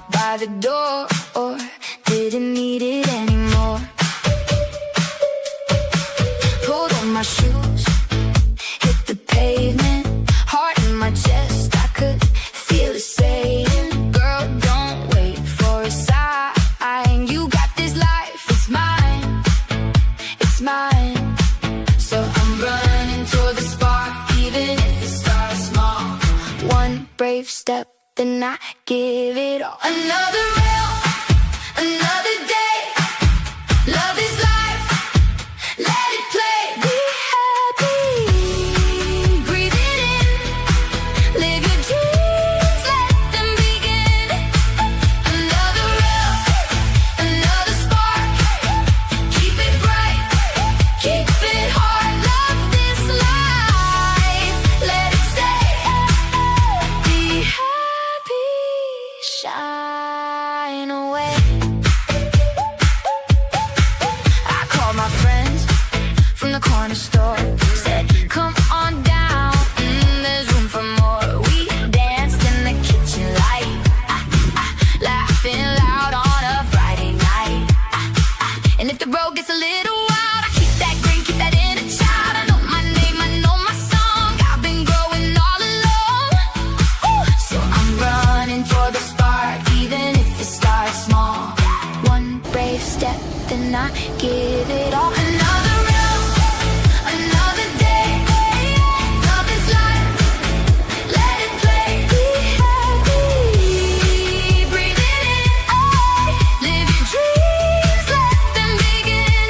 out by the door, or didn't need it anymore. Pulled on my shoes, hit the pavement, heart in my chest, I could feel it saying, girl, don't wait for a sign. You got this life, it's mine, it's mine. So I'm running toward the spark, even if it starts small. One brave step, then I give it all. Another rail, another day. Love is life, let it play. Be happy, breathe it in. Live your dreams, let them begin. Another rail, another spark. Keep it bright, keep it hard. Love this life, let it stay. Be happy, shine away. I called my friends from the corner store, said, come on down, there's room for more. We danced in the kitchen light, laughing loud on a Friday night. And if the road gets a little wild, I keep that grin, keep that inner child. I know my name, I know my song, I've been growing all alone. So I'm running toward the spark, even if it starts small. One brave step, then I give it all. Another round, another day. Love is life, let it play. Be happy, breathe it in. Live your dreams, let them begin.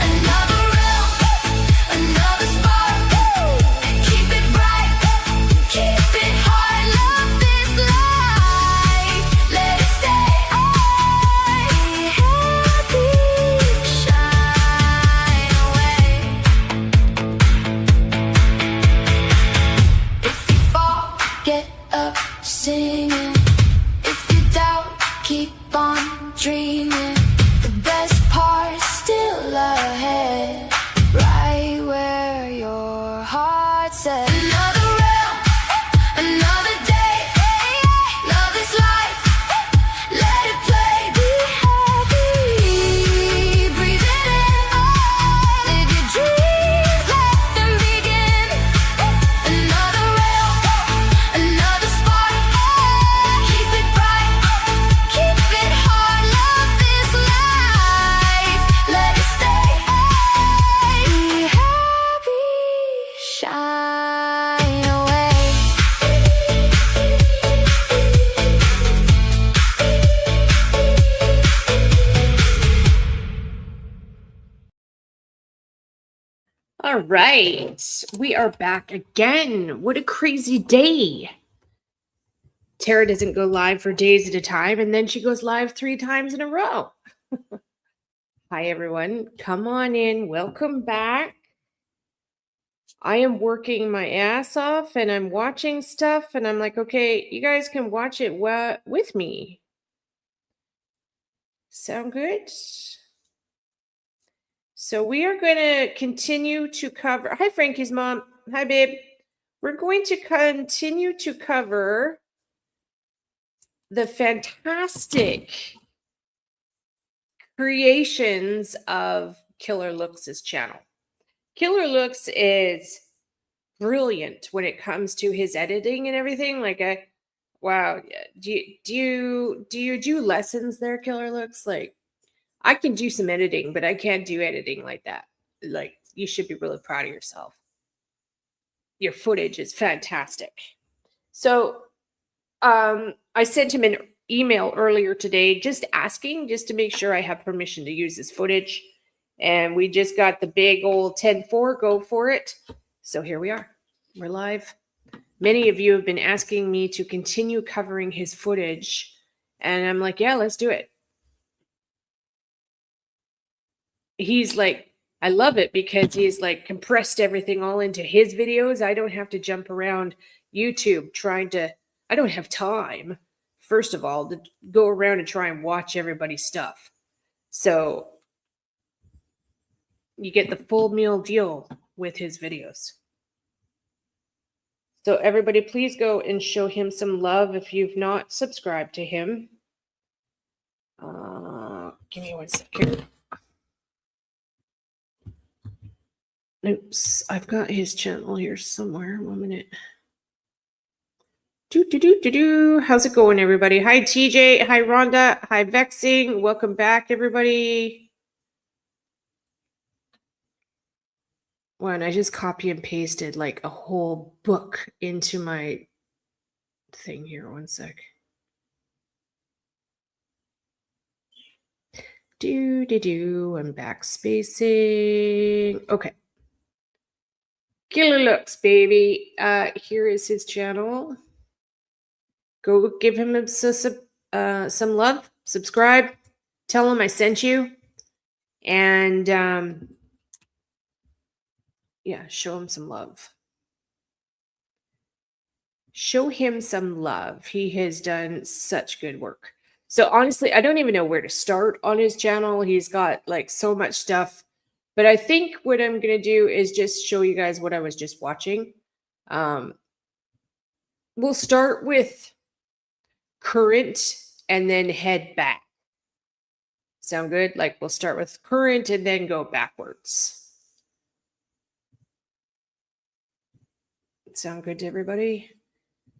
Another round, another spark. Keep it bright, keep it hard. Love this life, let it stay. Be happy, shine away. If you fall, get up singing. If you doubt, keep on dreaming. The best part's still ahead, right where your heart's at. Another round, another day. Love is life, let it play. Be happy, breathe it in. Live your dreams, let them begin. Another rail, another spark. Keep it bright, keep it hard. Love this life, let it stay. Be happy, shine away. All right, we are back again. What a crazy day. Tara doesn't go live for days at a time, and then she goes live 3 times in a row. Hi, everyone. Come on in. Welcome back. I am working my ass off, and I'm watching stuff, and I'm like, okay, you guys can watch it with me. Sound good? So we are going to continue to cover. Hi, Frankie's mom. Hi, babe. We're going to continue to cover the fantastic creations of Killer Looks' channel. Killer Looks is brilliant when it comes to his editing and everything. Wow. Do you do lessons there, Killer Looks? Like, I can do some editing, but I can't do editing like that. Like, you should be really proud of yourself. Your footage is fantastic. So, I sent him an email earlier today just asking, just to make sure I have permission to use his footage. And we just got the big old 10-4 go for it. So here we are. We're live. Many of you have been asking me to continue covering his footage. And I'm like, yeah, let's do it. He's like, I love it because he's like compressed everything all into his videos. I don't have to jump around YouTube I don't have time, first of all, to go around and try and watch everybody's stuff. So you get the full meal deal with his videos. So everybody, please go and show him some love if you've not subscribed to him. Give me 1 second. Oops, I've got his channel here somewhere. 1 minute. How's it going, everybody? Hi, TJ. Hi, Rhonda. Hi, Vexing. Welcome back, everybody. Wow, and I just copy and pasted like a whole book into my thing here. 1 sec. I'm backspacing. Okay. Killer Looks, baby. Here is his channel. Go give him some love. Subscribe. Tell him I sent you. And yeah, show him some love. Show him some love. He has done such good work. So honestly, I don't even know where to start on his channel. He's got like so much stuff. But I think what I'm going to do is just show you guys what I was just watching. We'll start with current and then head back. Sound good? Like we'll start with current and then go backwards. Sound good to everybody?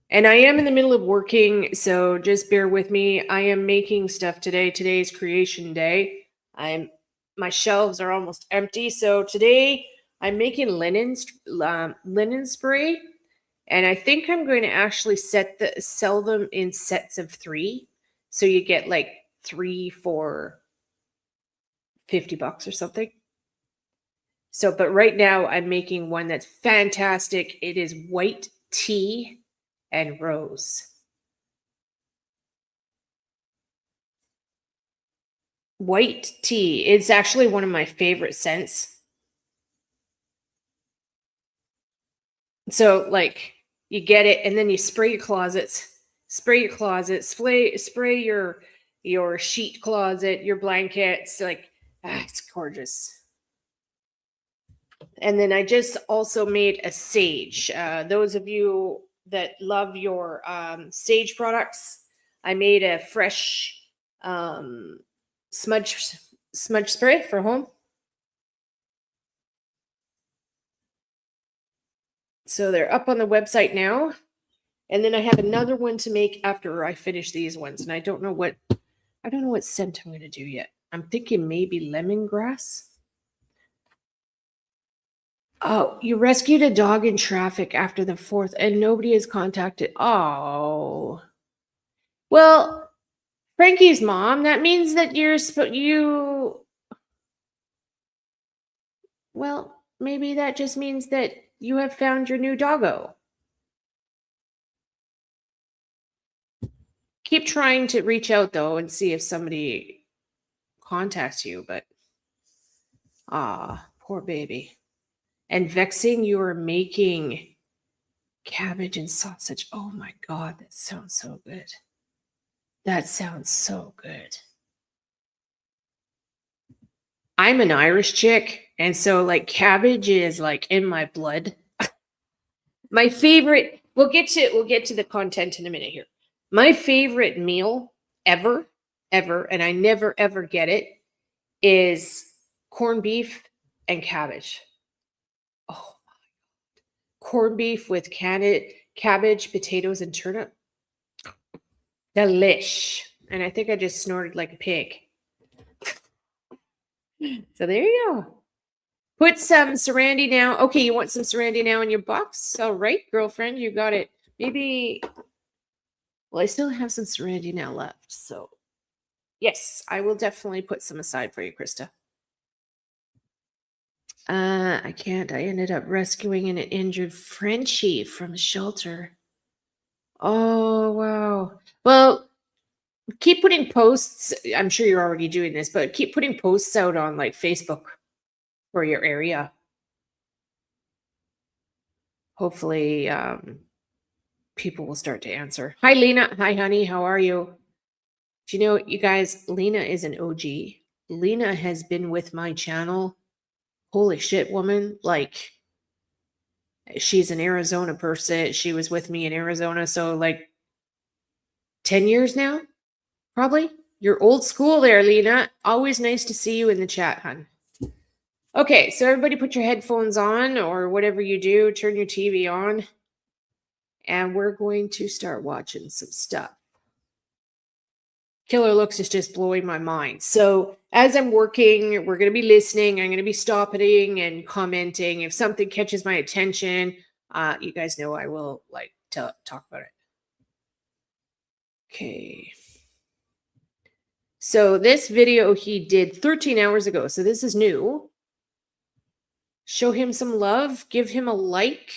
And I am in the middle of working, so just bear with me. I am making stuff today. Today's creation day. My shelves are almost empty, so today I'm making linen spray, and I think I'm going to actually sell them in sets of 3. So you get like 3 for $50 or something. So, but right now I'm making one that's fantastic. It is white tea and rose. White tea. It's actually one of my favorite scents. So like you get it and then you spray your closets, spray your sheet closet, your blankets, like it's gorgeous. And then I just also made a sage. Those of you that love your sage products, I made a fresh smudge spray for home. So they're up on the website now. And then I have another one to make after I finish these ones. And I don't know what scent I'm going to do yet. I'm thinking maybe lemongrass. Oh, you rescued a dog in traffic after the 4th and nobody is contacted. Oh. Well, Frankie's mom, that means that well, maybe that just means that you have found your new doggo. Keep trying to reach out though and see if somebody contacts you, but poor baby. And Vexing, you are making cabbage and sausage. Oh my God, that sounds so good. That sounds so good. I'm an Irish chick, and so like cabbage is like in my blood. My favorite, we'll get to the content in a minute here. My favorite meal ever, and I never ever get it, is corned beef and cabbage. Oh my God. Corned beef with cabbage, potatoes, and turnip. Delish. And I think I just snorted like a pig. So there you go. Put some Sarandy now. Okay, you want some Sarandy now in your box? All right, girlfriend, you got it. Maybe, well, I still have some Sarandy now left. So yes, I will definitely put some aside for you, Krista. I can't. I ended up rescuing an injured Frenchie from a shelter. Oh, wow. Well, keep putting posts. I'm sure you're already doing this, but keep putting posts out on like Facebook for your area. Hopefully, people will start to answer. Hi, Lena. Hi, honey. How are you? Do you know, you guys, Lena is an OG. Lena has been with my channel. Holy shit, woman. Like, She's an Arizona person. She was with me in Arizona. So like 10 years now, probably. You're old school there, Lena. Always nice to see you in the chat, hon. Okay, so everybody put your headphones on or whatever you do, turn your TV on. And we're going to start watching some stuff. Killer Looks is just blowing my mind. So as I'm working, we're going to be listening. I'm going to be stopping and commenting. If something catches my attention, you guys know I will like talk about it. Okay. So this video he did 13 hours ago. So this is new. Show him some love. Give him a like.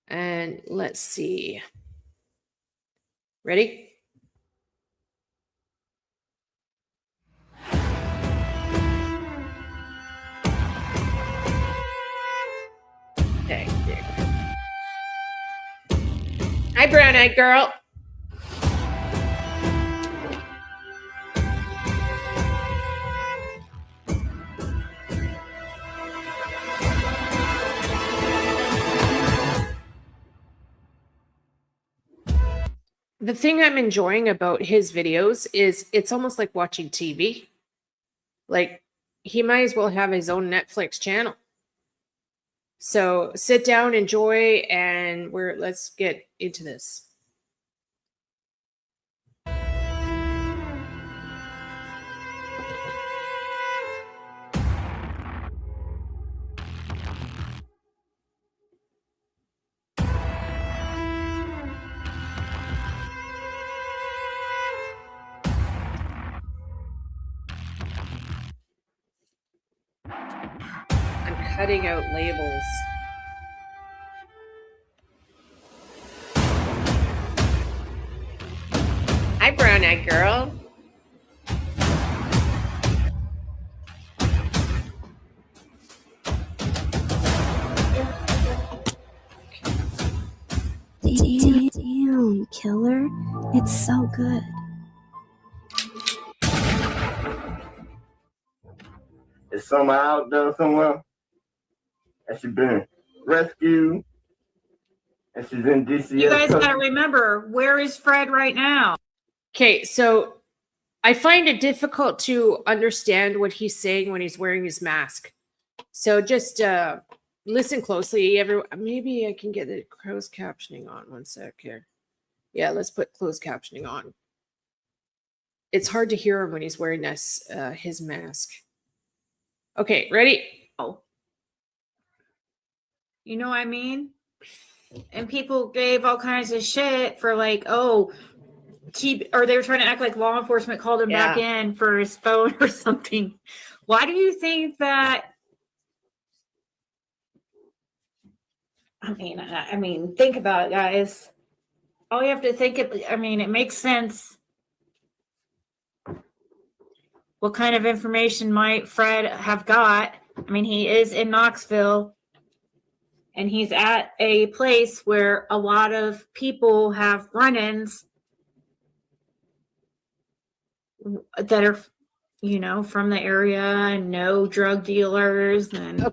And let's see. Ready? Okay, there you go. Hi, brown-eyed girl. The thing I'm enjoying about his videos is it's almost like watching TV. Like he might as well have his own Netflix channel. So sit down, enjoy, and let's get into this. I'm cutting out labels. Hi, brown-eyed girl. Damn, Killer. It's so good. Is Summer out there somewhere? Has she been rescued? And she's in DCS. You guys got to remember, where is Fred right now? Okay, so I find it difficult to understand what he's saying when he's wearing his mask. So just listen closely. Maybe I can get the closed captioning on. One sec here. Yeah, let's put closed captioning on. It's hard to hear him when he's wearing his mask. Okay, ready? Oh. You know what I mean? And people gave all kinds of shit for like, or they were trying to act like law enforcement called him back in for his phone or something. Why do you think that? I mean, think about it, guys. All you have to think it makes sense. What kind of information might Fred have got? I mean, he is in Knoxville, and he's at a place where a lot of people have run-ins that are, from the area and know drug dealers and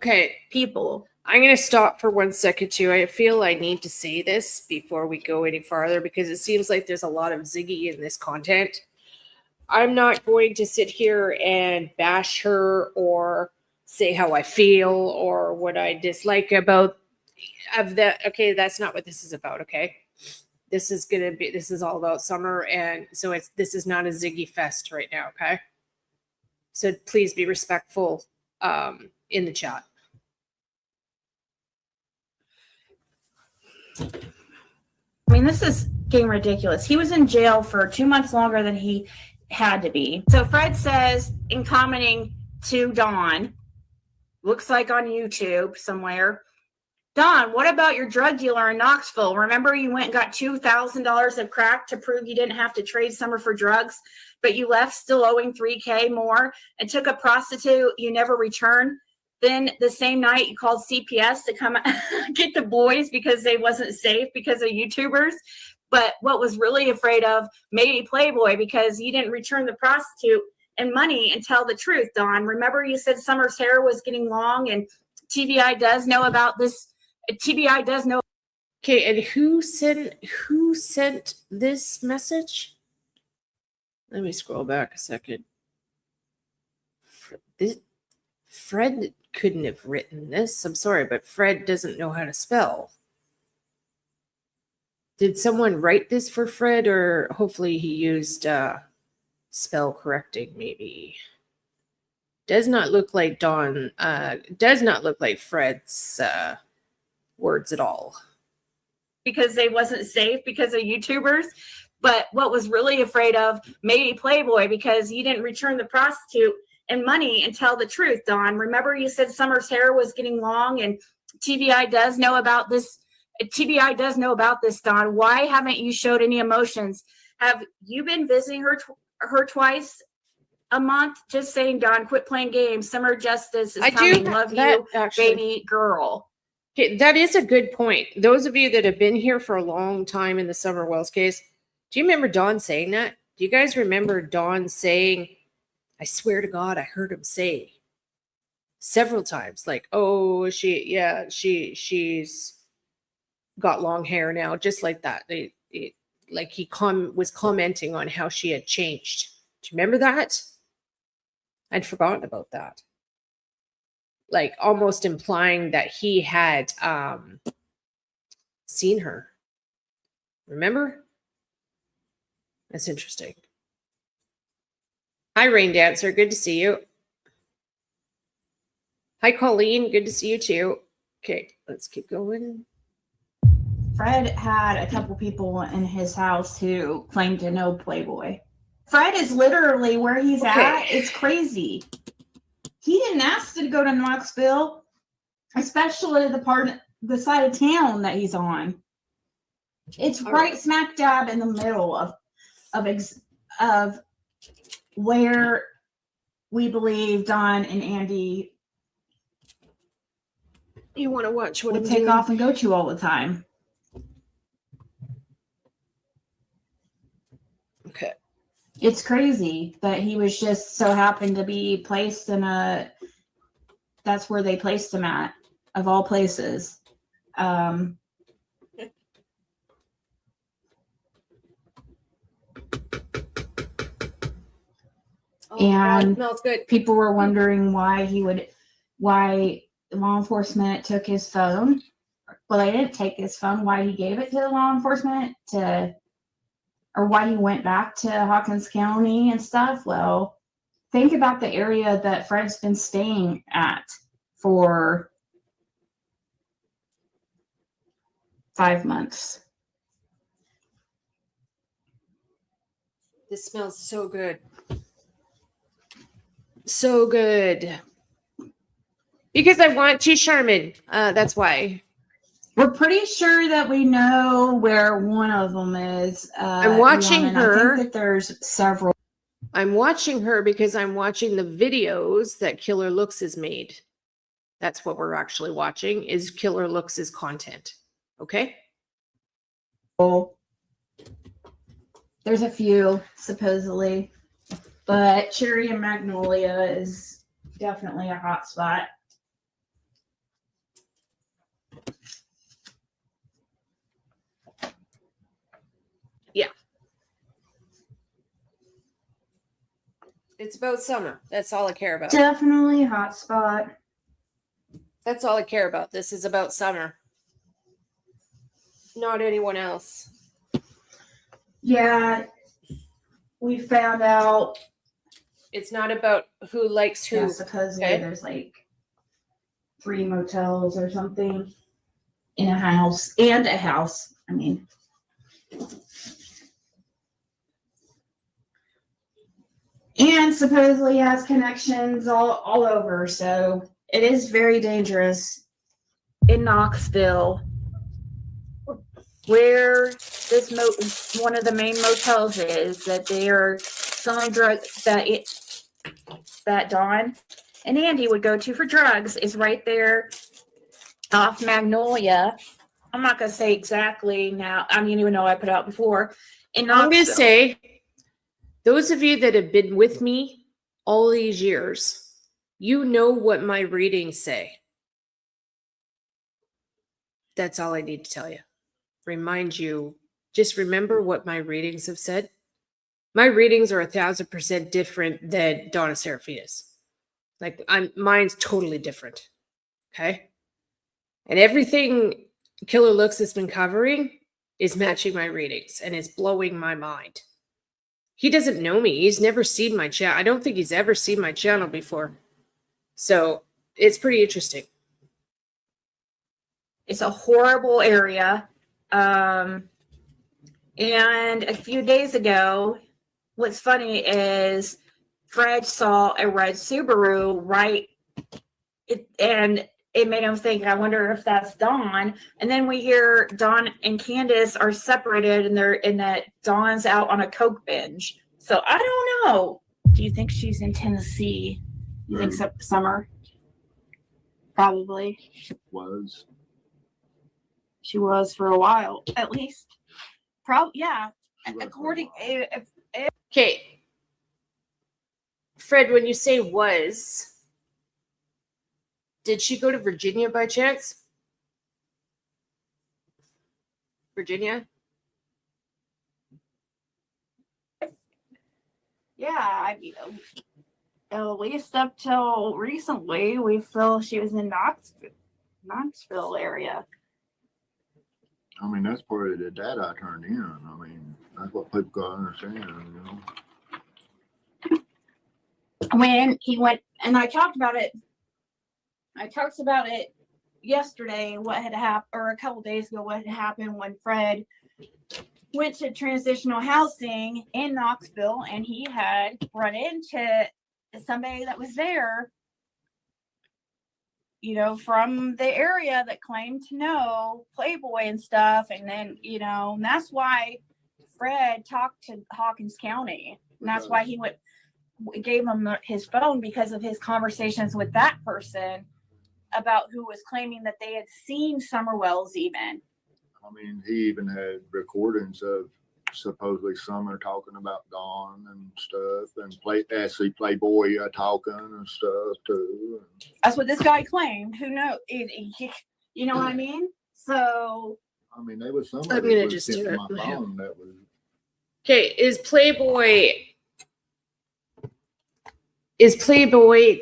people. I'm going to stop for 1 second, too. I feel I need to say this before we go any farther because it seems like there's a lot of Ziggy in this content. I'm not going to sit here and bash her or say how I feel or what I dislike about that. Okay, that's not what this is about, okay? This is all about Summer, and so this is not a Ziggy fest right now, okay? So please be respectful in the chat. I mean, this is getting ridiculous. He was in jail for 2 months longer than he had to be. So Fred says, in commenting to Dawn, looks like on YouTube somewhere, Dawn, what about your drug dealer in Knoxville? Remember you went and got $2,000 of crack to prove you didn't have to trade Summer for drugs, but you left still owing $3,000 more and took a prostitute you never returned? Then the same night you called CPS to come get the boys because they wasn't safe because of YouTubers. But what was really afraid of maybe Playboy because you didn't return the prostitute and money and tell the truth, Dawn. Remember you said Summer's hair was getting long and TVI does know about this TBI does know. Okay, and who sent this message? Let me scroll back a second. Fred couldn't have written this. I'm sorry, but Fred doesn't know how to spell. Did someone write this for Fred, or hopefully he used spell correcting maybe? Does not look like Dawn, does not look like Fred's words at all. Because they wasn't safe because of YouTubers. But what was really afraid of, maybe Playboy, because you didn't return the prostitute and money and tell the truth, Dawn. Remember you said Summer's hair was getting long, and TBI does know about this. TBI does know about this, Dawn. Why haven't you showed any emotions? Have you been visiting her twice a month? Just saying, Dawn, quit playing games. Summer justice is coming. Love you, actually, baby girl. Okay, that is a good point. Those of you that have been here for a long time in the Summer Wells case, do you remember Dawn saying that? Do you guys remember Dawn saying, I swear to God, I heard him say several times, like, oh, she's got long hair now, just like that. Like he was commenting on how she had changed. Do you remember that? I'd forgotten about that. Like almost implying that he had seen her. Remember? That's interesting. Hi, Rain Dancer. Good to see you. Hi, Colleen. Good to see you too. Okay, let's keep going. Fred had a couple people in his house who claimed to know Playboy. Fred is literally where he's at. It's crazy. He didn't ask to go to Knoxville, especially the side of town that he's on. It's right smack dab in the middle of where we believe Dawn and Andy. You want to watch what we I'm take doing? Off and go to all the time. Okay. It's crazy that he was just so happened to be placed in that's where they placed him at, of all places. And it smells good. People were wondering why law enforcement took his phone. Well, they didn't take his phone, why he gave it to the law enforcement or why he went back to Hawkins County and stuff. Well, think about the area that Fred's been staying at for 5 months. This smells so good. So good. Because I want to, Charmin. That's why. We're pretty sure that we know where one of them is. I'm watching her. I think that there's several. I'm watching her because I'm watching the videos that Killer Looks has made. That's what we're actually watching, is Killer Looks' content. Okay? There's a few, supposedly. But Cherry and Magnolia is definitely a hot spot. Yeah. It's about summer. That's all I care about. Definitely a hot spot. That's all I care about. This is about summer. Not anyone else. Yeah. We found out. It's not about who likes who. Yeah, supposedly there's like 3 motels or something in a house. And a house. I mean. And supposedly has connections all over. So it is very dangerous in Knoxville, where this one of the main motels is, that they are selling drugs, that Dawn and Andy would go to for drugs, is right there off Magnolia. I'm not going to say exactly now. I mean, even though I put it out before. In Knoxville. I'm going to say, those of you that have been with me all these years, you know what my readings say. That's all I need to tell you. Remind you, just remember what my readings have said. My readings are 1,000% different than Donna Serafina's. Like, mine's totally different. Okay? And everything Killer Looks has been covering is matching my readings, and it's blowing my mind. He doesn't know me. He's never seen my channel. I don't think he's ever seen my channel before. So it's pretty interesting. It's a horrible area. And a few days ago, what's funny is Fred saw a red Subaru and it made him think, I wonder if that's Dawn. And then we hear Dawn and Candace are separated and that Dawn's out on a coke binge. So I don't know. Do you think she's in Tennessee? You think summer? Probably. She was for a while, at least. Probably, yeah. According, Okay. Fred, when you say was, did she go to Virginia by chance? Virginia? yeah, at least up till recently, we feel she was in Knoxville area. I mean, that's part of the data I turned in. I mean, that's what people got to understand, you know. When he went, and I talked about it yesterday, what had happened, or a couple days ago, what had happened when Fred went to transitional housing in Knoxville, and he had run into somebody that was there, you know, from the area that claimed to know Playboy and stuff. And then, you know, and that's why Fred talked to Hawkins County. And that's why he gave him his phone, because of his conversations with that person about who was claiming that they had seen Summer Wells even. I mean, he even had recordings of supposedly Summer talking about Dawn and stuff, and Ashley Playboy talking and stuff too. That's what this guy claimed. Who knows? You know what I mean? So, I mean, there was somebody I'm gonna was just do sent to it. my phone that was. Okay, is Playboy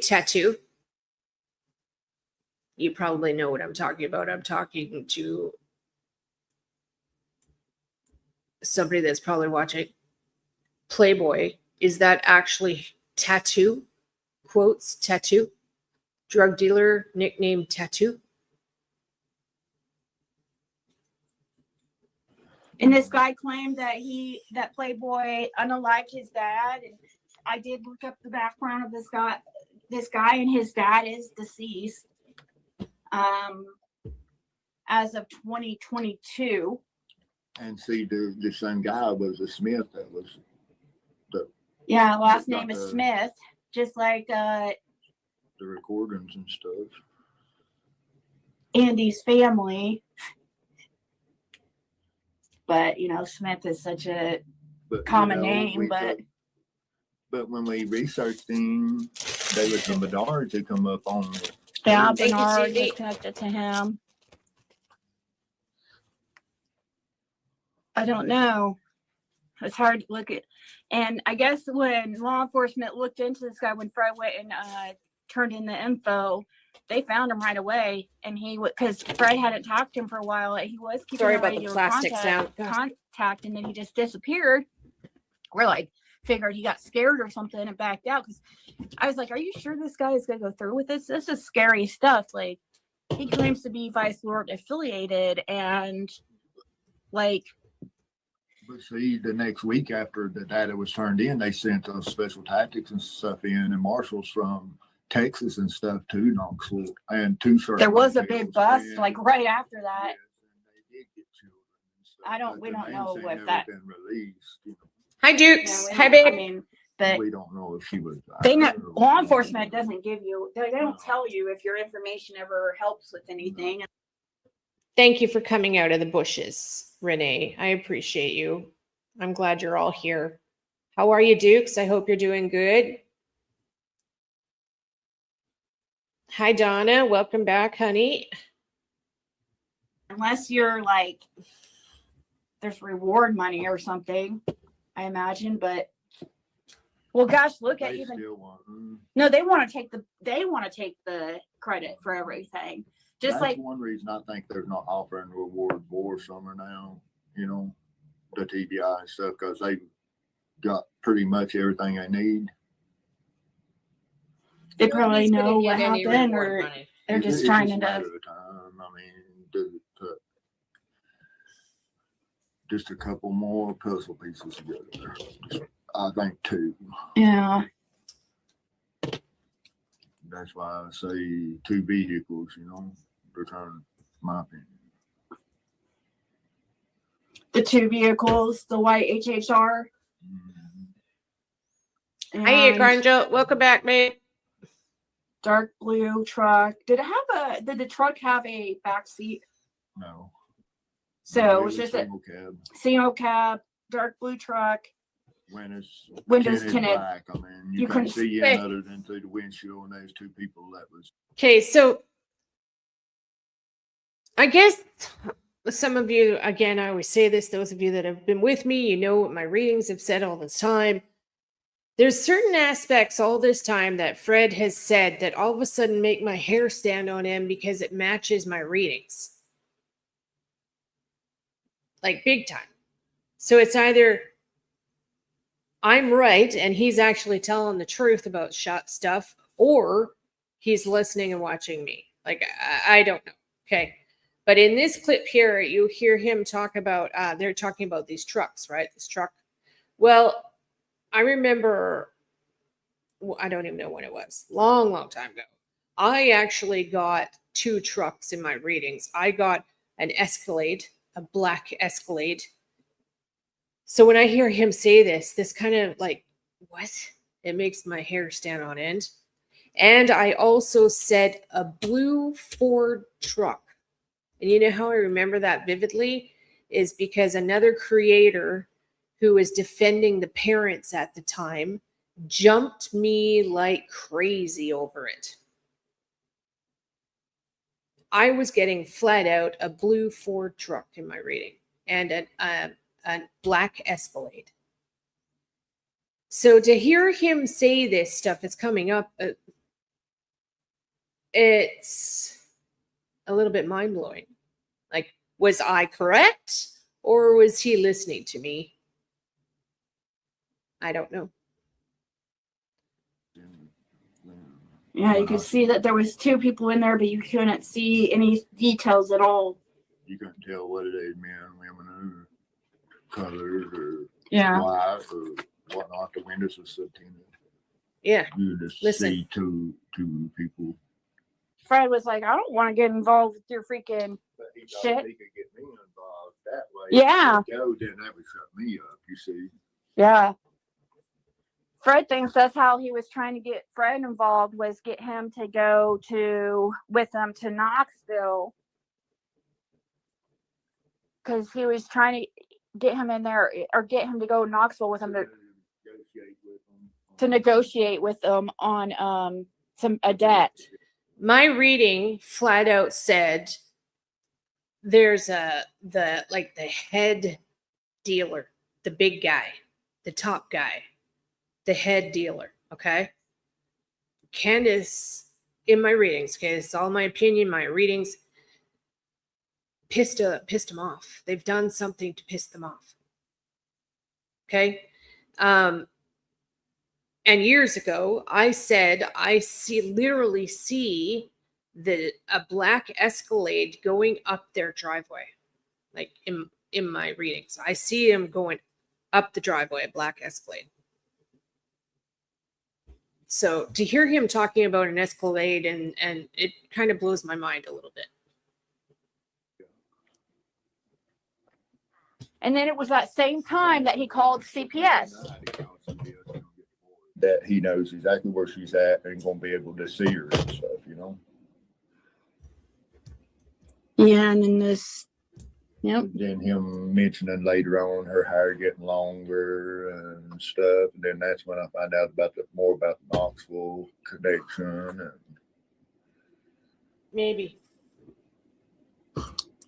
tattoo? You probably know what I'm talking about. I'm talking to somebody that's probably watching. Playboy, is that actually tattoo? Quotes, tattoo? Drug dealer, nickname tattoo? and this guy claimed that Playboy unalived his dad. And I did look up the background of this guy. This guy and his dad is deceased. As of 2022. And see, the same guy was a Smith that was Yeah, last got name is the- Smith, just like the recordings and stuff. Andy's family. But you know, Smith is such a But, common you know, name, but when we researched him, there was some Menards that come up on it. yeah, Thank you, Bernard Cindy. is connected to him. I don't know. It's hard to look at. And I guess when law enforcement looked into this guy, when Fred went and turned in the info, they found him right away. And he would, because Fred hadn't talked to him for a while. He was keeping Sorry a about the regular plastic sound. contact, and then he just disappeared. We're like, figured he got scared or something and backed out. Because I was like, are you sure this guy is going to go through with this? This is scary stuff. Like, he claims to be Vice Lord affiliated, and like, But see, the next week after the data was turned in, they sent those special tactics and stuff in, and marshals from Texas and stuff to Knoxville, and two certain there was a hotels, big bust and- like right after that. Yes, and they did get children and stuff, We but don't the know names if ain't that- never been released. You Hi, Yeah, Dukes. we Hi, don't- I babe. mean, know. but We don't know if she was. they know or- law enforcement doesn't give you. They don't tell you if your information ever helps with anything. Thank you for coming out of the bushes, Renee. I appreciate you. I'm glad you're all here. How are you, Dukes? I hope you're doing good. Hi, Donna. Welcome back, honey. unless you're like, there's reward money or something, I imagine. But well, gosh, look at They even. still want. No, they want to take the credit for everything. Just That's like one reason I think they're not offering reward for summer now. You know, the TBI and stuff, because they got pretty much everything they need. they probably Nobody's gonna know get what any happened, reward or money. they're It's just a trying to. matter of time. I mean, just a couple more puzzle pieces together. I think 2. Yeah. That's why I say 2 vehicles. You know, return my opinion. The 2 vehicles, the white HHR. Mhm. Hey, and Granjo, welcome back, mate. dark blue truck. Did the truck have a back seat? No. So it was just a single cab. single cab, dark blue truck. When it's Windows tinted tinted. black, I mean, You you couldn't couldn't see see- in other than through the windshield, and there's 2 people that was. Okay, so I guess some of you, again, I always say this, those of you that have been with me, you know what my readings have said all this time. There's certain aspects all this time that Fred has said that all of a sudden make my hair stand on end because it matches my readings. Like big time. So it's either I'm right and he's actually telling the truth about stuff, or he's listening and watching me. Like, I don't know. Okay. But in this clip here, you hear him talk about, they're talking about these trucks, right? This truck. Well, I remember, I don't even know when it was, long time ago. I actually got 2 trucks in my readings. I got an Escalade, a black Escalade. So when I hear him say this kind of like, what? It makes my hair stand on end. And I also said a blue Ford truck. And you know how I remember that vividly is because another creator who was defending the parents at the time jumped me like crazy over it. I was getting flat out a blue Ford truck in my reading and a black Escalade. So to hear him say this stuff is coming up, it's a little bit mind-blowing. Like, was I correct or was he listening to me? I don't know. Yeah, you could see that there was 2 people in there, but you couldn't see any details at all. You couldn't tell what it is, men, women, or colors, or Yeah. white, or whatnot. The windows were so tinted. Yeah. You just Listen. see two people. Fred was like, I don't want to get involved with your freaking. But he Shit. thought he could get me involved that way. Yeah. Joe didn't ever shut me up, you see. Yeah. Fred thinks that's how he was trying to get Fred involved, was get him to go with them to Knoxville. Because he was trying to get him in there, or get him to go to Knoxville with him to negotiate with them on a debt. My reading flat out said there's the head dealer, the big guy, the top guy, the head dealer. Okay. Candace, in my readings, okay, this is all my opinion, my readings, pissed them off. They've done something to piss them off. Okay. And years ago, I said I literally see a black Escalade going up their driveway, like in my readings. I see him going up the driveway, a black Escalade. So to hear him talking about an Escalade, and it kind of blows my mind a little bit. And then it was that same time that he called CPS. That he knows exactly where she's at and gonna be able to see her and stuff, you know. Yeah, and then this. Yep. Then him mentioning later on her hair getting longer and stuff, and then that's when I find out more about the Knoxville connection. And Maybe.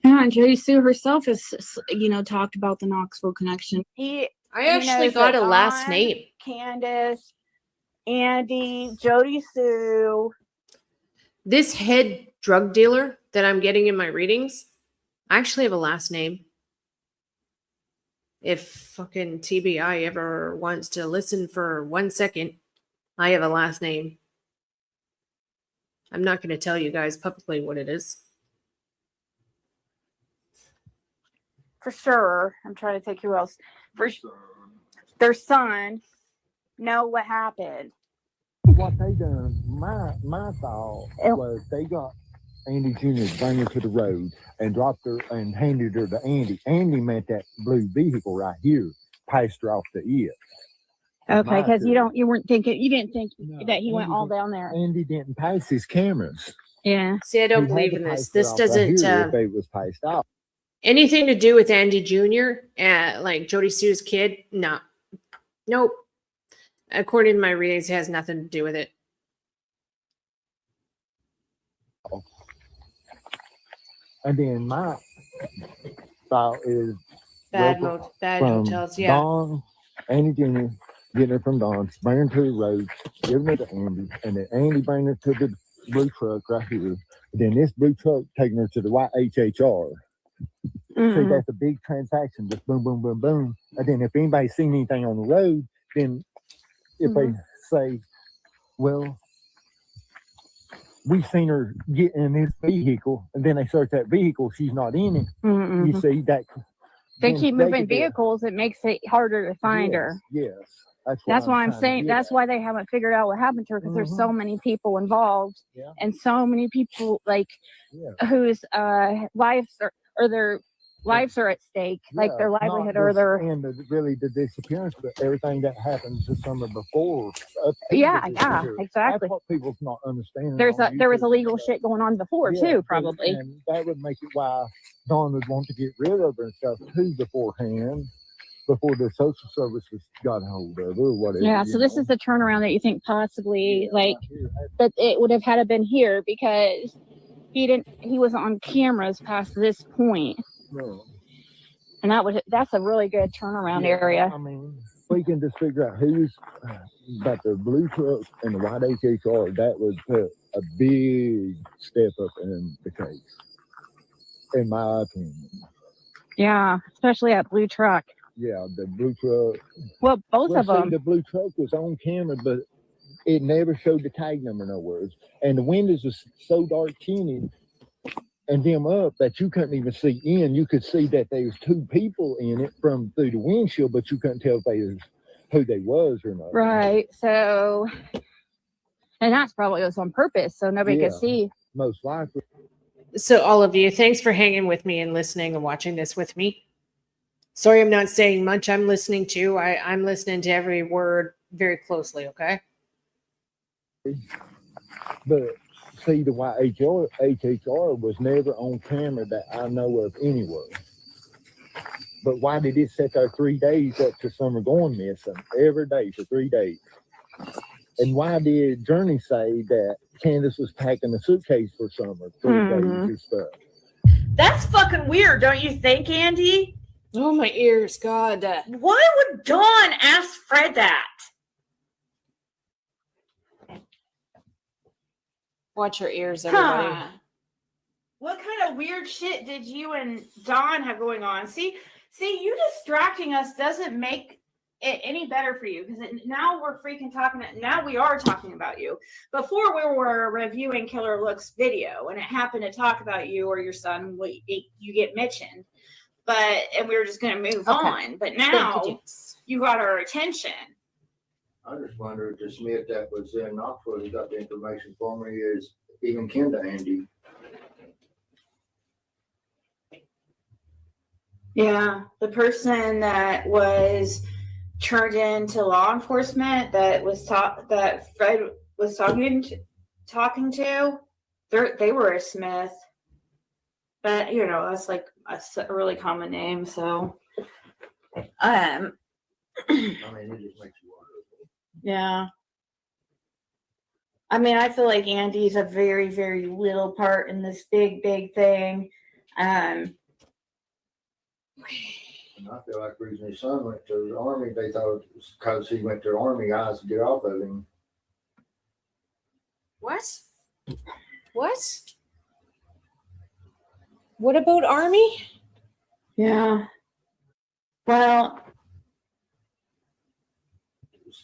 Yeah, and Jody Sue herself has, talked about the Knoxville connection. I actually knows got that a last Dawn, name. Candace, Andy, Jody Sue. This head drug dealer that I'm getting in my readings, I actually have a last name. If fucking TBI ever wants to listen for 1 second, I have a last name. I'm not going to tell you guys publicly what it is. For sure. I'm trying to think who else. Their son know what happened. What they done, my thought was they got Andy Jr. bring her to the road and dropped her and handed her to Andy. Andy met that blue vehicle right here, passed her off to it. Okay, because you didn't think No, that he went Andy all didn't- down there. Andy didn't pass his cameras. Yeah. See, I don't He had believe to in pass this. her This off right doesn't here if it was passed off. anything to do with Andy Jr. Like Jody Sue's kid. No, nope. According to my readings, it has nothing to do with it. And then my thought is Bad Local bad from hotels. Yeah. Dawn, Andy Jr. getting her from Dawn, bringing her to the road, giving her to Andy, and then Andy bringing her to the blue truck right here. Then this blue truck taking her to the white HHR. See, that's a big transaction, just boom, boom, boom, boom. And then if anybody's seen anything on the road, then if they say, well, we seen her get in this vehicle, and then they search that vehicle, she's not in it. You see that They then keep they moving could be- vehicles. It makes it harder to find her. Yes, That's why I'm trying to saying get that's at. why they haven't figured out what happened to her because there's so many people involved Yeah. and so many people like Yeah. whose lives or their lives are at stake, like their Yeah, livelihood not or just their in the disappearance, but everything that happened the summer before. up to yeah, the yeah, disappearance. exactly. That's what people's not understanding. There was on illegal YouTube. shit going on before Yeah, too, but- probably. And that would make it why Dawn would want to get rid of her and stuff too beforehand, before the social services got a hold of her or whatever. Yeah, you so this know? is the turnaround that you think possibly Yeah, like right here. that it would have had to been here because he wasn't on cameras past this point. No. And that's a really good turnaround Yeah, area. I mean, we can just figure out who's about the blue truck and the white HHR. That would put a big step up in the case, in my opinion. Yeah, especially that blue truck. Yeah, the blue truck. Well, both Well, of see, them. the blue truck was on camera, but it never showed the tag number nowhere. And the windows was so dark tinted and dim up that you couldn't even see in. You could see that there was two people in it from through the windshield, but you couldn't tell if they was who they was or not. Right. So, and that's probably was on purpose, so nobody could Yeah. see. Most likely. So all of you, thanks for hanging with me and listening and watching this with me. Sorry I'm not saying much. I'm listening too. I'm listening to every word very closely, okay? But see, the white HHR was never on camera that I know of anywhere. But why did it sit there 3 days up to Summer going missing every day for 3 days? And why did Journey say that Candace was packing a suitcase for Summer 3 days and stuff? That's fucking weird, don't you think, Andy? Oh, my ears, God. Why would Dawn ask Fred that? Watch your ears, everybody. Huh. What kind of weird shit did you and Dawn have going on? See, you distracting us doesn't make it any better for you because now we're freaking talking. Now we are talking about you. Before we were reviewing Killer Looks video, and it happened to talk about you or your son. You get mentioned, and we were just going to move on. But now you got our attention. I just wondered if the Smith that was in Knoxville who got the information for me is even kin to Andy. Yeah, the person that was turned into law enforcement that Fred was talking to, they were a Smith, but that's like a really common name. So, I mean, it just makes you wonder. yeah. I mean, I feel like Andy's a very, very little part in this big, big thing. And I feel like the reason his son went to the army, they thought it was because he went to the army, guys to get off of him. What? What? What about Army? Yeah. Well,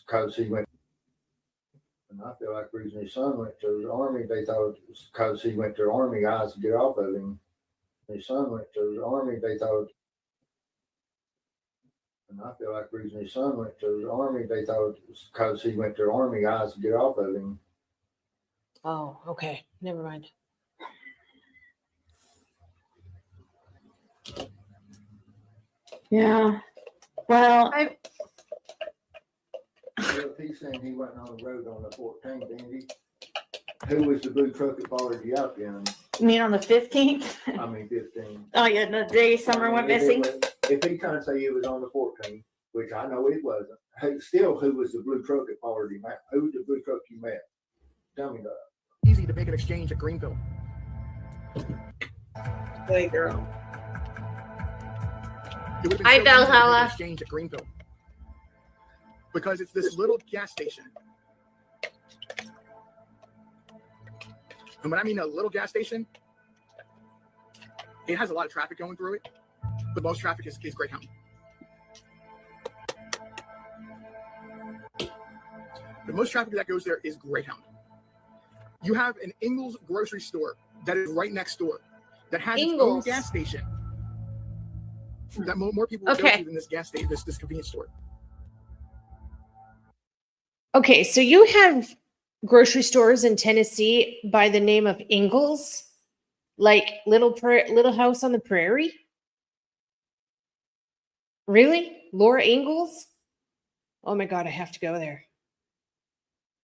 Because he went, and I feel like the reason his son went to the army, they thought it was because he went to the army, guys to get off of him. His son went to the army, they thought, and I feel like the reason his son went to the army, they thought it was because he went to the army, guys to get off of him. Oh, okay. Never mind. yeah. Well, If he's saying he went on the road on the 14th, Andy, who was the blue truck that followed you out then? you mean on the 15th? I mean, 15. Oh, yeah, the day Summer went missing. If he can't say it was on the 14th, which I know it wasn't, who was the blue truck that followed him out? Who was the blue truck you met? Tell me that. Easy to make an exchange at Greenville. Boy, girl. It would've been Hi, so easy to make an Valhalla. exchange at Greenville. Because it's this little gas station. And when I mean a little gas station, it has a lot of traffic going through it, but most traffic is Greyhound. The most traffic that goes there is Greyhound. You have an Ingles grocery store that is right next door that has its own Ingles. gas station that more people will go Okay. to than this gas station, this convenience store. Okay, so you have grocery stores in Tennessee by the name of Ingles, like Little House on the Prairie. Really, Laura Ingalls? Oh my God, I have to go there.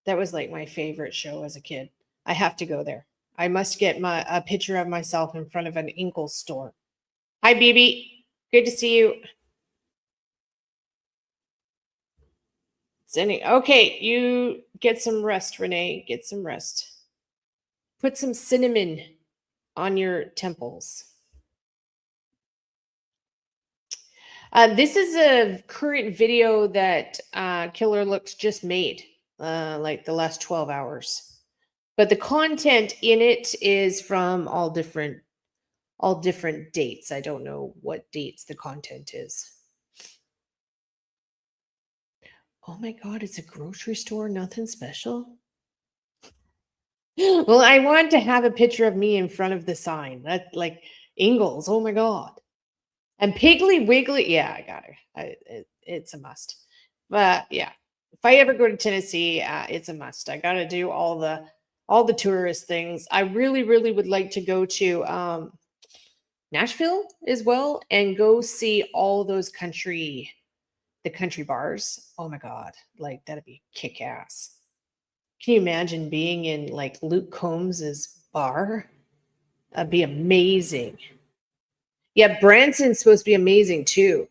That was like my favorite show as a kid. I have to go there. I must get a picture of myself in front of an Ingles store. Hi, BB. Good to see you. Okay, you get some rest, Renee. Get some rest. Put some cinnamon on your temples. This is a current video that Killer Looks just made, like the last 12 hours. But the content in it is from all different dates. I don't know what dates the content is. Oh my God, it's a grocery store, nothing special. Well, I want to have a picture of me in front of the sign. That's like Ingles. Oh my God. And Piggly Wiggly. Yeah, I got her. It's a must. But yeah, if I ever go to Tennessee, it's a must. I got to do all the tourist things. I really, really would like to go to Nashville as well and go see all those country bars. Oh my God, like that'd be kick ass. Can you imagine being in like Luke Combs's bar? That'd be amazing. Yeah, Branson's supposed to be amazing too.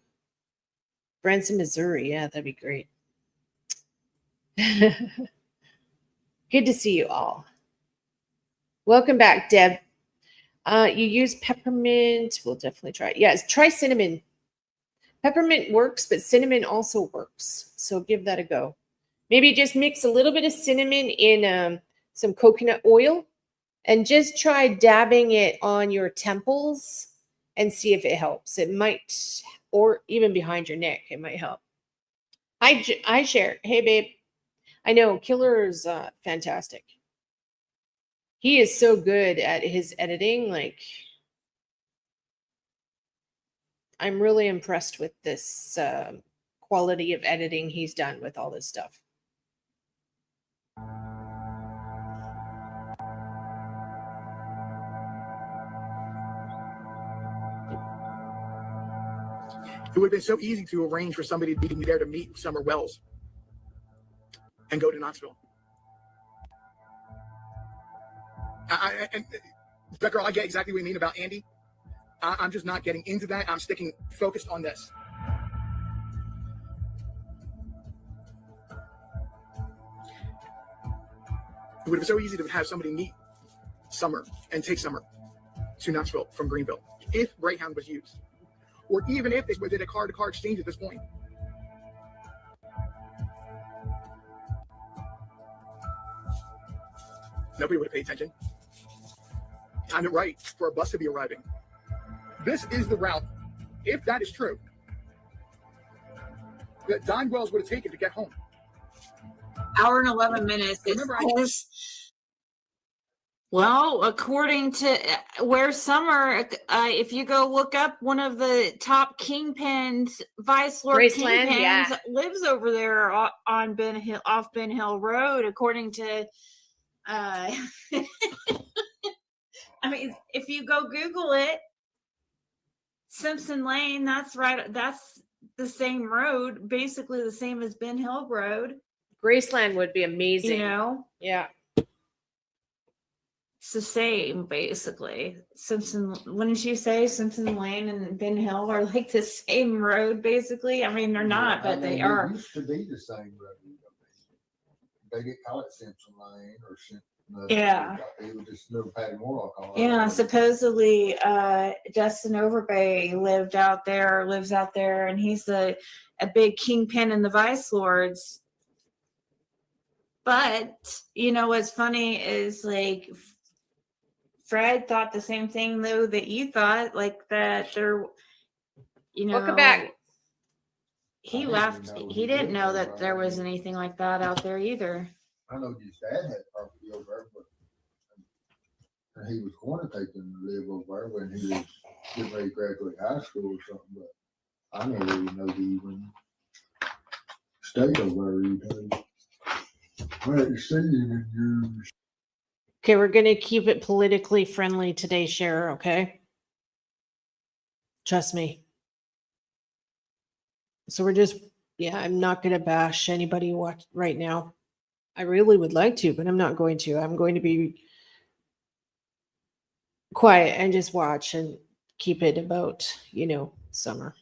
Branson, Missouri. Yeah, that'd be great. Good to see you all. Welcome back, Deb. You use peppermint. We'll definitely try it. Yes, try cinnamon. Peppermint works, but cinnamon also works. So give that a go. Maybe just mix a little bit of cinnamon in some coconut oil and just try dabbing it on your temples and see if it helps. It might, or even behind your neck, it might help. Hi, Cher. Hey, babe. I know, Killer is fantastic. He is so good at his editing. Like, I'm really impressed with this quality of editing he's done with all this stuff. It would have been so easy to arrange for somebody to be there to meet Summer Wells and go to Knoxville. And that girl, I get exactly what you mean about Andy. I'm just not getting into that. I'm sticking focused on this. It would have been so easy to have somebody meet Summer and take Summer to Knoxville from Greenville if Greyhound was used, or even if they did a car-to-car exchange at this point. Nobody would have paid attention. Timed it right for a bus to be arriving. This is the route, if that is true, that Don Wells would have taken to get home. Hour and 11 minutes. Remember, Well, according to Where Summer, if you go look up one of the top kingpins, Vice Lord Graceland, kingpins, yeah. lives over there on Ben Hill, off Ben Hill Road. According to, I mean, if you go Google it, Simpson Lane. That's right. That's the same road, basically the same as Ben Hill Road. Graceland would be amazing. You know. Yeah. It's the same, basically. Simpson, wouldn't you say Simpson Lane and Ben Hill are like the same road, basically? I mean, they're not, but they are. It used to be the same road. They did call it Simpson Lane or Simpson. Yeah. It was just little Patty Morlock on it. Yeah, supposedly Justin Overbay lives out there, and he's a big kingpin in the Vice Lords. But, you know, what's funny is, like, Fred thought the same thing, though, that you thought, like, that there, you know. Welcome back. He left. He didn't know that there was anything like that out there either. I know his dad had property over there, but and he was going to take them to live over there when he was getting ready to graduate high school or something, but I never even know he even stayed over there either. I hadn't seen him in years. Okay, we're going to keep it politically friendly today, Cher, okay? Trust me. So we're just, I'm not going to bash anybody right now. I really would like to, but I'm not going to. I'm going to be quiet and just watch and keep it about, Summer.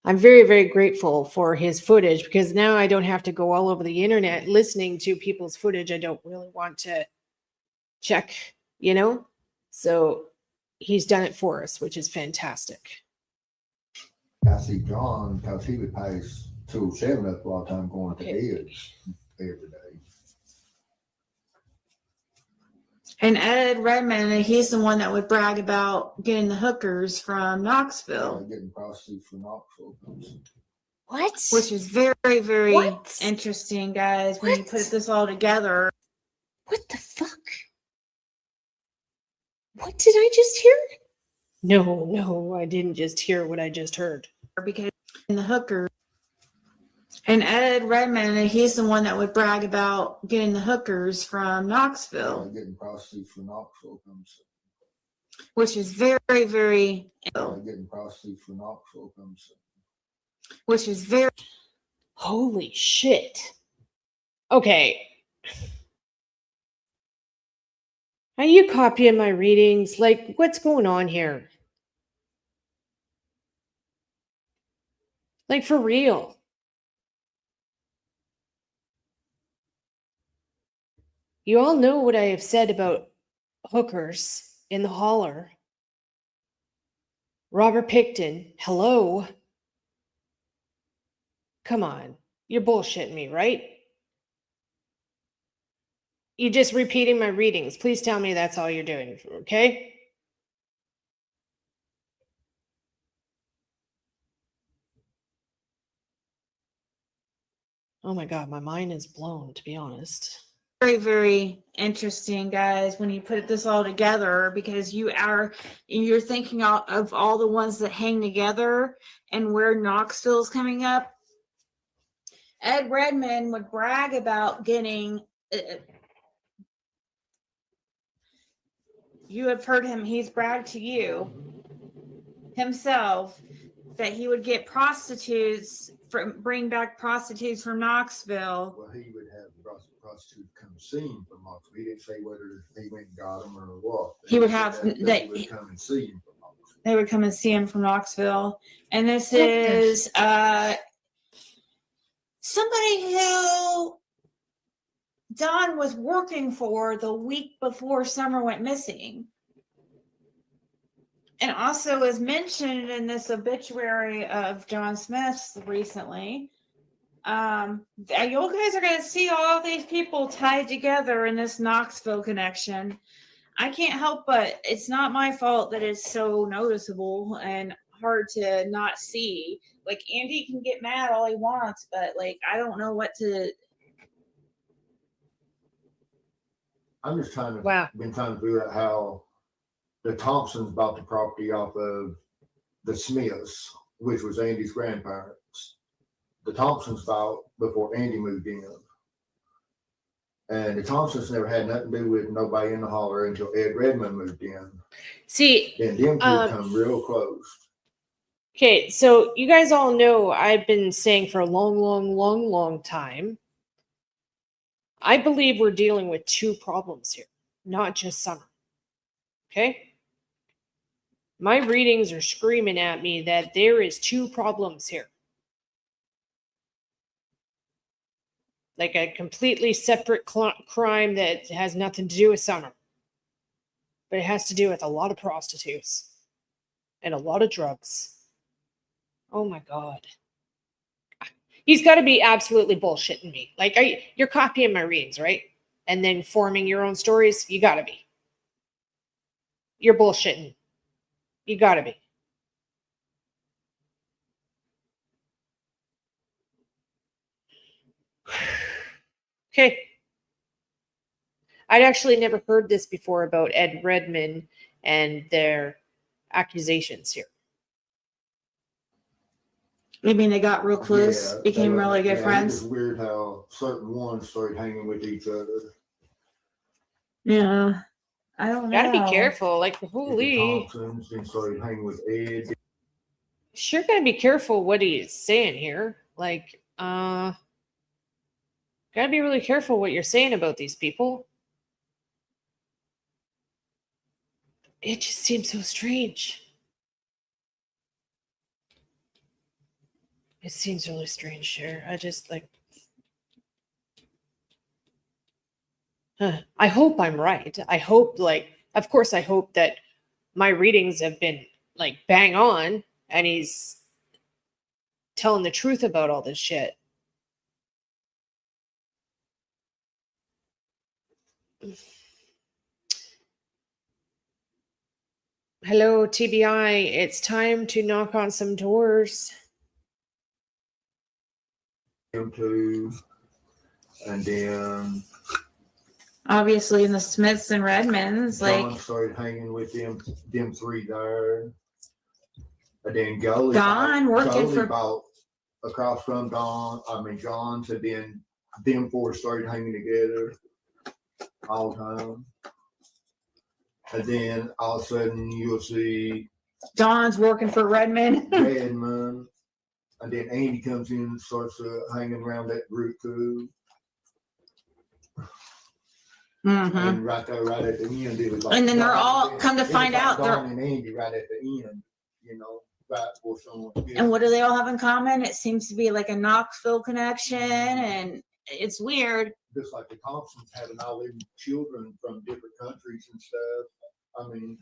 I'm very, very grateful for his footage because now I don't have to go all over the internet listening to people's footage I don't really want to check, So he's done it for us, which is fantastic. I see John, because he would pass 207 up a lot of time going to Ed's every day. And Ed Redmond, he's the one that would brag about getting the hookers from Knoxville. Getting prostitutes from Knoxville. What? Which is very, very interesting, guys, when you put this all together. What the fuck? What did I just hear? No, I didn't just hear what I just heard. Because in the hookers. And Ed Redmond, he's the one that would brag about getting the hookers from Knoxville. Getting prostitutes from Knoxville. Which is very, very. Getting prostitutes from Knoxville. Which is very. Holy shit. Okay. Are you copying my readings? Like, what's going on here? Like, for real. You all know what I have said about hookers in the holler. Robert Picton, hello. Come on, you're bullshitting me, right? You're just repeating my readings. Please tell me that's all you're doing, okay? Oh my God, my mind is blown, to be honest. Very, very interesting, guys, when you put this all together, because you're thinking of all the ones that hang together and where Knoxville's coming up. Ed Redmond would brag about getting, you have heard him, he's bragged to you himself that he would get bring back prostitutes from Knoxville. Well, he would have prostitutes come see him from Knoxville. He didn't say whether he went and got them or what. He would have they would come and see him from Knoxville. They would come and see him from Knoxville. And this is somebody who Don was working for the week before Summer went missing. And also, as mentioned in this obituary of John Smith recently, that you guys are going to see all these people tied together in this Knoxville connection. I can't help but it's not my fault that it's so noticeable and hard to not see. Like, Andy can get mad all he wants, but like, I don't know what to. I'm just trying to, Wow. been trying to figure out how the Thompsons bought the property off of the Smiths, which was Andy's grandparents. The Thompsons bought before Andy moved in. And the Thompsons never had nothing to do with nobody in the holler until Ed Redmond moved in. See, Then them two come real close. okay, so you guys all know I've been saying for a long time, I believe we're dealing with two problems here, not just Summer. Okay? My readings are screaming at me that there is two problems here. Like a completely separate crime that has nothing to do with Summer. But it has to do with a lot of prostitutes and a lot of drugs. Oh my God. He's got to be absolutely bullshitting me. Like, you're copying my readings, right? And then forming your own stories? You got to be. You're bullshitting. You got to be. Okay. I'd actually never heard this before about Ed Redmond and their accusations here. I mean, they got real close, became really good friends. It's weird how certain ones started hanging with each other. Yeah. I don't know. Gotta be careful. Like, holy. The Thompsons then started hanging with Ed. Sure gotta be careful what he's saying here. Like, gotta be really careful what you're saying about these people. It just seems so strange. It seems really strange here. I just like. I hope I'm right. I hope, like, of course, I hope that my readings have been like bang on and he's telling the truth about all this shit. Hello, TBI. It's time to knock on some doors. Them two, and then Obviously, in the Smiths and Redmonds, John like started hanging with them three there. And then Gully Don working for bought across from John, so then them four started hanging together all the time. And then all of a sudden you'll see Don's working for Redmond. Redmond, and then Andy comes in and starts hanging around that group too. Mm-hmm. And right there, right at the end, it was like, And then they're all come to find out they're. Don and Andy right at the end, right before someone. And what do they all have in common? It seems to be like a Knoxville connection, and it's weird. Just like the Thompsons having all them children from different countries and stuff. I mean,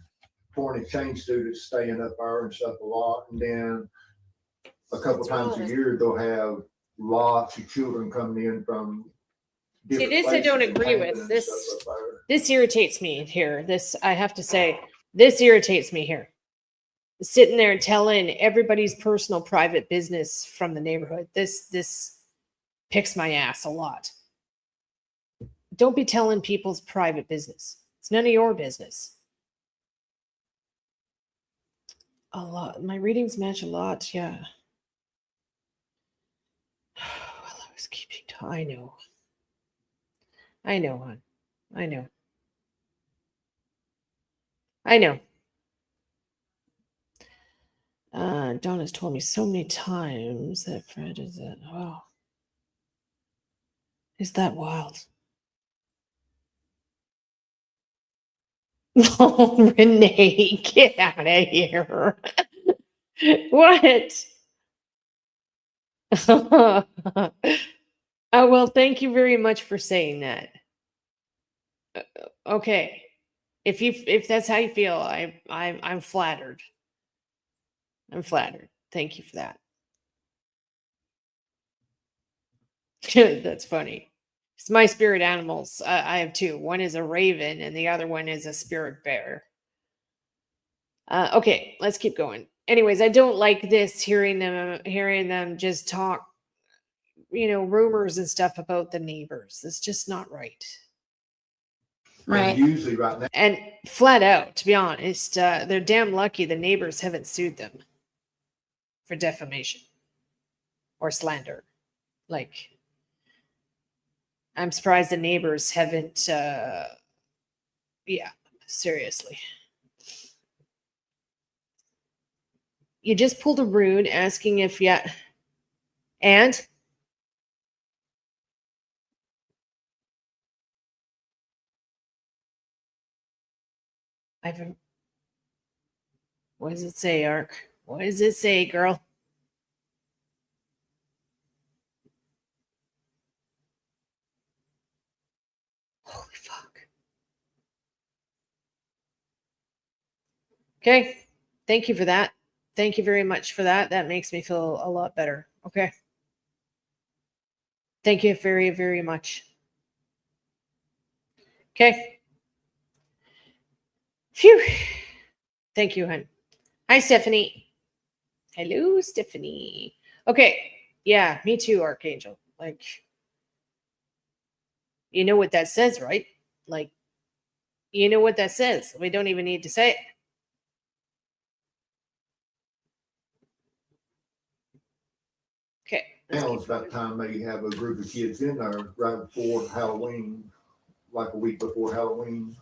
foreign exchange students staying up there and stuff a lot, and then a couple times a year they'll have lots of children coming in from. See, this I don't agree with. This irritates me here. This, I have to say, this irritates me here. Sitting there telling everybody's personal private business from the neighborhood. This picks my ass a lot. Don't be telling people's private business. It's none of your business. A lot. My readings match a lot, yeah. Well, I was keeping time. I know. I know, hon. I know. I know. Dawn has told me so many times that Fred is that. Oh. Is that wild? Oh, Renee, get out of here. What? Oh, well, thank you very much for saying that. Okay. If that's how you feel, I'm flattered. I'm flattered. Thank you for that. That's funny. It's my spirit animals. I have two. One is a raven, and the other one is a spirit bear. Okay, let's keep going. Anyways, I don't like this hearing them just talk, rumors and stuff about the neighbors. It's just not right. Right. And usually right now, And flat out, to be honest, they're damn lucky the neighbors haven't sued them for defamation or slander. Like, I'm surprised the neighbors haven't. Yeah, seriously. You just pulled a rune asking if and what does it say, Ark? What does it say, girl? Holy fuck. Okay. Thank you for that. Thank you very much for that. That makes me feel a lot better. Okay. Thank you very, very much. Okay. Phew. Thank you, hon. Hi, Stephanie. Hello, Stephanie. Okay. Yeah, me too, Archangel. Like, you know what that says, right? Like, you know what that says. We don't even need to say it. Okay. now it's about time they have a group of kids in there right before Halloween, like a week before Halloween.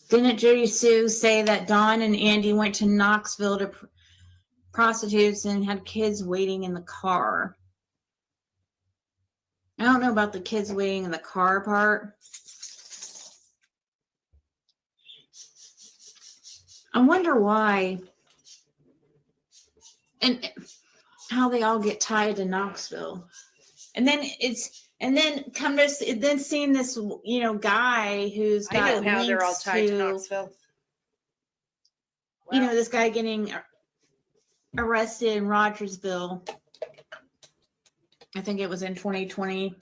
Didn't Judy Sue say that Dawn and Andy went to Knoxville to prostitutes and had kids waiting in the car? I don't know about the kids waiting in the car part. I wonder why and how they all get tied to Knoxville. And then seeing this, guy who's got I know how they're all links tied to Knoxville. Wow. this guy getting arrested in Rogersville. I think it was in 2020.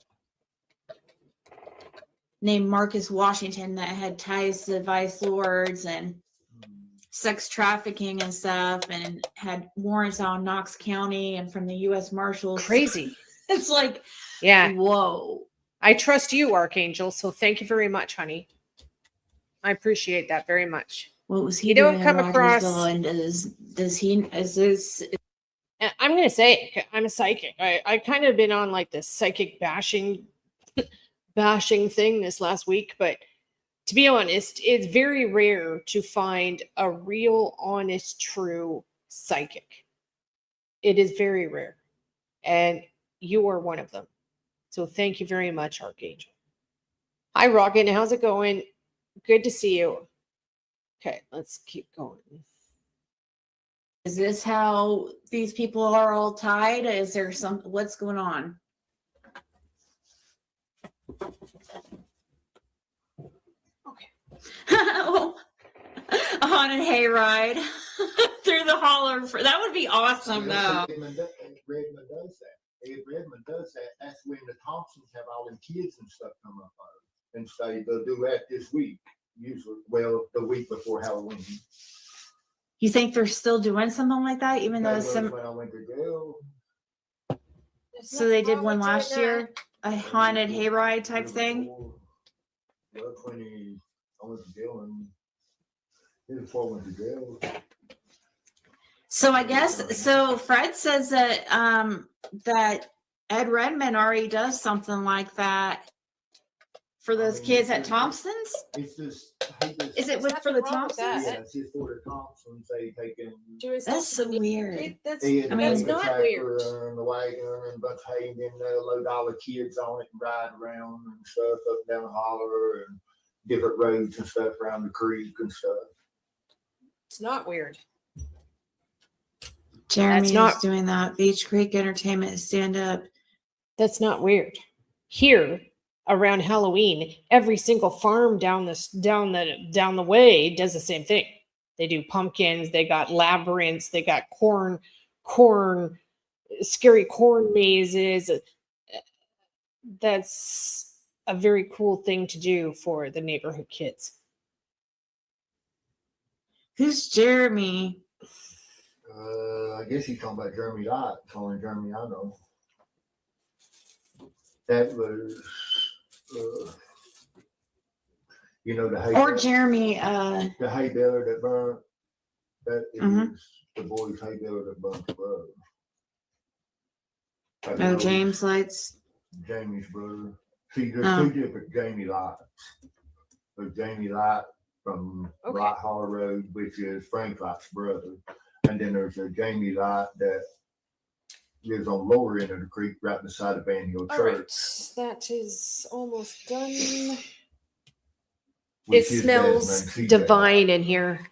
Named Marcus Washington, that had ties to vice lords and sex trafficking and stuff, and had warrants out in Knox County and from the U.S. Marshals. Crazy. It's like, yeah. Whoa. I trust you, Archangel. So thank you very much, honey. I appreciate that very much. What was he You doing don't come in across. Rogersville, and is this? I'm gonna say it, I'm a psychic. I kind of been on like this psychic bashing thing this last week, but to be honest, it's very rare to find a real, honest, true psychic. It is very rare, and you are one of them. So thank you very much, Archangel. Hi, Rocket. How's it going? Good to see you. Okay, let's keep going. Is this how these people are all tied? Is there what's going on? A haunted hayride through the holler. That would be awesome, though. Redmond does that. If Redmond does that, that's when the Thompsons have all them kids and stuff come up and say they'll do that this week. Usually, the week before Halloween. You think they're still doing something like that, even though some? When I went to jail. So they did one last year, a haunted hayride type thing. Well, when I went to jail and before I went to jail. So I guess Fred says that that Ed Redmond already does something like that for those kids at Thompson's. It's just. Is it for the Thompsons? Yeah, it's just for the Thompsons. They can. That's so weird. That's That's not weird. And the wagon and a bunch of hay, and then load all the kids on it and ride around and stuff up and down the holler and different roads and stuff around the creek and stuff. It's not weird. Jeremy is doing that. Beach Creek Entertainment stand up That's not weird. Here, around Halloween, every single farm down the way does the same thing. They do pumpkins, they got labyrinths, they got scary corn mazes. That's a very cool thing to do for the neighborhood kids. Who's Jeremy? I guess he's talking about Jeremy Light. It's only Jeremy I know. That was, you know, the hay. Or Jeremy, the hay baler that burned. That is Mhm. the boy's hay baler that burned the road. oh, James Lights. Jamie's brother. See, there's Oh. two different Jamie Lights. There's Jamie Light from Okay. Light Hall Road, which is Frank Light's brother. And then there's a Jamie Light that lives on lower end of the creek right beside the Van Hill All Church. right, that is almost done. It which is smells Desmond CJ. divine in here.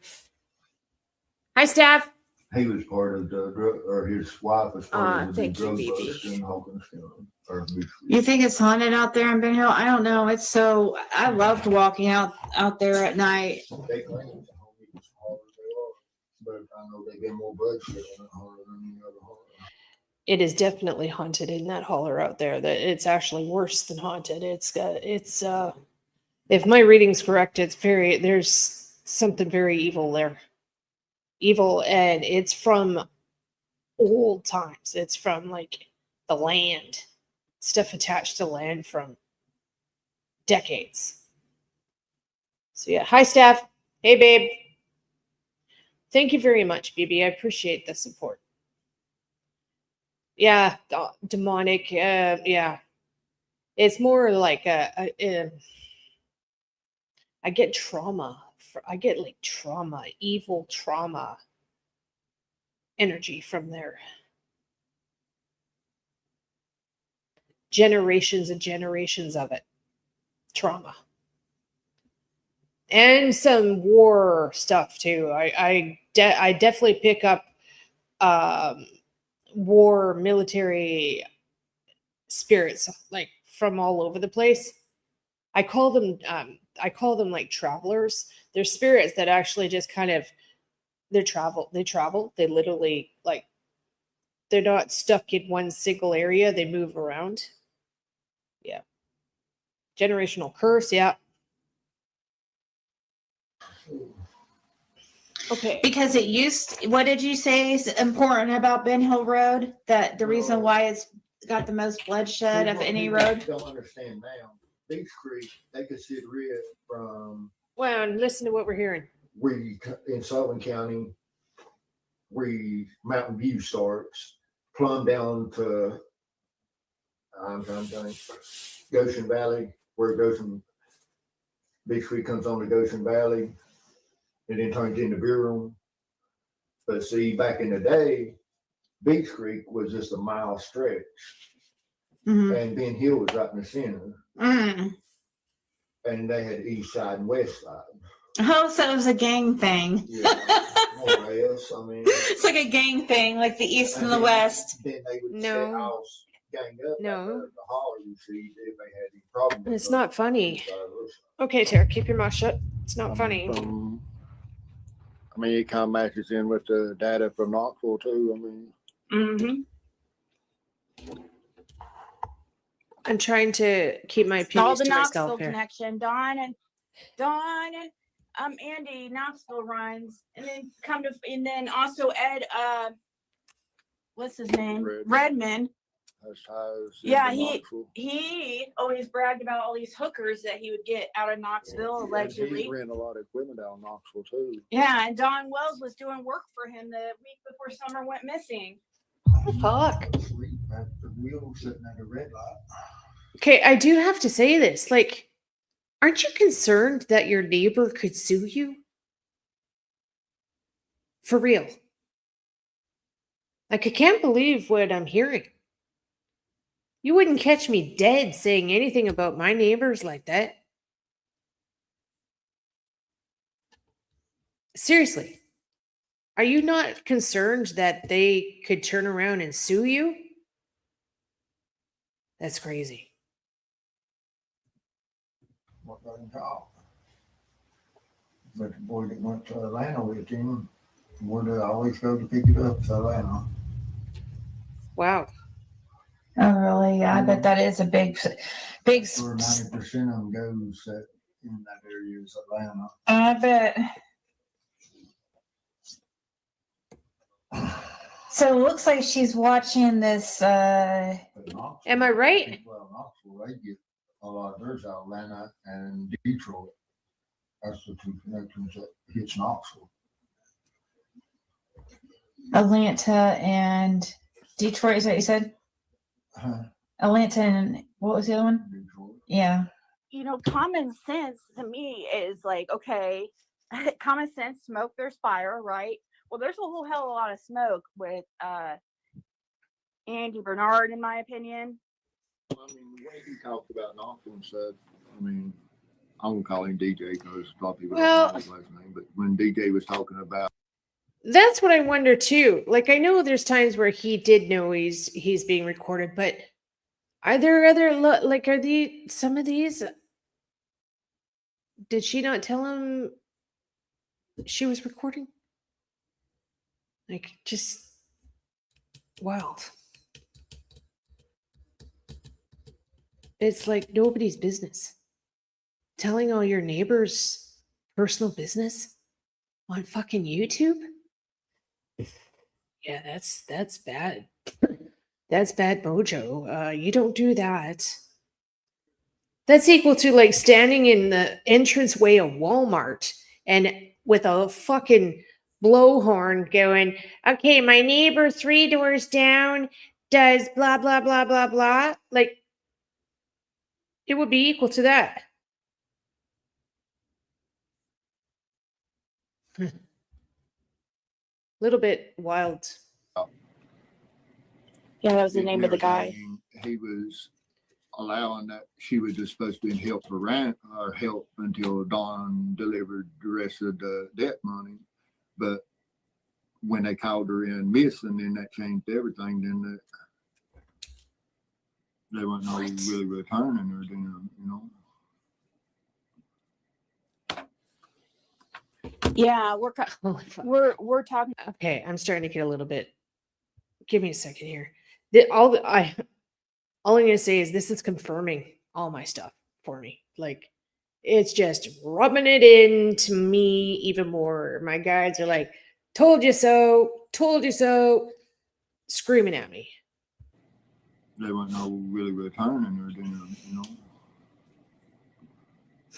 Hi, staff. He was part of or his wife was part of the thank you, drug baby. bust in Hawkinstown. You think it's haunted out there in Ben Hill? I don't know. It's so, I loved walking out there at night. They claim it's the homies harder they are, but I know they get more bloodshed on it harder than any other horror. It is definitely haunted in that holler out there. That it's actually worse than haunted. It's if my reading's correct, there's something very evil there. Evil, and it's from old times. It's from like the land, stuff attached to land from decades. So yeah, hi staff. Hey babe. Thank you very much, BB. I appreciate the support. Yeah, demonic. Yeah, it's more like I get trauma. I get like trauma, evil trauma energy from there. Generations and generations of it. Trauma. And some war stuff too. I definitely pick up war military spirits like from all over the place. I call them like travelers. They're spirits that actually just kind of they travel. They literally like they're not stuck in one single area. They move around. Yeah. Generational curse, yeah. Okay. Because what did you say is important about Ben Hill Road? That the reason why it's got the most bloodshed of any road? Don't understand now. Beach Creek, they consider it from Well, and listen to what we're hearing. in Sullivan County, where Mountain View starts, plumb down to I'm trying to think, Goshen Valley, where Goshen Beach Creek comes on to Goshen Valley, and then turns into Beer Room. But see, back in the day, Beach Creek was just a mile stretch, Mhm. and Ben Hill was right in the center, Mm. and they had east side and west side. Oh, so it was a gang thing. Yeah, more or less. I mean, It's like a gang thing, like the east and the then- west. Then they would No. set house gang up. No. out there at the holler, you see, if they had any problem. with It's the not funny. east side or west Okay, Tara, keep your mouth shut. It's not funny. I mean, it kind of matches in with the data from Knoxville too. I mean, Mm-hmm. I'm trying to keep my All opinions the to Knoxville myself here. connection. Dawn and Andy Knoxville runs, and then also Ed what's his name? Redmond. as high as Yeah, in Knoxville. He always bragged about all these hookers that he would get out of Knoxville, And allegedly. he ran a lot of equipment down in Knoxville too. Yeah, and Don Wells was doing work for him the week before Summer went missing. Fuck. Sleep at the wheel sitting at a red light. Okay, I do have to say this. Like, aren't you concerned that your neighbor could sue you? For real. Like, I can't believe what I'm hearing. You wouldn't catch me dead saying anything about my neighbors like that. Seriously. Are you not concerned that they could turn around and sue you? That's crazy. What doesn't talk. But the boy that went to Atlanta with him, would always go to pick it up to Atlanta. Wow. Oh, really? Yeah, I bet that is a big. Where 90% of them goes in that area is Atlanta. I bet. So it looks like she's watching this. But Knoxville, Am I right? Well, Knoxville, they get a lot of theirs out of Atlanta and Detroit. That's the two connections that hits Knoxville. Atlanta and Detroit, is that what you said? Atlanta and what was the other one? Detroit. Yeah. You know, common sense to me is like, okay, common sense, smoke, there's fire, right? Well, there's a whole hell of a lot of smoke with Andy Bernard, in my opinion. I mean, the way he talked about Knoxville and stuff, I mean, I won't call him DJ because a lot of people don't know his last name, but when DJ was talking about, That's what I wonder too. Like, I know there's times where he did know he's being recorded, but are there other like are these some of these? Did she not tell him she was recording? Like, just wild. It's like nobody's business. Telling all your neighbors' personal business on fucking YouTube? Yeah, that's bad. That's bad mojo. You don't do that. That's equal to like standing in the entranceway of Walmart and with a fucking blowhorn going, okay, my neighbor 3 doors down does blah, blah, blah, blah, blah. Like, it would be equal to that. Little bit wild. Yeah, that was the name of the guy. He was allowing that she was just supposed to be help for rent or help until Dawn delivered the rest of the debt money. But when they called her in missing, then that changed everything. Then they weren't really returning her, then, you know. Yeah, Holy fuck. we're talking. Okay, I'm starting to get a little bit. Give me a second here. All I'm gonna say is this is confirming all my stuff for me. Like, it's just rubbing it into me even more. My guides are like, "Told you so, screaming at me. They weren't really returning her, then, you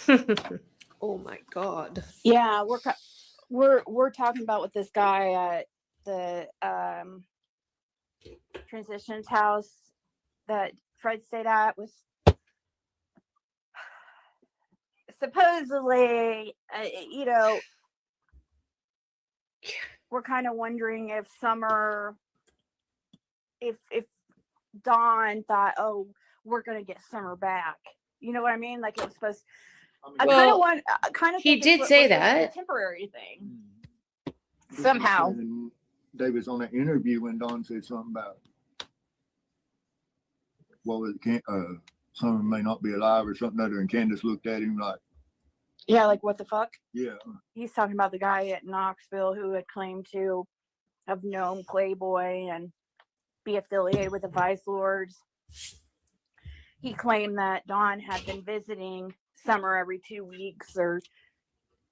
know. Oh my god. Yeah, we're talking about with this guy at the transitions house that Fred stayed at was supposedly, you know, we're kind of wondering if Summer, if Dawn thought, oh, we're gonna get Summer back. You know what I mean? Like it was supposed. I kind of want. He did say that. A temporary thing. Somehow. They was on an interview when Dawn said something about, well, Summer may not be alive or something other, and Candace looked at him like, yeah, like what the fuck? Yeah. He's talking about the guy at Knoxville who had claimed to have known Playboy and be affiliated with the Vice Lords. He claimed that Dawn had been visiting Summer every 2 weeks or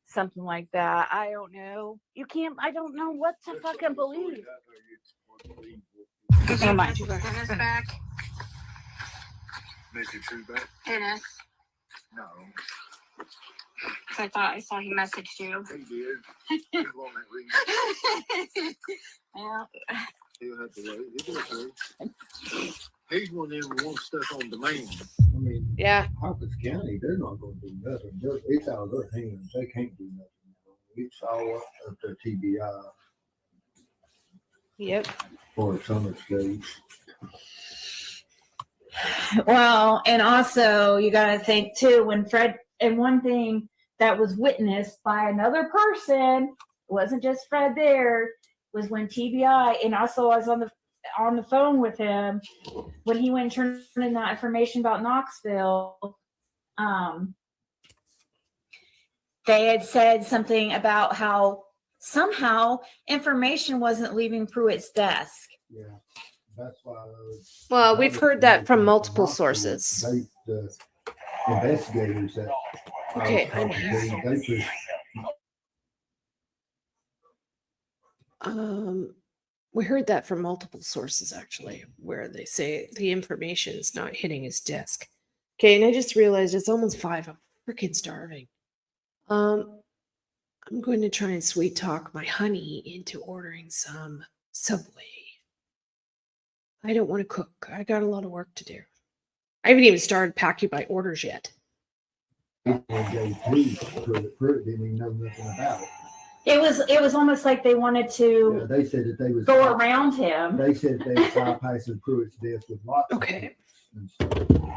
something like that. I don't know. I don't know what to fucking believe. Am I? Dennis back? Message who back? Dennis. No. I thought I saw he messaged you. He did. He won't read. Yeah. He'll have to wait. He'll wait. He's one of them who wants stuff on demand. I mean, Yeah. Hawkins County, they're not going to do nothing. It's out of their hands. They can't do nothing. It's all up to TBI Yep. for Summer Stage. Well, and also you got to think too, when Fred, and one thing that was witnessed by another person, wasn't just Fred there, was when TBI, and also I was on the on the phone with him when he went and turned in that information about Knoxville. They had said something about how somehow information wasn't leaving Pruitt's desk. Yeah, that's why. Well, we've heard that from multiple sources. The investigators that. Okay, I was talking to, they just we heard that from multiple sources actually, where they say the information is not hitting his desk. Okay, and I just realized it's almost 5. I'm freaking starving. I'm going to try and sweet talk my honey into ordering some Subway. I don't want to cook. I got a lot of work to do. I haven't even started packing my orders yet. Pruitt didn't even know nothing about it. It was almost like they wanted Yeah, to they said that they was go around him. They said they was bypassing Pruitt's desk with lots. Okay. And stuff.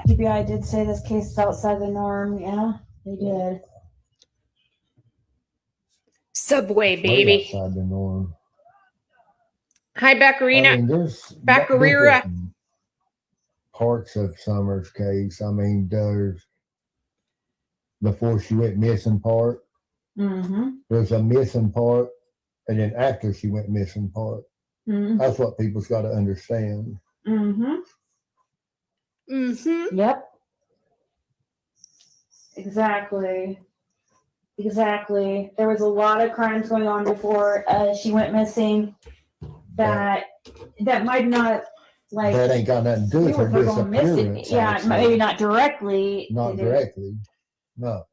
TBI did say this case is outside the norm. Yeah, they did. Subway, Way baby. outside the norm. Hi, Baccarina. I mean, there's Baccarira. different parts of Summers' case. I mean, there's before she went missing part. Mm-hmm. There's a missing part, and then after she went missing part. Mm-hmm. That's what people's got to understand. Mm-hmm. Mm-hmm. Yep. Exactly. There was a lot of crimes going on before she went missing. That might not like. That ain't got nothing to do with her disappearance. Yeah, actually. maybe not directly. Not directly, no.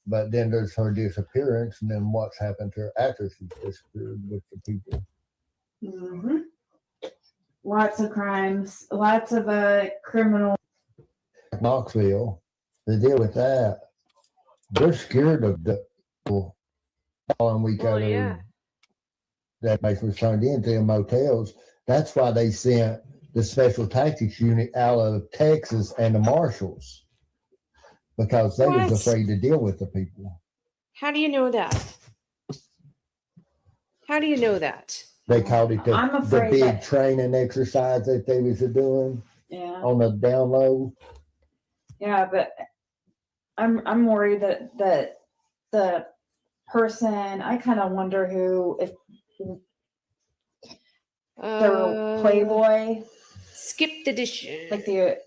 But then there's her disappearance, and then what's happened to her after she disappeared with the people. Mm-hmm. Lots of crimes, lots of criminal. Knoxville, the deal with that, they're scared of the people following week Well, out yeah. that place was turned into motels. That's why they sent the special tactics unit out of Texas and the marshals, because they What? was afraid to deal with the people. How do you know that? How do you know that? They called it I'm the afraid big that- training exercise that they was doing Yeah. on the down low. Yeah, but I'm worried that the person, I kind of wonder who, if the Playboy, Skip the dishes. like the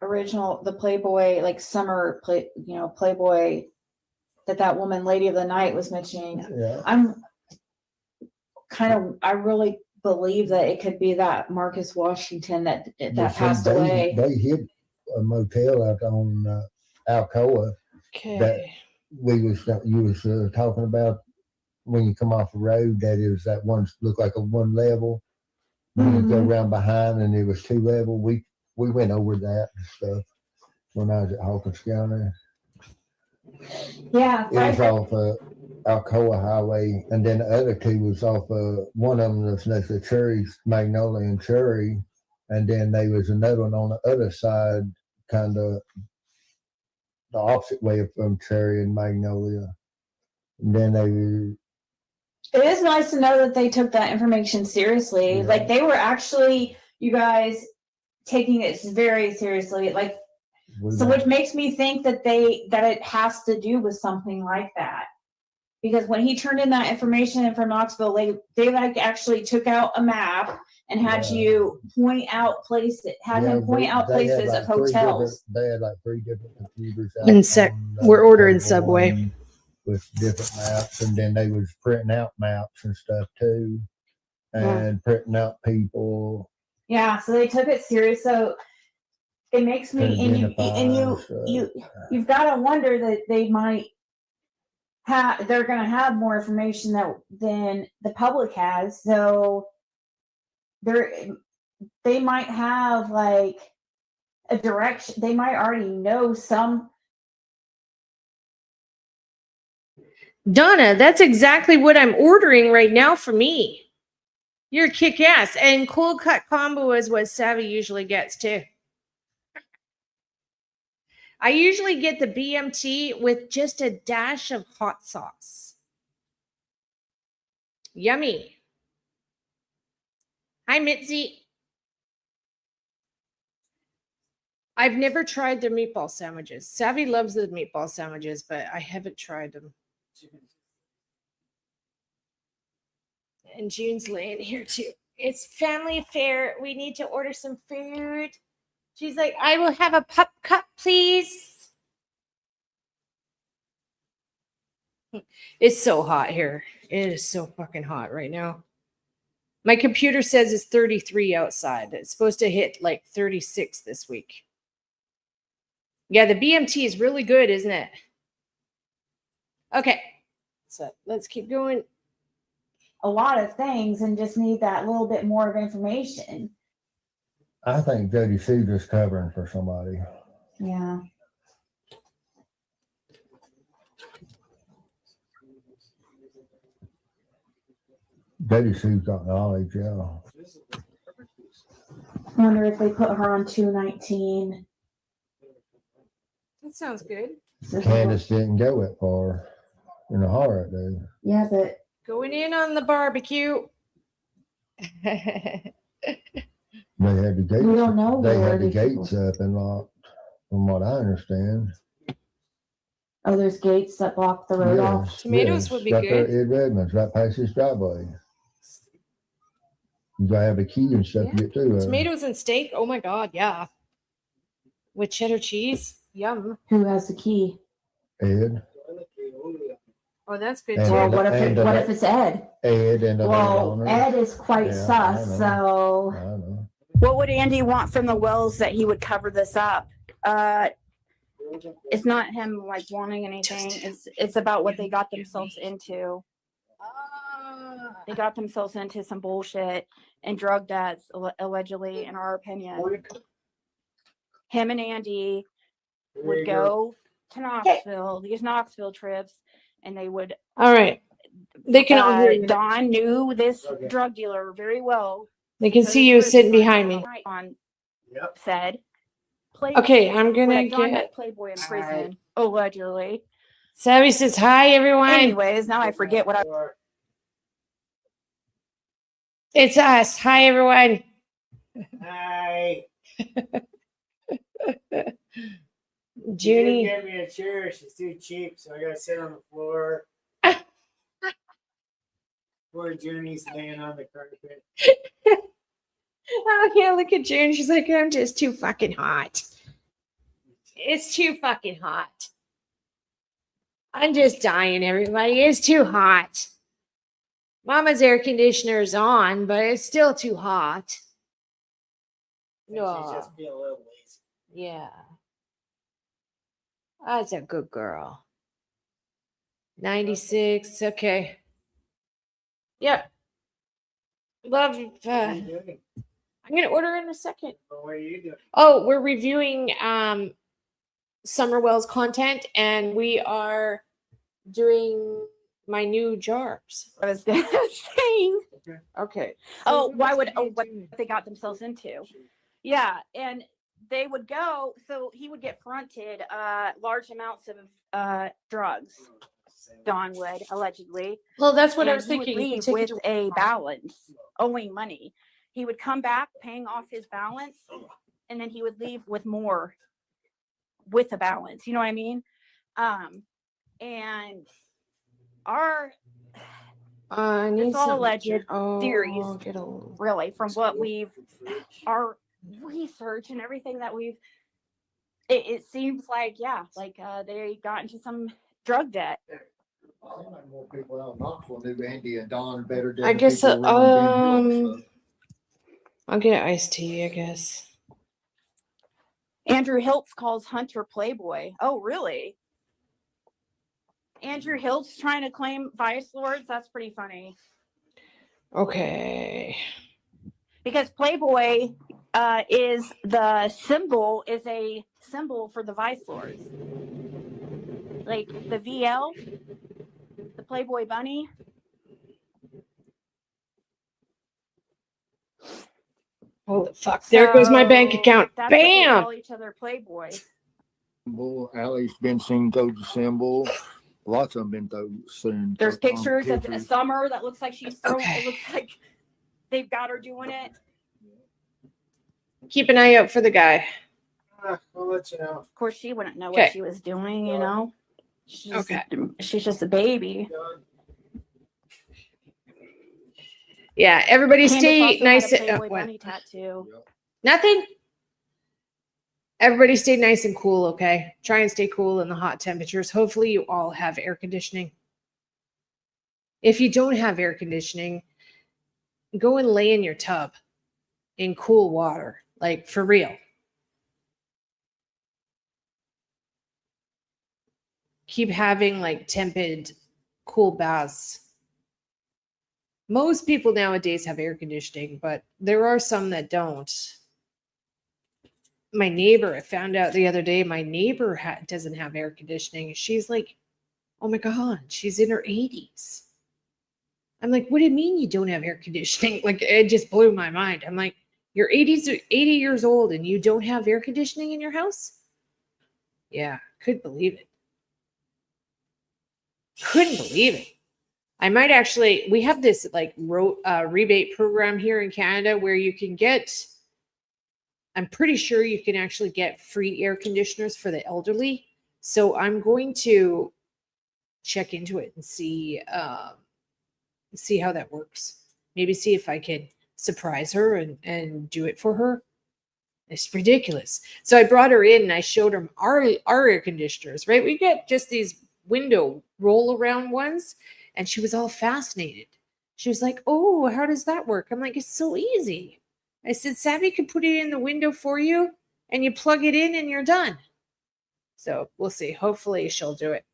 original, the Playboy, like summer play, Playboy that woman, Lady of the Night, was mentioning. Yeah. I really believe that it could be that Marcus Washington that passed They- away. They hit a motel out on Alcoa Okay. that you was talking about when you come off the road. That it was that one looked like a one level. When you go around behind and it was 2 level. We went over that and stuff when I was at Hawkins County. Yeah, It was off Alcoa Highway, and then the other 2 was off one of them was next to Cherry, Magnolia and Cherry, and then there was another one on the other side, kind of the opposite way from Cherry and Magnolia. And then it is nice to know that they took that information seriously. Yeah. Like they were actually, you guys, taking it very seriously. Like, so which makes me think that it has to do with something like that. Because when he turned in that information from Knoxville, they like actually took out a map and had you point out places, him point out places of hotels. They had like 3 different computers. And out we're ordering table Subway. and with different maps, and then they was printing out maps and stuff too, and printing out people. Yeah, so they took it serious. So it makes me, you've got to wonder that they might they're going to have more information than the public has. So they might have like a direction. They might already know some. Donna, that's exactly what I'm ordering right now for me. You're kick ass. And cold cut combo is what Savvy usually gets too. I usually get the BMT with just a dash of hot sauce. Yummy. Hi, Mitzi. I've never tried their meatball sandwiches. Savvy loves the meatball sandwiches, but I haven't tried them. And June's laying here too. It's family affair. We need to order some food. She's like, I will have a pup cup, please. It's so hot here. It is so fucking hot right now. My computer says it's 33 outside. It's supposed to hit like 36 this week. Yeah, the BMT is really good, isn't it? Okay. So let's keep going. A lot of things and just need that little bit more of information. I think Jody Sue's just covering for somebody. Yeah. Jody Sue's got knowledge, yeah. I wonder if they put her on 219. That sounds good. Candace didn't go that far in the horror day. Yeah, but Going in on the barbecue. They had the gates. we don't know They where had the these gates people- up and locked, from what I understand. Oh, there's gates that block the road off. Yes, Tomatoes yes, would be right there good. at Redmond's, right past his driveway. You gotta have a key and stuff to get through. Tomatoes and steak. Oh my God. Yeah. With cheddar cheese. Yum. Who has the key? Ed, Oh, that's good And too. Well, the- what if and the- what if it's Ed? Ed and the Well, landowner. Ed is quite Yeah, sus, I so. I know. What would Andy want from the Wells that he would cover this up? It's not him like wanting anything. It's about what they got themselves into. They got themselves into some bullshit and drug debts, allegedly, in our opinion. Him and Andy would go to Knoxville, these Knoxville trips, and they would. All right. They can all hear you. Don knew this drug dealer very well. They can see you sitting behind me. On Yep. said. Okay, I'm gonna When Don get met Playboy in prison, allegedly. Savvy says hi everyone. Anyways, now I forget what I. It's us. Hi everyone. Hi. She didn't Junie. get me a chair. She's too cheap, so I gotta sit on the floor. Poor Junie's laying on the carpet. Oh yeah, look at June. She's like, I'm just too fucking hot. It's too fucking hot. I'm just dying, everybody. It's too hot. Mama's air conditioner is on, but it's still too hot. I think No. She just be a little lazy. Yeah. That's a good girl. 96. Okay. Yep. Love. What are you doing? I'm going to order in a second. What are you doing? Oh, we're reviewing Summerwell's content, and we are doing my new jars. I was gonna saying. Okay. Oh, So why would what are you what doing? they got themselves into? Yeah, and they would go. So he would get fronted large amounts of drugs. Don would allegedly. Well, that's what I and was he would thinking. You leave take it with to- a balance, owing money. He would come back paying off his balance, and then he would leave with more, with a balance. You know what I mean? And our I need it's all some- alleged theories. Oh, get old. really from what we've our research and everything that we've it seems like they got into some drug debt. Seems like more people out in Knoxville knew Andy and Don better than I the guess, people around Ben Hill, so. I'll get iced tea, I guess. Andrew Hiltz calls Hunter Playboy. Oh, really? Andrew Hiltz trying to claim Vice Lords? That's pretty funny. Okay. Because Playboy is a symbol for the Vice Lords. Like the VL, the Playboy Bunny. Holy fuck. There goes my bank So, account. that's what they Bam! call each other Playboy. Symbol, Allie's been seen throw the symbol. Lots of them been seen. There's throw pictures of pictures. Summer that looks like she's throwing. Okay. It looks like they've got her doing it. Keep an eye out for the guy. I'll let you know. Of course, she wouldn't know Okay. what she was doing, you know. Okay. She's just a baby. Yeah, everybody Candace stay also nice. had a Playboy What? bunny tattoo. Nothing? Everybody stay nice and cool, okay? Try and stay cool in the hot temperatures. Hopefully you all have air conditioning. If you don't have air conditioning, go and lay in your tub in cool water, like for real. Keep having like tepid, cool baths. Most people nowadays have air conditioning, but there are some that don't. My neighbor, I found out the other day, my neighbor doesn't have air conditioning. She's like, oh my God, she's in her 80s. I'm like, what do you mean you don't have air conditioning? Like, it just blew my mind. I'm like, you're 80 years old and you don't have air conditioning in your house? Yeah, couldn't believe it. Couldn't believe it. I might actually, we have this like rebate program here in Canada where you can get, I'm pretty sure you can actually get free air conditioners for the elderly. So I'm going to check into it and see how that works. Maybe see if I can surprise her and do it for her. It's ridiculous. So I brought her in and I showed her our air conditioners, right? We get just these window roll around ones. And she was all fascinated. She was like, oh, how does that work? I'm like, it's so easy. I said, Savvy could put it in the window for you and you plug it in and you're done. So we'll see. Hopefully she'll do it.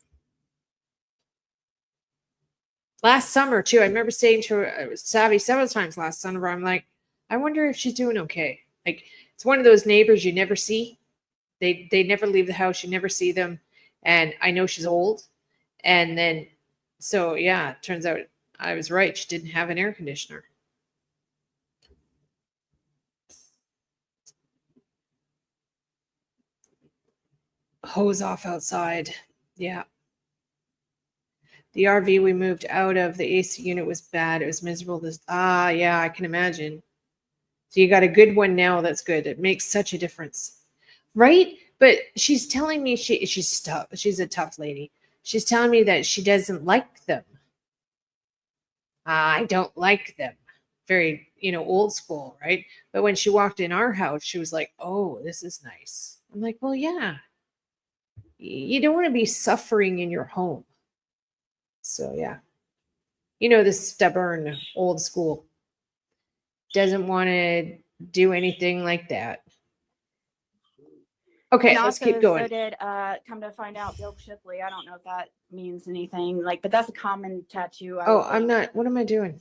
Last summer, too, I remember saying to her, Savvy several times last summer, I'm like, I wonder if she's doing okay. Like, it's one of those neighbors you never see. They never leave the house. You never see them. And I know she's old. And then, so yeah, it turns out I was right. She didn't have an air conditioner. Hose off outside. Yeah. The RV we moved out of, the AC unit was bad. It was miserable. Yeah, I can imagine. So you got a good one now. That's good. It makes such a difference. Right? But she's telling me she's tough. She's a tough lady. She's telling me that she doesn't like them. I don't like them. Very, old school, right? But when she walked in our house, she was like, oh, this is nice. I'm like, well, yeah. You don't want to be suffering in your home. So, yeah. This stubborn old school doesn't want to do anything like that. Okay, And let's also, keep going. So did, come to find out, Bill Shipley. I don't know if that means anything, but that's a common tattoo. I'm not. What am I doing?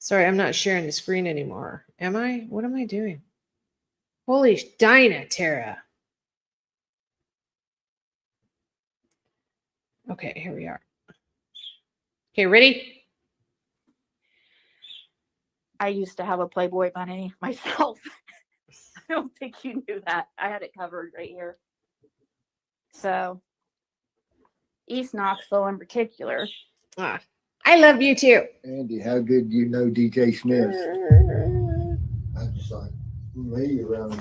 Sorry, I'm not sharing the screen anymore. Am I? What am I doing? Holy Dinah, Tara. Okay, here we are. Okay, ready? I used to have a Playboy bunny myself. I don't think you knew that. I had it covered right here. So, East Knoxville in particular. I love you too. Andy, how good do you know DJ Smith? I just like me around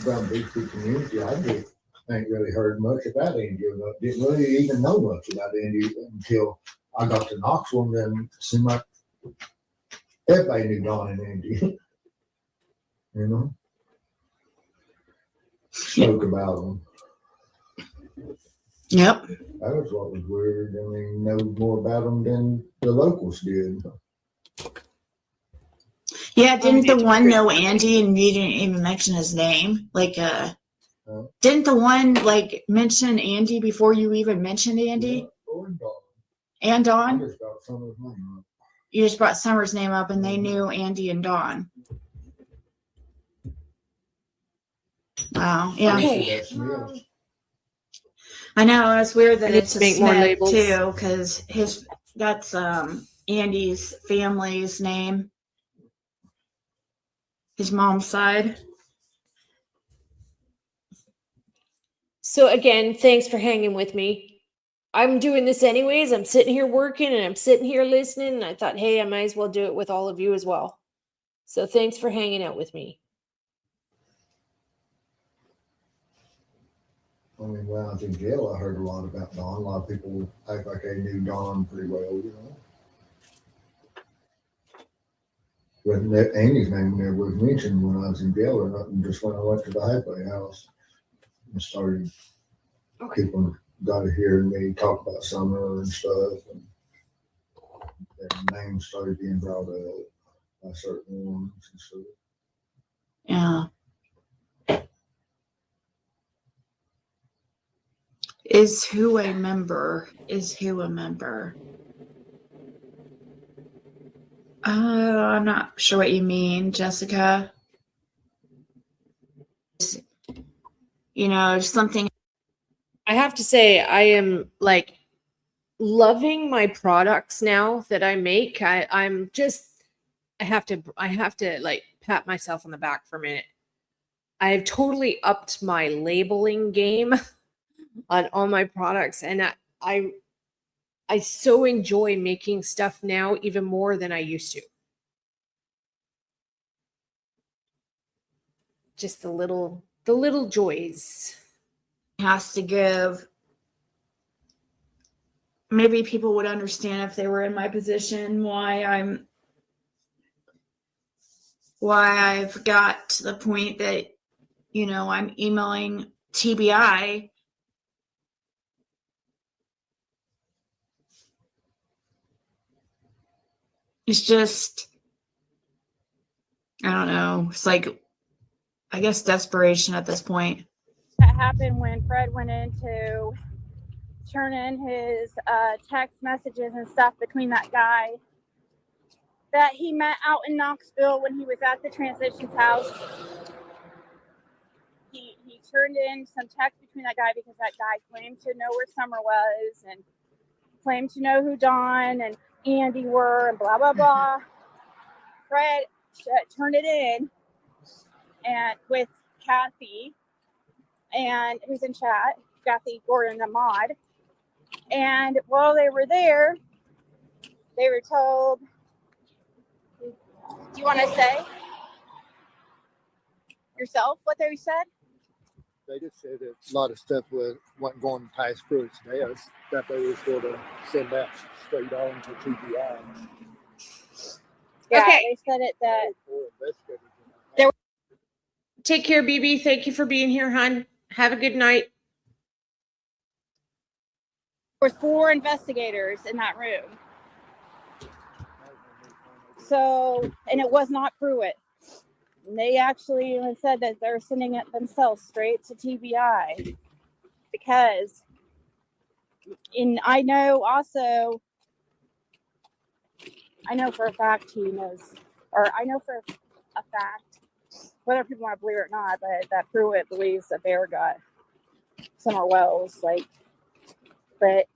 Bigfoot community. ain't really heard much about Andy. Didn't really even know much about Andy until I got to Knoxville, and then it seemed like everybody knew Don and Andy. Spoke about them. Yep. That was what was weird. I mean, know more about them than the locals did. Yeah, didn't the one know Andy and you didn't even mention his name? Didn't the one mention Andy before you even mentioned Andy? Yeah, and Don? I just got Summer's name up. You just brought Summer's name up and they knew Andy and Don. Wow. Yeah. Okay. I know it's weird that I need it's to a make more Smith labels. too, because that's Andy's family's name. His mom's side. So again, thanks for hanging with me. I'm doing this anyways. I'm sitting here working and I'm sitting here listening. And I thought, hey, I might as well do it with all of you as well. So thanks for hanging out with me. I mean, when I was in jail, I heard a lot about Don. A lot of people act like they knew Don pretty well, you know. But Amy's name never was mentioned when I was in jail or nothing, just when I went to the halfway house and started, Okay. people got to hear me talk about Summer and stuff, and their names started being brought up by certain ones and stuff. Yeah. Is who a member? Is who a member? I'm not sure what you mean, Jessica. You know, something. I have to say, I am like loving my products now that I make. I'm just, I have to like pat myself on the back for a minute. I've totally upped my labeling game on all my products, and I so enjoy making stuff now even more than I used to. Just the little joys. Has to give. Maybe people would understand if they were in my position why I've got to the point that, you know, I'm emailing TBI. It's just, I don't know. It's like, I guess, desperation at this point. That happened when Fred went in to turn in his text messages and stuff between that guy that he met out in Knoxville when he was at the Transitions house. He turned in some text between that guy because that guy claimed to know where Summer was and claimed to know who Don and Andy were and blah, blah, blah. Fred turned it in and with Kathy, and who's in chat, Kathy Gordon Ahmad. And while they were there, they were told, do you want to say yourself what they said? They just said that a lot of stuff wasn't going past Pruitt's desk, that they was going to send that straight on to TBI. Yeah, Okay. they said it that Take care, BB. Thank you for being here, hon. Have a good night. there was 4 investigators in that room. So, and it was not Pruitt. And they actually even said that they're sending it themselves straight to TBI because, I know for a fact he knows, or I know for a fact, whether people want to believe it or not, but that Pruitt believes that Bear got Summer Wells, but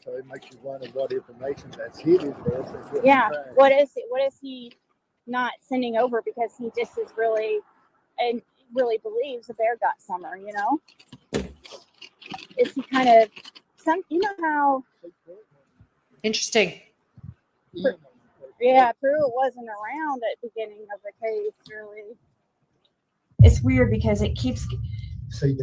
So it makes you wonder what information that's hidden there. yeah, what is he not sending over because he just is really believes the Bear got Summer, you know? Is he kind of you know how Interesting. yeah, Pruitt wasn't around at the beginning of the case, really. It's weird because it keeps. See,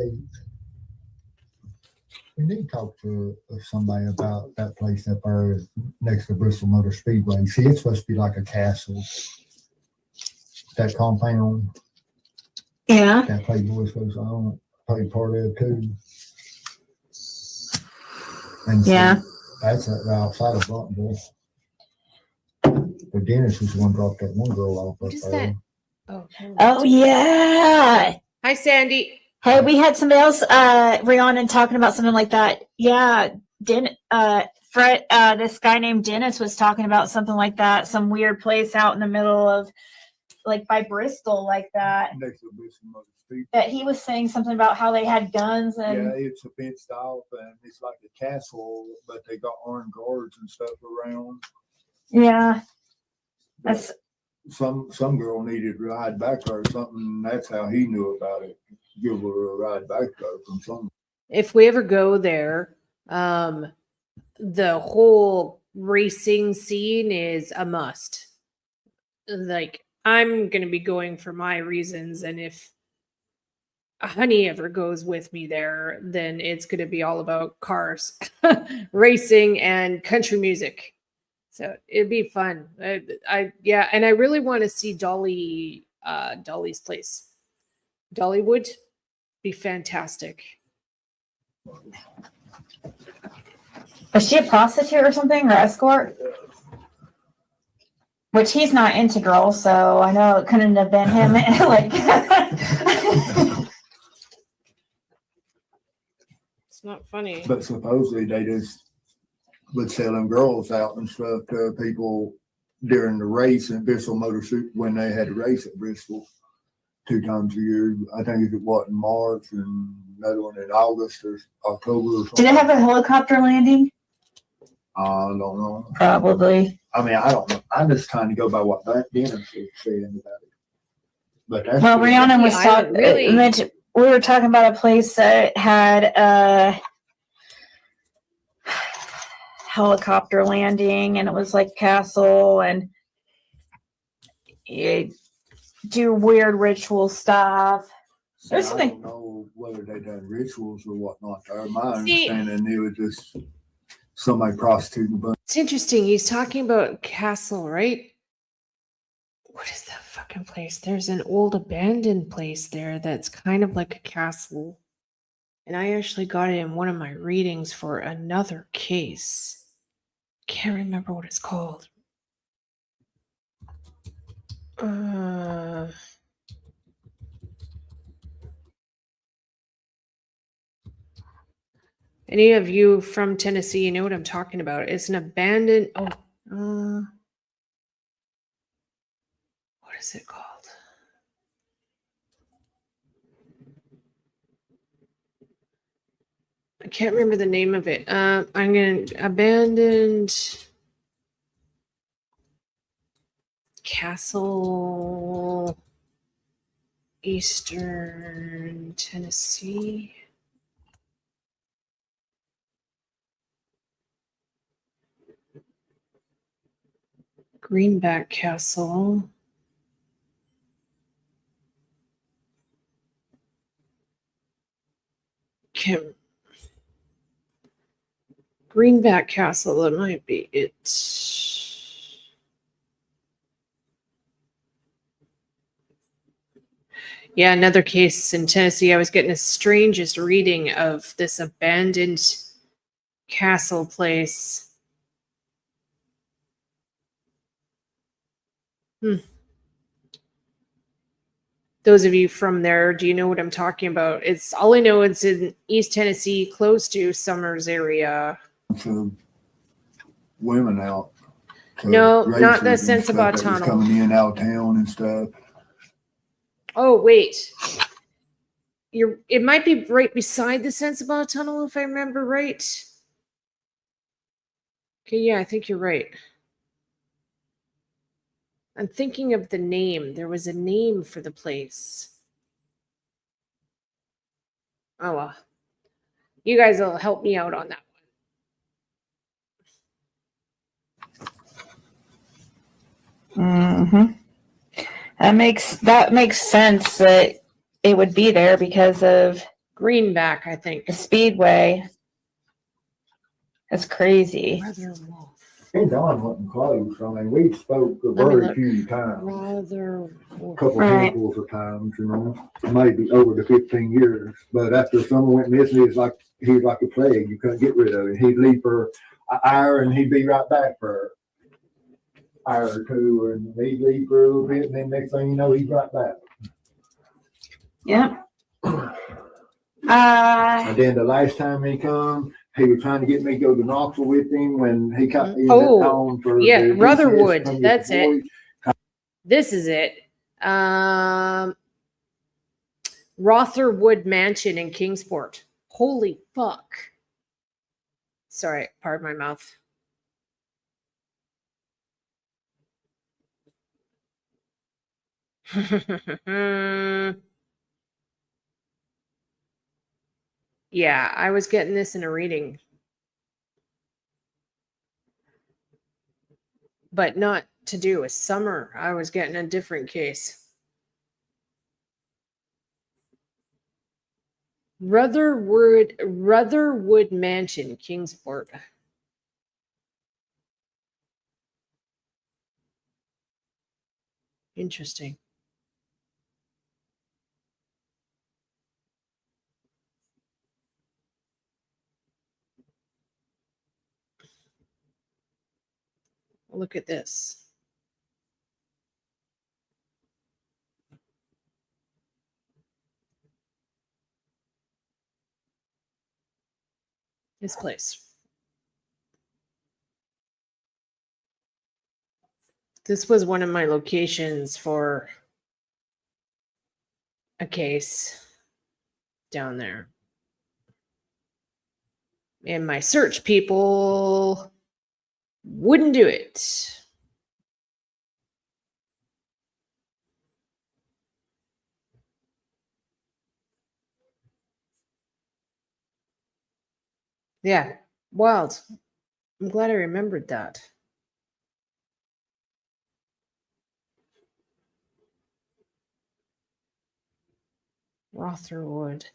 we need to talk to somebody about that place up there next to Bristol Motor Speedway. See, it's supposed to be like a castle. That compound. Yeah. That Playboy's supposed to own, play part of it too. And so Yeah. that's outside of Bluntville. But Dennis was the one who dropped that one girl off What up is there. that? Oh, yeah. Hi, Sandy. Hey, we had somebody else, Rhiannon, talking about something like that. Yeah, Fred, this guy named Dennis was talking about something like that, some weird place out in the middle of, like, by Bristol, like that. Next to Bristol Motor Speedway. That he was saying something about how they had guns and. Yeah, it's a fenced off and it's like a castle, but they got armed guards and stuff around. Yeah. That's. Some girl needed to ride back there or something. That's how he knew about it. Give her a ride back there from some. If we ever go there, the whole racing scene is a must. Like, I'm going to be going for my reasons. And if honey ever goes with me there, then it's going to be all about cars, racing, and country music. So it'd be fun. Yeah, and I really want to see Dolly's place. Dollywood be fantastic. Is she a prostitute or something, or escort? Which he's not into girls, so I know it couldn't have been him. Like, It's not funny. But supposedly they just would sell them girls out and stuff to people during the race in Bristol Motor Super when they had a race at Bristol 2 times a year. I think it was in March and another one in August or October or something. did it have a helicopter landing? I don't know. Probably. I mean, I don't know. I'm just trying to go by what Dennis was saying about it. But that's Well, Rihanna was I talking. really- We were talking about a place that had a helicopter landing, and it was like castle, and you do weird ritual stuff. So There's I something. don't know whether they done rituals or whatnot there. My See- understanding, it was just somebody prostituting a bunch. It's interesting. He's talking about castle, right? What is that fucking place? There's an old abandoned place there that's kind of like a castle. And I actually got it in one of my readings for another case. Can't remember what it's called. Any of you from Tennessee, you know what I'm talking about. It's an abandoned. What is it called? I can't remember the name of it. I'm gonna abandoned castle, Eastern Tennessee. Greenback Castle. Greenback Castle, that might be it. Yeah, another case in Tennessee. I was getting the strangest reading of this abandoned castle place. Those of you from there, do you know what I'm talking about? It's all I know. It's in East Tennessee, close to Summers area. of women out. to No, not the races and Sensiba stuff that was Tunnel. coming in out of town and stuff. Oh, wait. It might be right beside the Sensiba Tunnel, if I remember right. Okay, yeah, I think you're right. I'm thinking of the name. There was a name for the place. Oh, well. You guys will help me out on that one. Mm-hmm. That makes sense that it would be there because of Greenback, I think. the speedway. That's crazy. Brother Wolf. And Don wasn't close. I mean, we spoke a Let me very look. few times, Brother a Wolf. couple Right. handfuls of times, you know, maybe over the 15 years. But after someone went missing, he was like a plague. You couldn't get rid of him. He'd leave for an hour and he'd be right back for an hour or two, and he'd leave for a little bit, and then next thing you know, he's right back. Yep. And then the last time he come, he was trying to get me to go to Knoxville with him when he got he Oh, went on for yeah, the Rutherwood, DCS come that's with the it. boys. This is it. Rotherwood Mansion in Kingsport. Holy fuck. Sorry, pardon my mouth. Yeah, I was getting this in a reading. But not to do with summer. I was getting a different case. Rutherwood Mansion, Kingsport. Interesting. Look at this. This place. This was one of my locations for a case down there. And my search people wouldn't do it. Yeah, wild. I'm glad I remembered that. Rotherwood.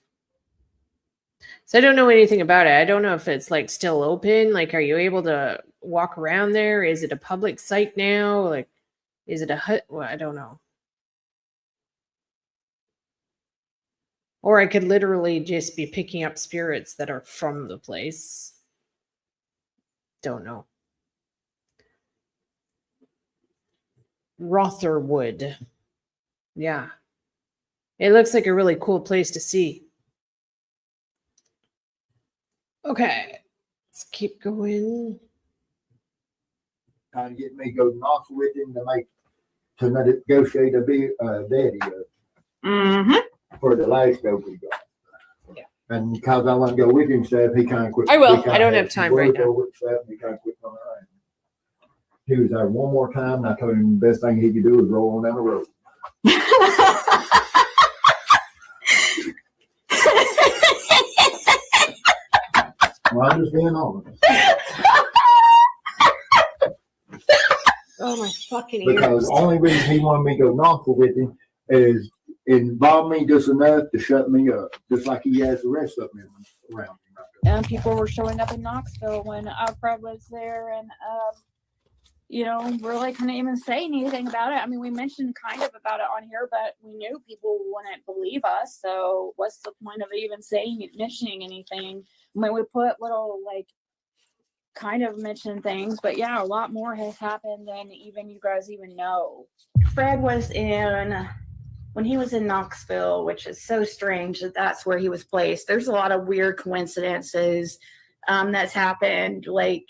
So I don't know anything about it. I don't know if it's like still open. Like, are you able to walk around there? Is it a public site now? Like, is it a hut? Well, I don't know. Or I could literally just be picking up spirits that are from the place. Don't know. Rotherwood. Yeah. It looks like a really cool place to see. Okay. Let's keep going. Trying to get me to go knock with him to negotiate a daddy for the last dope we got. Yeah. And because I want to go with him, stuff, he kind of quit. I will. I don't have time right now. He kind of quit on the line. He was there one more time, and I told him the best thing he could do was roll on down the road. Well, I'm just being honest. Oh my fucking ears. Because the only reason he wanted me to go knockle with him is involve me just enough to shut me up, just like he has the rest of them around me. And people were showing up in Knoxville when Fred was there, and really couldn't even say anything about it. I mean, we mentioned kind of about it on here, but we knew people wouldn't believe us. So what's the point of even mentioning anything? I mean, we put little kind of mention things, but yeah, a lot more has happened than even you guys even know. Fred was when he was in Knoxville, which is so strange that that's where he was placed. There's a lot of weird coincidences that's happened. Like,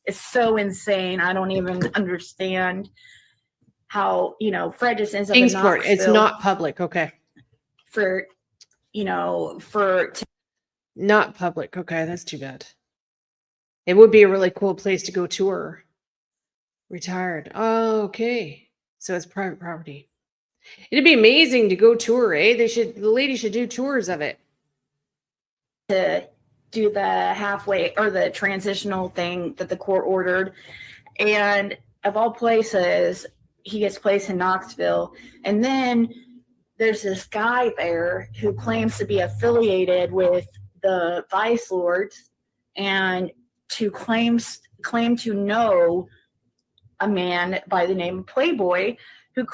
it's so insane. I don't even understand how, Fred just ends up in Knoxville. It's not public. Okay. Not public. Okay. That's too bad. It would be a really cool place to go tour. Retired. Oh, okay. So it's private property. It'd be amazing to go tour, eh? The lady should do tours of it. To do the halfway or the transitional thing that the court ordered. And of all places, he gets placed in Knoxville. And then there's this guy there who claims to be affiliated with the Vice Lords and claim to know a man by the name of Playboy, who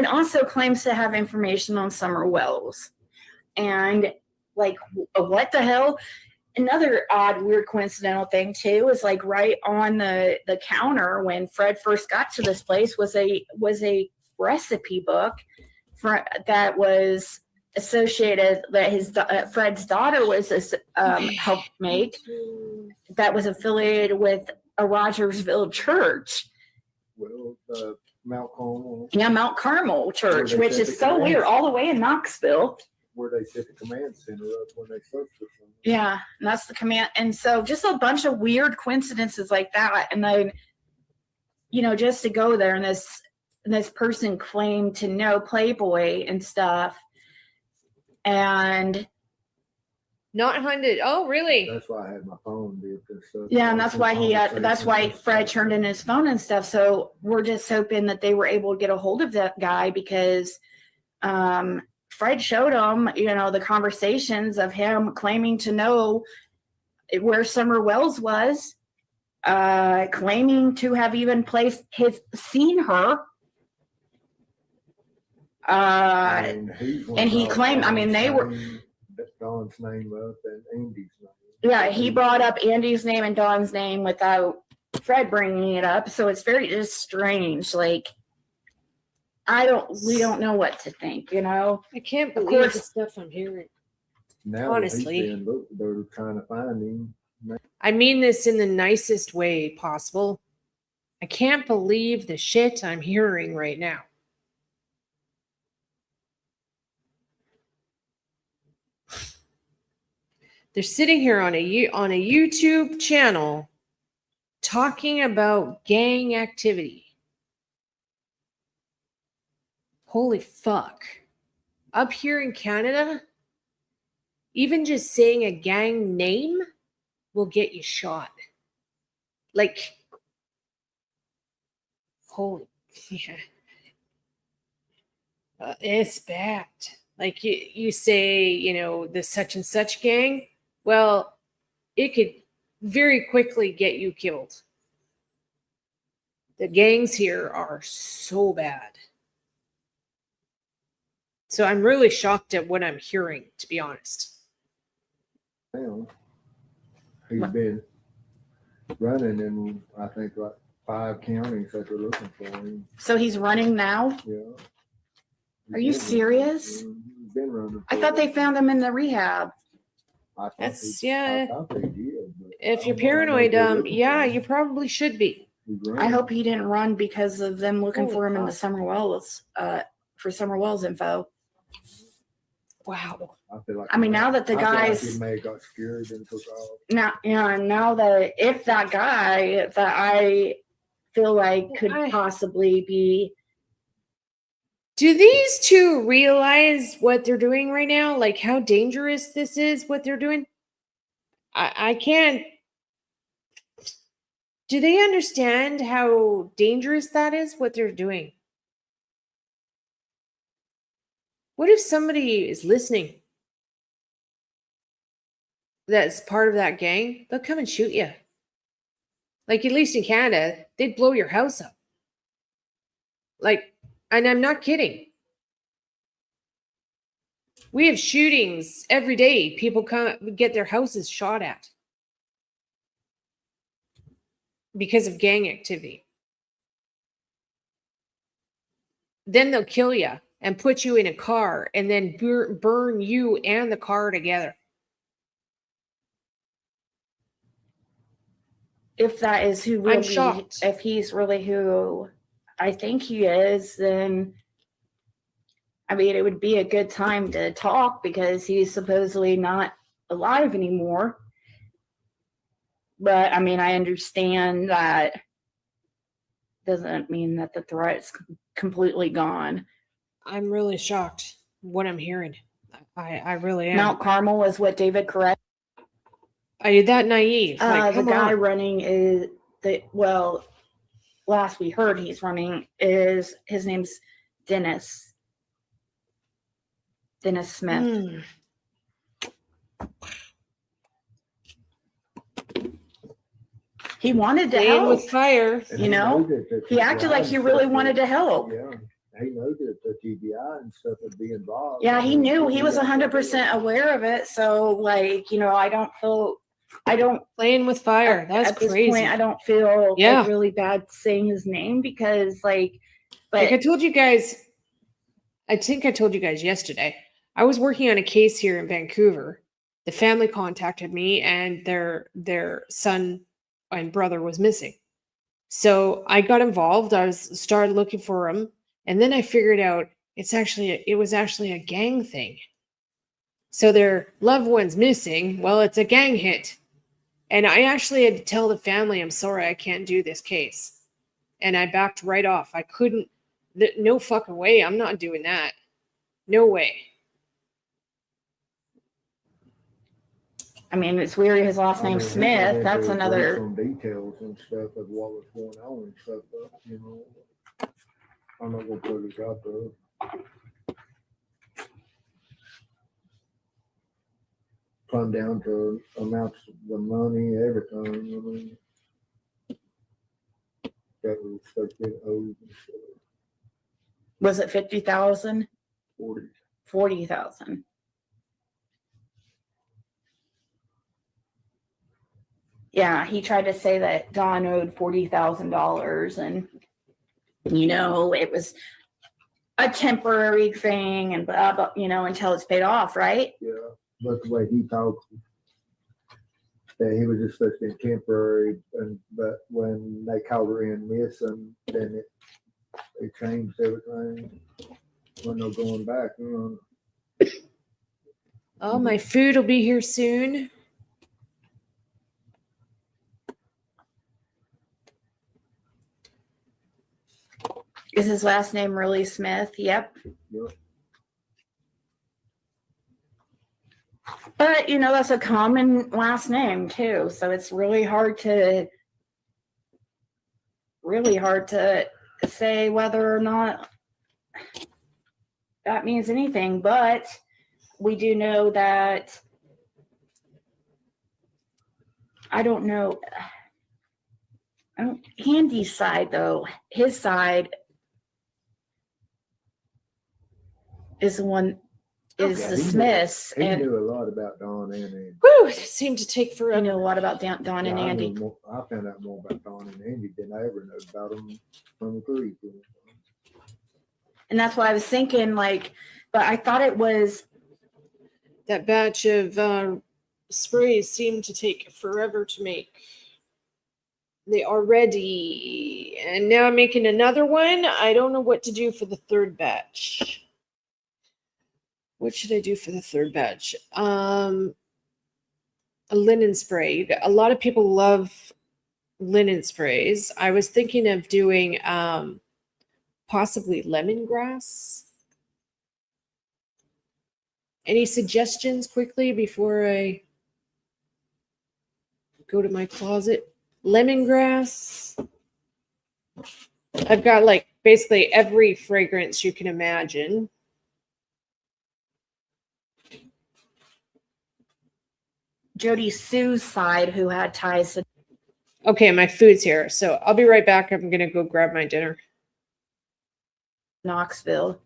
also claims to have information on Summer Wells. And what the hell? Another odd, weird, coincidental thing too is right on the counter when Fred first got to this place was a recipe book that was associated that Fred's daughter was helped make, that was affiliated with a Rogersville church. Well, Mount Carmel. Yeah, Mount Carmel Church, which is so weird, all the way in Knoxville. Where they set the command center up when they searched for something. Yeah, and that's the command. And so just a bunch of weird coincidences like that. And then, just to go there and this person claimed to know Playboy and stuff. And not hunted. Oh, really? That's why I had my phone. Yeah, and that's why Fred turned in his phone and stuff. So we're just hoping that they were able to get a hold of that guy because Fred showed him, the conversations of him claiming to know where Summer Wells was, claiming to have even seen her. And he claimed, they were. Don's name up and Andy's name. Yeah, he brought up Andy's name and Don's name without Fred bringing it up. So it's very just strange. Like, we don't know what to think, I can't believe course- the stuff I'm hearing. Now Honestly. that he's been, they're trying to find him. I mean this in the nicest way possible. I can't believe the shit I'm hearing right now. They're sitting here on a YouTube channel talking about gang activity. Holy fuck. Up here in Canada, even just saying a gang name will get you shot. Like, holy, yeah. It's bad. Like you say, the such and such gang, well, it could very quickly get you killed. The gangs here are so bad. So I'm really shocked at what I'm hearing, to be honest. Now, he's been running in, I think, like 5 counties that they're looking for him. So he's running now? Yeah. Are you serious? He's been running. I thought they found him in the rehab. I thought That's, they yeah. did, but If I you're don't know. I know paranoid, they're looking yeah, for him. you probably should be. He's I running. hope he didn't run because of them looking Holy for him in the fuck. Summer Wells, for Summer Wells info. Wow. I feel like I mean, now that the I feel like guys- he may have got scared and took off. Now that if that guy that I feel like could possibly be, Do these two realize what they're doing right now? Like how dangerous this is, what they're doing? I can't. Do they understand how dangerous that is, what they're doing? What if somebody is listening that's part of that gang? They'll come and shoot you. Like, at least in Canada, they'd blow your house up. Like, and I'm not kidding. We have shootings every day. People come get their houses shot at because of gang activity. Then they'll kill you and put you in a car and then burn you and the car together. if that is who will I'm be, shocked. if he's really who I think he is, then I mean, it would be a good time to talk because he's supposedly not alive anymore. But I mean, I understand that doesn't mean that the threat's completely gone. I'm really shocked what I'm hearing. I really am. Mount Carmel is what David correct. Are you that naive? Like, The come guy on. running is last we heard he's running is his name's Dennis Smith. He wanted to Playing help. with fire. And You he know, knows that the he acted like he TBI really stuff wanted to would- help. Yeah, he knows that the TBI and stuff would be involved. Yeah, he knew. He was got 100% aware of it. So, like, I don't Playing with fire. That's at this crazy. point, I don't feel Yeah. like really bad saying his name because, like I told you guys, I think I told you guys yesterday, I was working on a case here in Vancouver. The family contacted me and their son and brother was missing. So I got involved. I started looking for him. And then I figured out it was actually a gang thing. So their loved one's missing. Well, it's a gang hit. And I actually had to tell the family, I'm sorry, I can't do this case. And I backed right off. I couldn't. No fucking way. I'm not doing that. No way. I mean, it's weird. His last I mean, name's he Smith. had That's to another. bring some details and stuff of what was going on and stuff, but, I'm not gonna put it out there. come down to amounts of the money, everything. I mean, that was supposed to be owed. Was it 50,000? 40. 40,000. Yeah, he tried to say that Don owed $40,000 and, you know, it was a temporary thing and blah, blah, you know, until it's paid off, right? Yeah, but the way he talks, that he was just supposed to be temporary, but when they called her in missing, then it changed everything. When no going back, you know. Oh, my food will be here soon. Is his last name really Smith? Yep. Yep. But, you know, that's a common last name too. So it's really hard to say whether or not that means anything. But we do know that, I don't know. Andy's side, though, his side is the one, is Yeah, the he knew- Smiths. He And knew a lot about Don and Andy. Whew, it seemed to take I forever. know a lot about Don and Yeah, Andy. I found out more about Don and Andy than I ever knew about them from the creek. And that's why I was thinking, like, but I thought it was, That batch of sprays seemed to take forever to make. They are ready. And now I'm making another one. I don't know what to do for the third batch. What should I do for the third batch? A linen spray. A lot of people love linen sprays. I was thinking of doing possibly lemongrass. Any suggestions quickly before I go to my closet? Lemongrass. I've got like basically every fragrance you can imagine. Jody Sue's side, who had ties to Okay, my food's here. So I'll be right back. I'm going to go grab my dinner. Knoxville,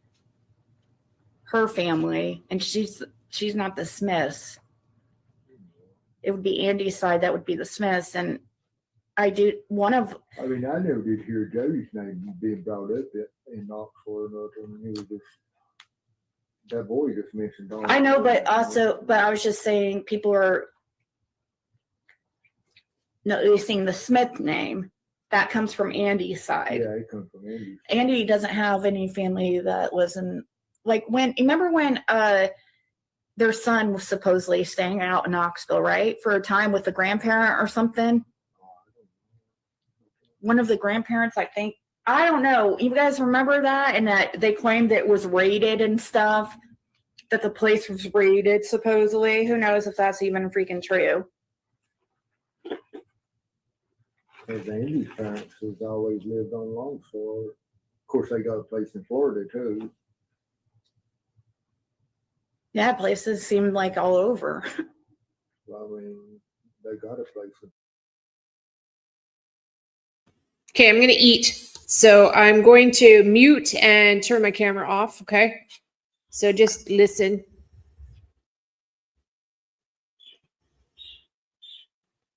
her family, and she's not the Smiths. It would be Andy's side that would be the Smiths, and I do one of. I mean, I never did hear Jody's name being brought up in Knoxville or nothing. He was just, that boy just mentioned Don. I know, but I was just saying people are noticing the Smith name. That comes from Andy's side. Yeah, it comes from Andy. Andy doesn't have any family that was in, like, remember when their son was supposedly staying out in Knoxville, right? For a time with the grandparent or something. One of the grandparents, I think, I don't know. You guys remember that? And that they claimed it was raided and stuff, that the place was raided, supposedly. Who knows if that's even freaking true? Because Andy's parents has always lived on Longshore. Of course, they got a place in Florida too. Yeah, places seemed like all over. Well, I mean, they got a place. Okay, I'm going to eat. So I'm going to mute and turn my camera off. Okay. So just listen.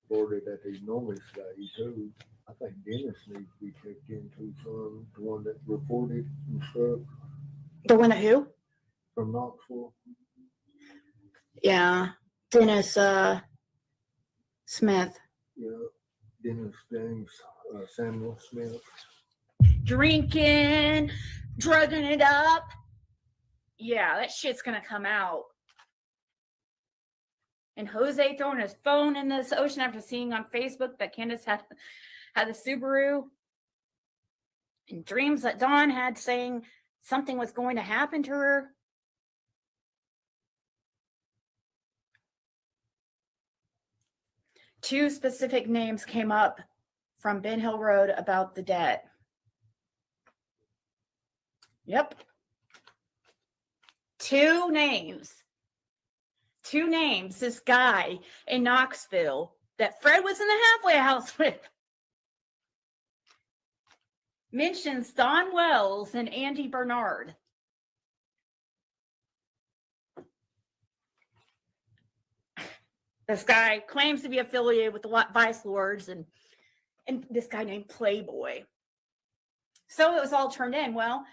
Florida that they normally stay too. I think Dennis needs to be checked into from the one that reported and stuff The one that who? from Knoxville. Yeah, Dennis Smith. Yeah, Dennis James Samuel Smith. Drinking, drugging it up. Yeah, that shit's gonna come out. And Jose throwing his phone in this ocean after seeing on Facebook that Candace had a Subaru. And dreams that Dawn had saying something was going to happen to her. Two specific names came up from Ben Hill Road about the debt. Yep. Two names. two names, this guy in Knoxville that Fred was in the halfway house with, mentions Don Wells and Andy Bernard. This guy claims to be affiliated with the Vice Lords and this guy named Playboy. So it was all turned in. Well,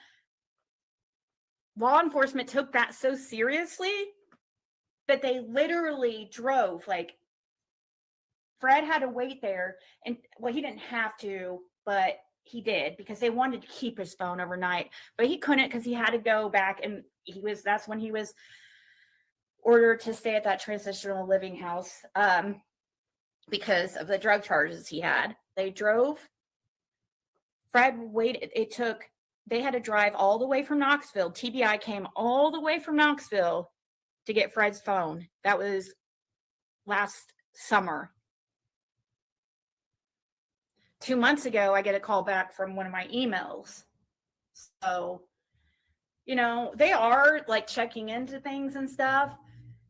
law enforcement took that so seriously that they literally drove. Like, Fred had to wait there, and well, he didn't have to, but he did because they wanted to keep his phone overnight, but he couldn't because he had to go back, and that's when he was ordered to stay at that transitional living house because of the drug charges he had. They drove. Fred waited. They had to drive all the way from Knoxville. TBI came all the way from Knoxville to get Fred's phone. That was last summer. 2 months ago, I get a call back from one of my emails. So, they are like checking into things and stuff.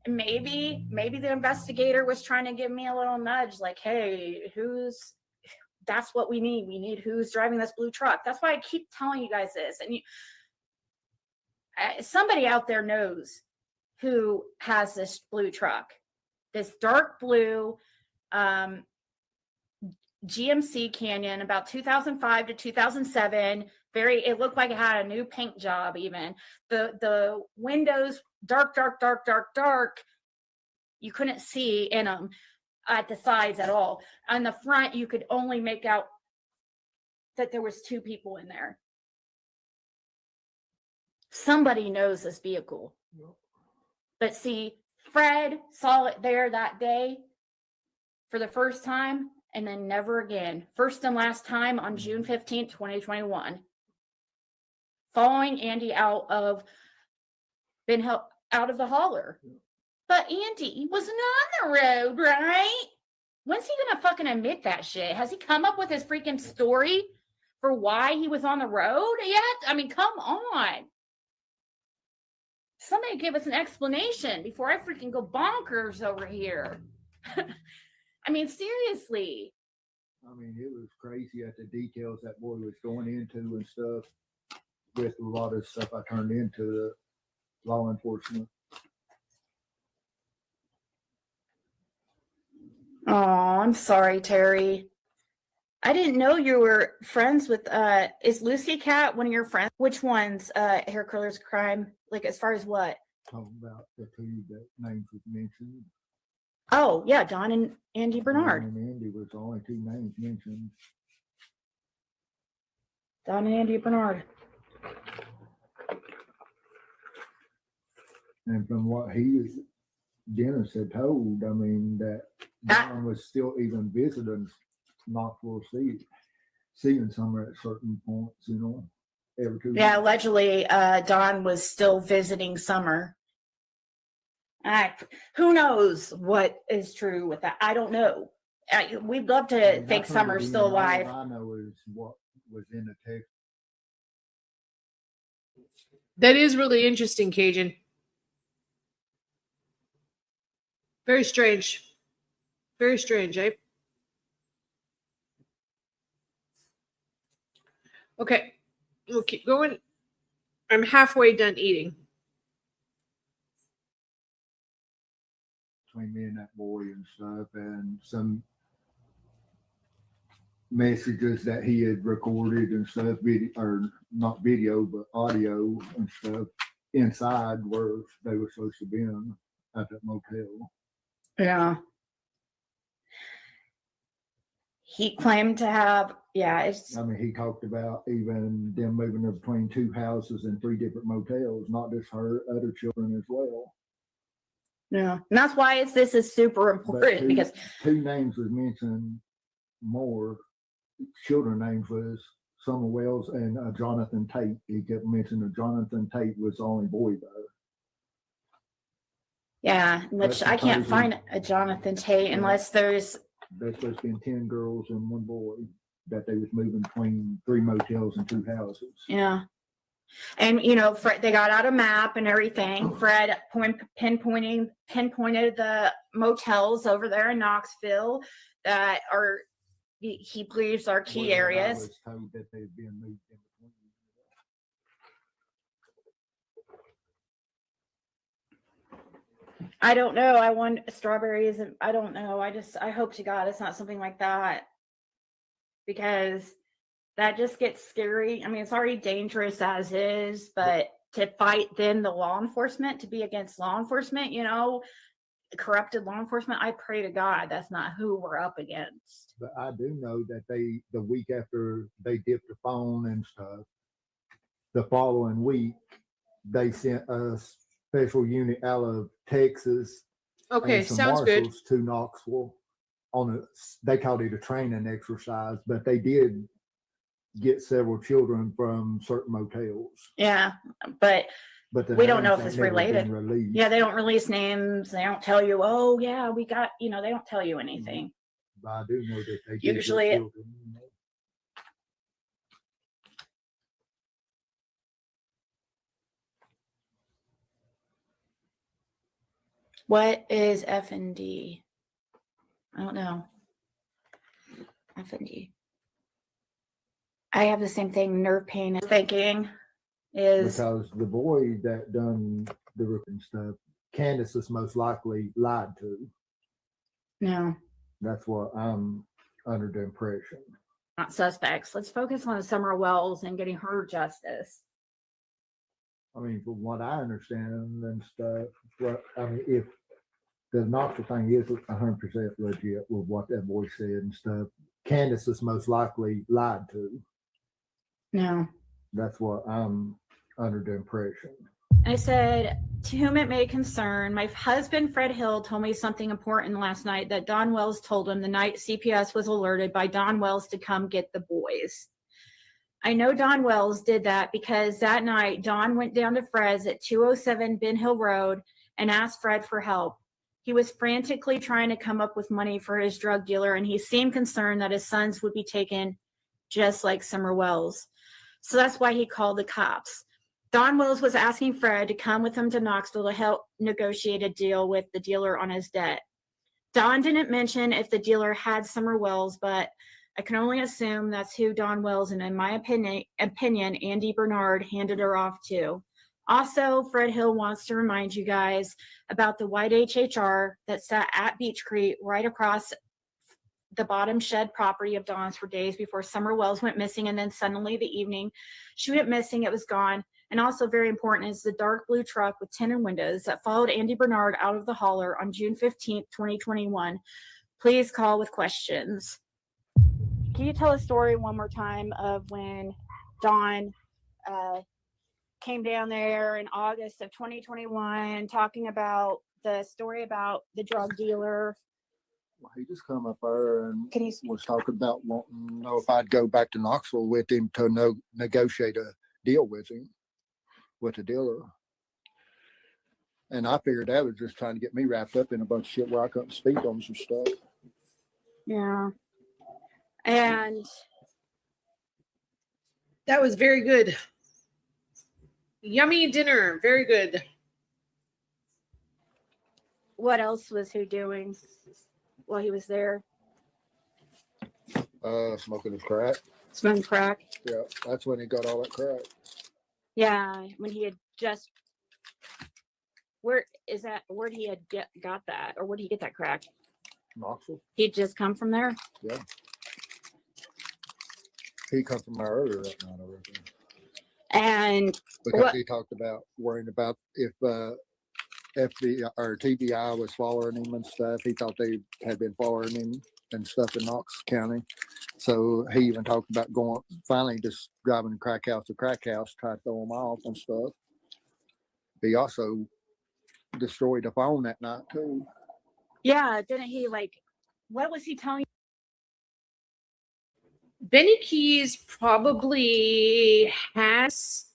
And maybe the investigator was trying to give me a little nudge, like, hey, that's what we need. We need who's driving this blue truck. That's why I keep telling you guys this. And somebody out there knows who has this blue truck, this dark blue GMC Canyon, about 2005 to 2007. It looked like it had a new paint job even. The windows, dark. You couldn't see in them at the sides at all. On the front, you could only make out that there was two people in there. Somebody knows this vehicle. But see, Fred saw it there that day for the first time, and then never again. First and last time on June 15th, 2021. Following Andy out of the hauler. But Andy wasn't on the road, right? When's he gonna fucking admit that shit? Has he come up with his freaking story for why he was on the road yet? I mean, come on. Somebody give us an explanation before I freaking go bonkers over here. I mean, seriously. I mean, it was crazy at the details that boy was going into and stuff. With a lot of stuff I turned into the law enforcement. Oh, I'm sorry, Terry. I didn't know you were friends with, is Lucy Cat one of your friends? Which ones, Hair Curlers Crime? Like, as far as what? Talking about the two that names was mentioned. Oh, yeah, Don and Andy Bernard. Don and Andy was the only two names mentioned. Don and Andy Bernard. And from what Dennis had told, I mean, that Don was still even visiting Knoxville, seeing Summer at certain points, every 2 Yeah, weeks. allegedly, Don was still visiting Summer. Who knows what is true with that? I don't know. We'd love to And think that's Summer's really still all alive. I know is what was in the text. That is really interesting, Cajun. Very strange. Very strange, eh? Okay, we'll keep going. I'm halfway done eating. Between me and that boy and stuff, and some messages that he had recorded and stuff, or not video, but audio and stuff inside where they were supposed to be in at that motel. Yeah. He claimed to have, I mean, he talked about even them moving her between two houses and 3 different motels, not just her, other children as well. yeah. And that's why this is super But important because two names was mentioned more. Children names was Summer Wells and Jonathan Tate. He kept mentioning Jonathan Tate was the only boy there. yeah, which That's I can't surprising. find a Jonathan Tate Yeah. unless there's That's supposed to be 10 girls and 1 boy that they was moving between 3 motels and 2 houses. yeah. And, you know, Fred, they got out a map and everything. Fred pinpointed the motels over there in Knoxville that are, he believes are key Well, I areas. was told that they'd been moved in between. I don't know. I want strawberries. And I don't know. I hope to God it's not something like that, because that just gets scary. I mean, it's already dangerous as is, but to fight then the law enforcement, to be against law enforcement, you know, corrupted law enforcement, I pray to God that's not who we're up against. But I do know that the week after they dipped the phone and stuff, the following week, they sent a special unit out of Texas. Okay, and some sounds good. marshals to Knoxville they called it a training exercise, but they did get several children from certain motels. Yeah, but the we don't know names if it's ain't never been related. released. Yeah, they don't release names. They don't tell you, oh yeah, we got, you know, they don't tell you anything. But I do know that they did get Usually children. What is F&D? I don't know. F&D. I have the same thing, nerve pain. Thinking is Because the boy that done the ripping stuff, Candace is most likely lied to. no, That's what I'm under the impression. not suspects. Let's focus on Summer Wells and getting her justice. I mean, from what I understand and stuff, if the Knoxville thing is 100% legit with what that boy said and stuff, Candace is most likely lied to. No. That's what I'm under the impression. I said, to whom it may concern, my husband, Fred Hill, told me something important last night that Don Wells told him the night CPS was alerted by Don Wells to come get the boys. I know Don Wells did that because that night Don went down to Fred's at 207 Ben Hill Road and asked Fred for help. He was frantically trying to come up with money for his drug dealer, and he seemed concerned that his sons would be taken just like Summer Wells. So that's why he called the cops. Don Wells was asking Fred to come with him to Knoxville to help negotiate a deal with the dealer on his debt. Don didn't mention if the dealer had Summer Wells, but I can only assume that's who Don Wells, and in my opinion, Andy Bernard handed her off to. Also, Fred Hill wants to remind you guys about the white HHR that sat at Beach Creek right across the bottom shed property of Don's for days before Summer Wells went missing, and then suddenly the evening she went missing, it was gone. And also very important is the dark blue truck with tinted windows that followed Andy Bernard out of the holler on June 15th, 2021. Please call with questions. Can you tell a story one more time of when Don came down there in August of 2021 talking about the story about the drug dealer? Well, he just come up there and Can you was talking about wanting to know if I'd go back to Knoxville with him to negotiate a deal with him, with the dealer. And I figured that was just trying to get me wrapped up in a bunch of shit where I couldn't speak on some stuff. Yeah. And That was very good. Yummy dinner. Very good. what else was he doing while he was there? Smoking his crack. Smoking crack. Yeah, that's when he got all that crack. Yeah, when he had just. Where did he got that, or where did he get that crack? Knoxville. He'd just come from there. Yeah. He come from there earlier that night, I reckon. And Because he talked about worrying about if FBI or TBI was following him and stuff. He thought they had been following him and stuff in Knox County. So he even talked about finally just driving crack house to crack house, try to throw him off and stuff. He also destroyed a phone that night too. yeah, didn't he what was he telling you? Benny Keys probably has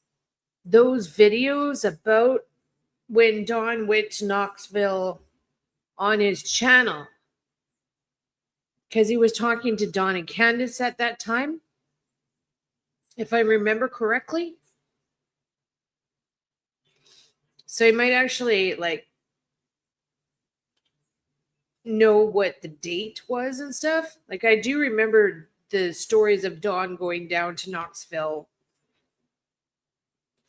those videos about when Don went to Knoxville on his channel, because he was talking to Don and Candace at that time, if I remember correctly. So he might actually like know what the date was and stuff. Like I do remember the stories of Dawn going down to Knoxville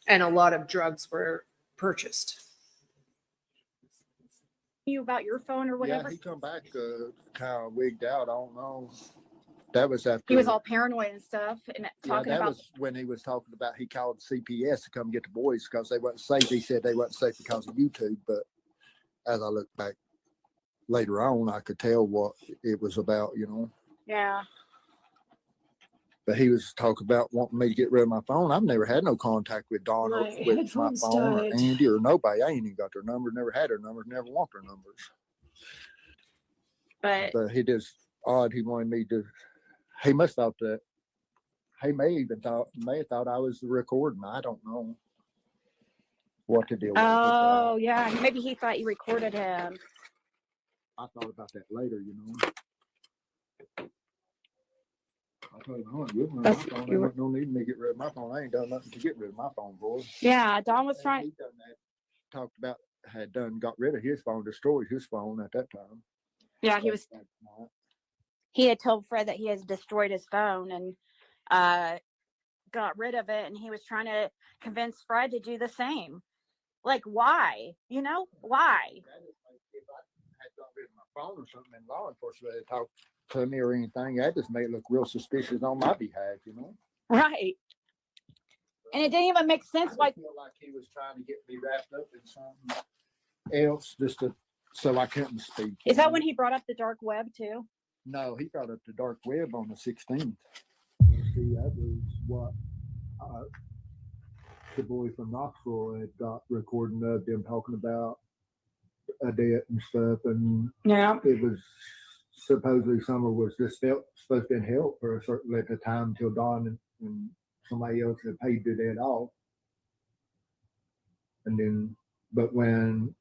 and a lot of drugs were purchased. You about your phone or whatever? Yeah, he come back kind of wigged out. I don't know. That was after He was all paranoid and stuff, and yeah, talking that about. was when he was talking about he called CPS to come get the boys because they wasn't safe. He said they wasn't safe because of YouTube. But as I look back later on, I could tell what it was about, you know. Yeah. But he was talking about wanting me to get rid of my phone. I've never had no contact with Dawn or My with my headphones phone or died. Andy or nobody. I ain't even got their numbers, never had their numbers, never want their numbers. But But he just odd. He wanted me to. He must thought that. He may have thought I was recording. I don't know what to deal with. oh yeah, maybe he thought you recorded him. I thought about that later, you know. I told him, I want to get rid of my phone. There wasn't no need for me to get rid of my phone. I ain't done nothing to get rid of my phone, boy. Yeah, Don was trying. He done that. Talked about got rid of his phone, destroyed his phone at that time. Yeah, he had told Fred that he has destroyed his phone and got rid of it, and he was trying to convince Fred to do the same. Like, why? You know, why? If I had got rid of my phone or something, and law enforcement had talked to me or anything, that just made it look real suspicious on my behalf, you know. Right. And it didn't even make sense. I feel like he was trying to get me wrapped up in something else so I couldn't speak. Is that when he brought up the dark web too? No, he brought up the dark web on the 16th. See, that was what the boy from Knoxville had got recording of them talking about a debt and stuff, and yeah, it was supposedly Summer was just supposed to help for a certain length of time until Dawn and somebody else had paid the debt off, and then, but when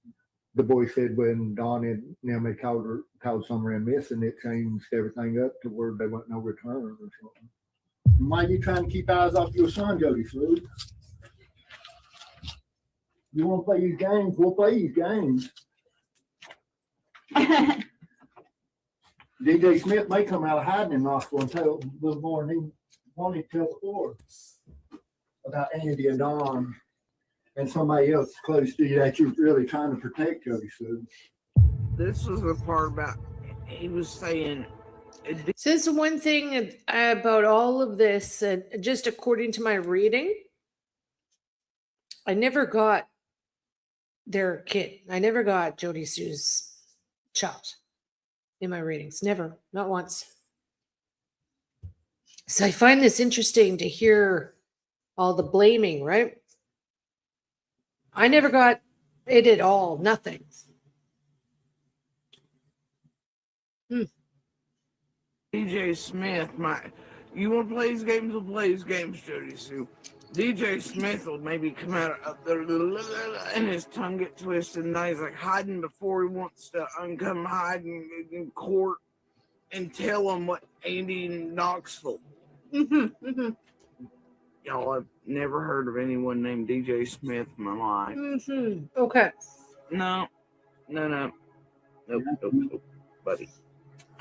the boy said when Dawn and Naomi called Summer and missing, it changed everything up to where there wasn't no return or something. Why are you trying to keep eyes off your son, Jody Sue? You want to play these games? We'll play these games. DJ Smith may come out of hiding in Knoxville and tell a little more than he wanted to tell before about Andy and Dawn and somebody else close to you that you're really trying to protect, Jody Sue. This was the part about he was saying. So this is one thing about all of this, just according to my reading, I never got their kid. I never got Jody Sue's child in my readings. Never, not once. So I find this interesting to hear all the blaming, right? I never got it at all. Nothing. DJ Smith, you want to play these games? We'll play these games, Jody Sue. DJ Smith will maybe come out up there and his tongue get twisted, and now he's like hiding before he wants to come hiding in court and tell them what Andy in Knoxville. Y'all, I've never heard of anyone named DJ Smith in my life. Okay. No, nope, buddy.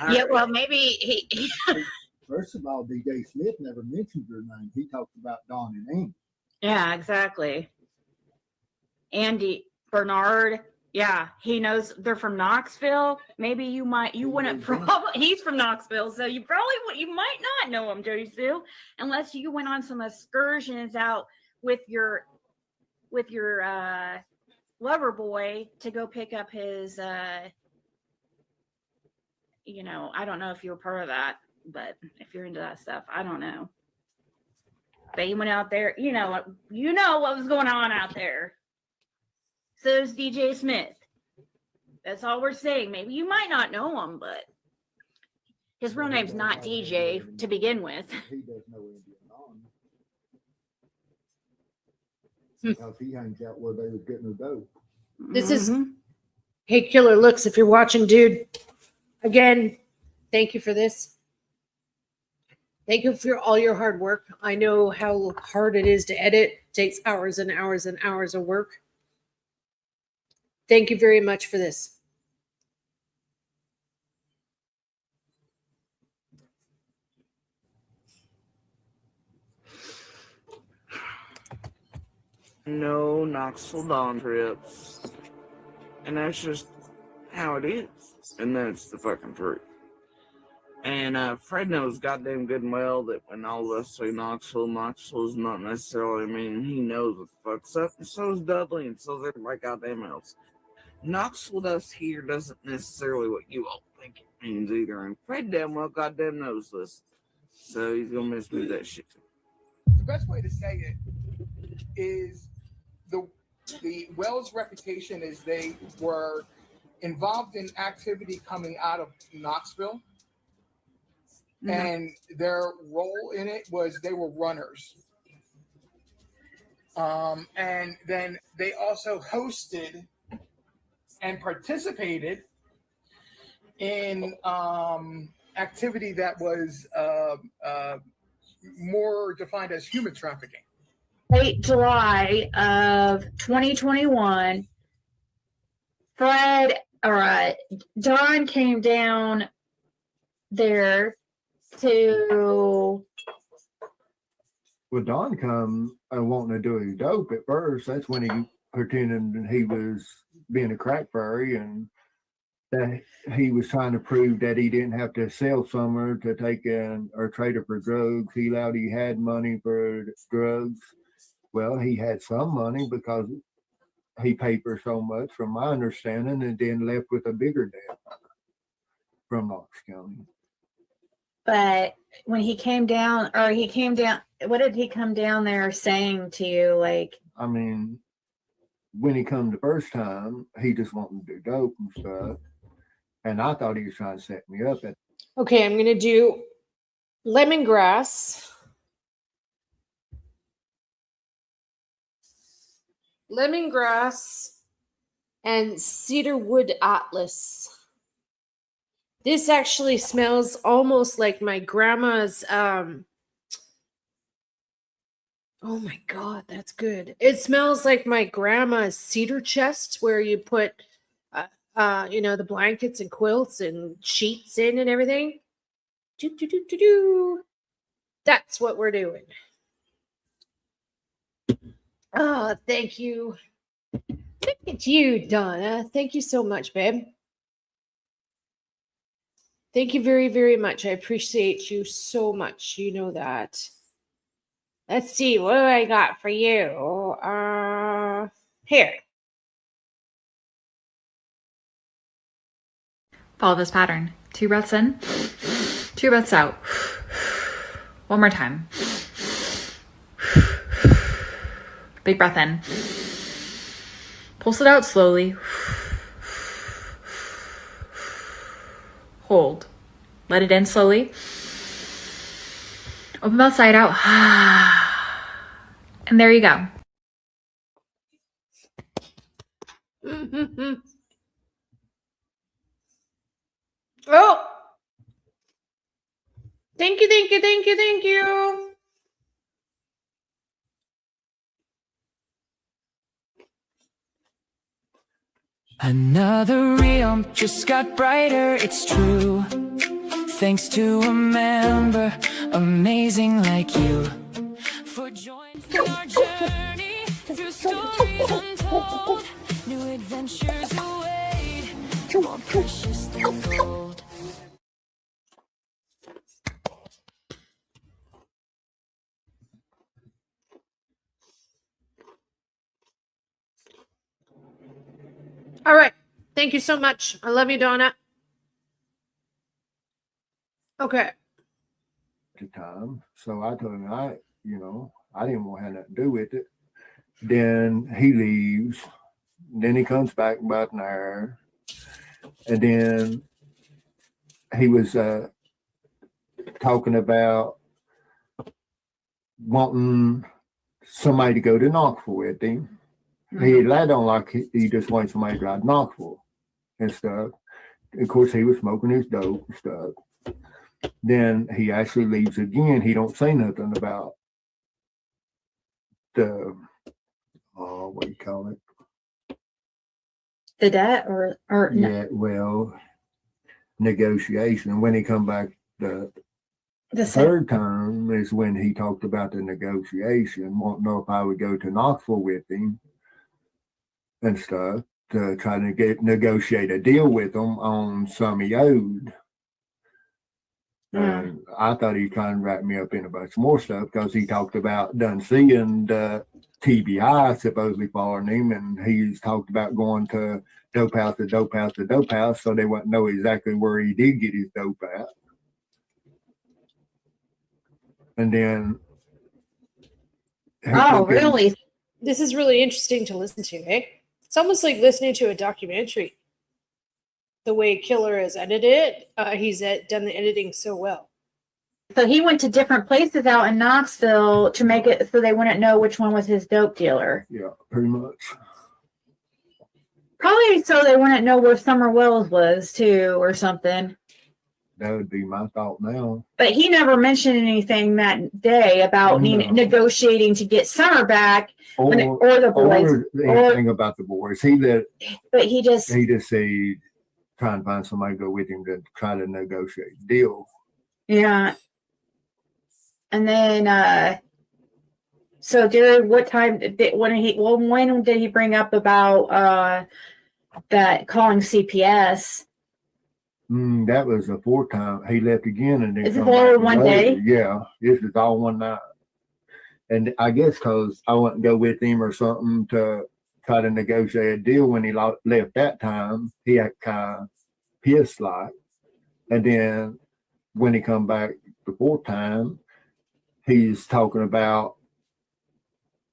Yeah, well, maybe he First of all, DJ Smith never mentioned your name. He talked about Dawn and Andy. Yeah, exactly. Andy Bernard. Yeah, he knows they're from Knoxville. Maybe you wouldn't probably, he's from Knoxville, so you might not know him, Jody Sue, unless you went on some excursions out with your lover boy to go pick up his I don't know if you were part of that, but if you're into that stuff, I don't know. But he went out there, you know what was going on out there. So is DJ Smith. That's all we're saying. Maybe you might not know him, but his real name's not DJ to begin with. He does know Andy and Dawn. Because he hangs out where they was getting their dough. This is Hey Killer Looks, if you're watching, dude. Again, thank you for this. Thank you for all your hard work. I know how hard it is to edit. It takes hours and hours and hours of work. Thank you very much for this. No Knoxville Dawn trips. And that's just how it is. And that's the fucking truth. And Fred knows goddamn good and well that when all of us say Knoxville, Knoxville is not necessarily mean he knows what the fuck's up, and so is Dudley, and so is everybody goddamn else. Knoxville does here doesn't necessarily what you all think it means either, and Fred damn well goddamn knows this. So he's gonna miss me with that shit. The best way to say it is the Wells' reputation is they were involved in activity coming out of Knoxville. Mm-hmm. And their role in it was they were runners. And then they also hosted and participated in activity that was more defined as human trafficking. Late July of 2021, Don came down there to. Well, Don come wanting to do his dope at first. That's when he pretended he was being a crack fairy and that he was trying to prove that he didn't have to sell somewhere to take in or trade it for drugs. He allowed he had money for drugs. Well, he had some money because he paid for so much, from my understanding, and then left with a bigger debt from Knox County. But when he came down, what did he come down there saying to you? Like, I mean, when he come the first time, he just wanted to do dope and stuff. And I thought he was trying to set me up. Okay, I'm going to do lemongrass. Lemongrass and cedarwood atlas. This actually smells almost like my grandma's oh my god, that's good. It smells like my grandma's cedar chest where you put the blankets and quilts and sheets in and everything. That's what we're doing. Oh, thank you. Look at you, Donna. Thank you so much, babe. Thank you very, very much. I appreciate you so much. You know that. Let's see. What do I got for you? Here. Follow this pattern. 2 breaths in, 2 breaths out. One more time. Big breath in. Pulse it out slowly. Hold. Let it in slowly. Open mouth side out. And there you go. Oh! Thank you, thank you, thank you, thank you. Another realm just got brighter, it's true. Thanks to a member amazing like you for joining our journey through stories untold. New adventures await, more precious than gold. All right. Thank you so much. I love you, Donna. Okay. The time. So I told him I didn't want to have nothing to do with it. Then he leaves. Then he comes back about an hour. And then he was talking about wanting somebody to go to Knoxville with him. He led on like he just wanted somebody to drive Knoxville and stuff. Of course, he was smoking his dope and stuff. Then he actually leaves again. He don't say nothing about the what do you call it? the debt or no, Yeah, well, negotiation. When he come back the the same. third time is when he talked about the negotiation. Won't know if I would go to Knoxville with him and stuff to try to negotiate a deal with him on some he owed. Yeah. And I thought he was trying to wrap me up in a bunch more stuff because he talked about done seeing the TBI supposedly following him, and he's talked about going to dope house to dope house to dope house, so they wouldn't know exactly where he did get his dope at. And then Oh, really? This is really interesting to listen to, eh? It's almost like listening to a documentary. The way Killer has edited it, he's done the editing so well. So he went to different places out in Knoxville to make it so they wouldn't know which one was his dope dealer. Yeah, pretty much. Probably so they wouldn't know where Summer Wells was too, or something. That would be my thought now. But he never mentioned anything that day about negotiating to get Summer back or the boys. Or anything about the boys. But he just said try and find somebody to go with him to try to negotiate a deal. Yeah. And then so during what time when did he bring up about that calling CPS? That was the fourth time he left again, and then is it all one day? Yeah, this is all one night. And I guess because I wouldn't go with him or something to try to negotiate a deal when he left that time, he had kind of pissed like. And then when he come back the fourth time, he's talking about.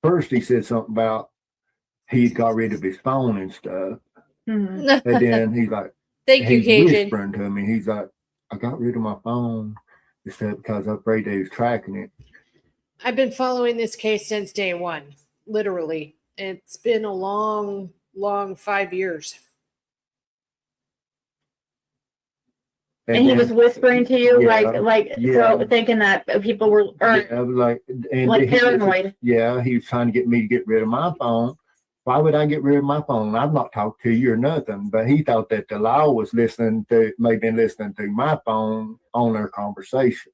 First, he said something about he got rid of his phone and stuff, and then he's like. Thank you, Cajun. Whispering to me, he's like, I got rid of my phone instead because I'm afraid they was tracking it. I've been following this case since day one, literally. It's been a long 5 years. And he was whispering to you, so thinking that people were like paranoid. He was trying to get me to get rid of my phone. Why would I get rid of my phone? I've not talked to you or nothing. But he thought that the law was may have been listening to my phone on their conversation.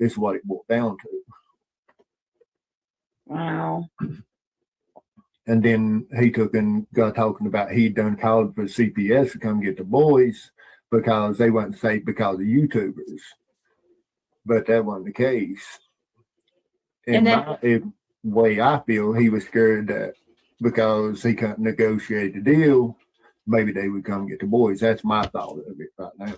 Is what it boiled down to. Wow. And then he took and got talking about he'd done called for CPS to come get the boys because they wasn't safe because of YouTubers. But that wasn't the case. And the way I feel, he was scared that because he couldn't negotiate the deal, maybe they would come get the boys. That's my thought of it right now.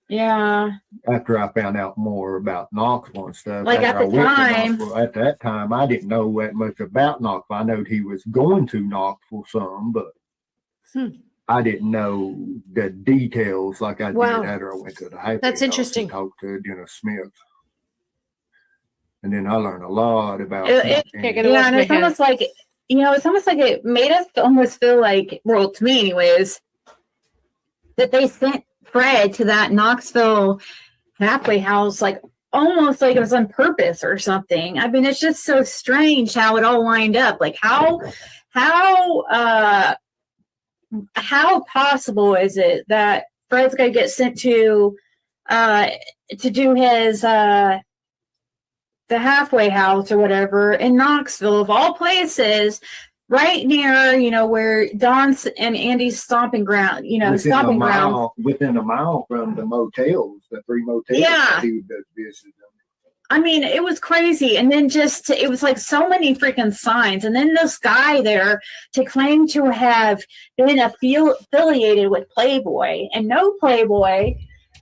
Yeah. After I found out more about Knoxville and stuff. Like at that time, I didn't know that much about Knoxville. I know he was going to Knoxville some, but I didn't know the details like I did after I went to the Happy That's House interesting. and talked to Dennis Smith. And then I learned a lot about and it's almost like it's almost like it made us almost feel like, well, to me anyways, that they sent Fred to that Knoxville halfway house like almost like it was on purpose or something. I mean, it's just so strange how it all lined up. Like how possible is it that Fred's gonna get sent to do his the halfway house or whatever in Knoxville of all places, right near, where Don's and Andy's stomping ground, ground. Within a mile from the motels, the 3 motels. Yeah. He would visit them. I mean, it was crazy. And then it was like so many freaking signs. And then this guy there to claim to have been affiliated with Playboy and no Playboy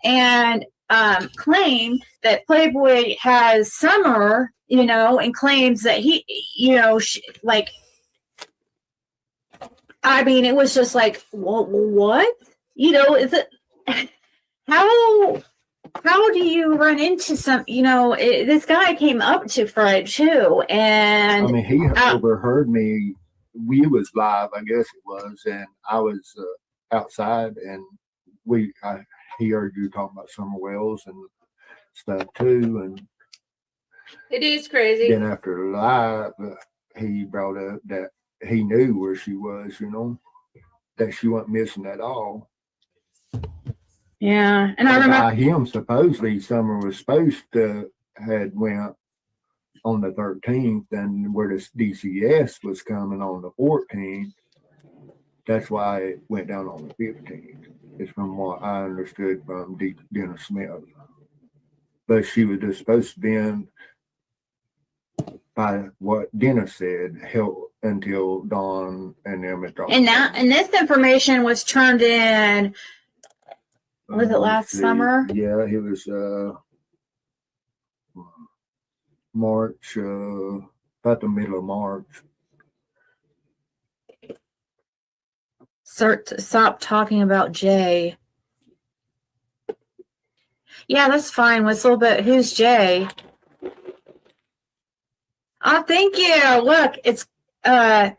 and claim that Playboy has Summer, and claims that he, I mean, it was just like, what? Is it, how do you run into some, this guy came up to Fred too, and I mean, he overheard me. We was live, I guess it was, and I was outside, and he heard you talking about Summer Wells and stuff too, and it is crazy. Then after live, he brought up that he knew where she was, you know, that she wasn't missing at all. Yeah, and I remember by him, supposedly Summer was supposed to had went on the 13th, and where the DCS was coming on the 14th. That's why it went down on the 15th. It's from what I understood from Dennis Smith. But she was just supposed to be in, by what Dennis said, held until Dawn and them had dropped. and this information was turned in. Was it last summer? Yeah, it was March, about the middle of March. Stop talking about Jay. Yeah, that's fine. Whistle, but who's Jay? Oh, thank you. Look, it's or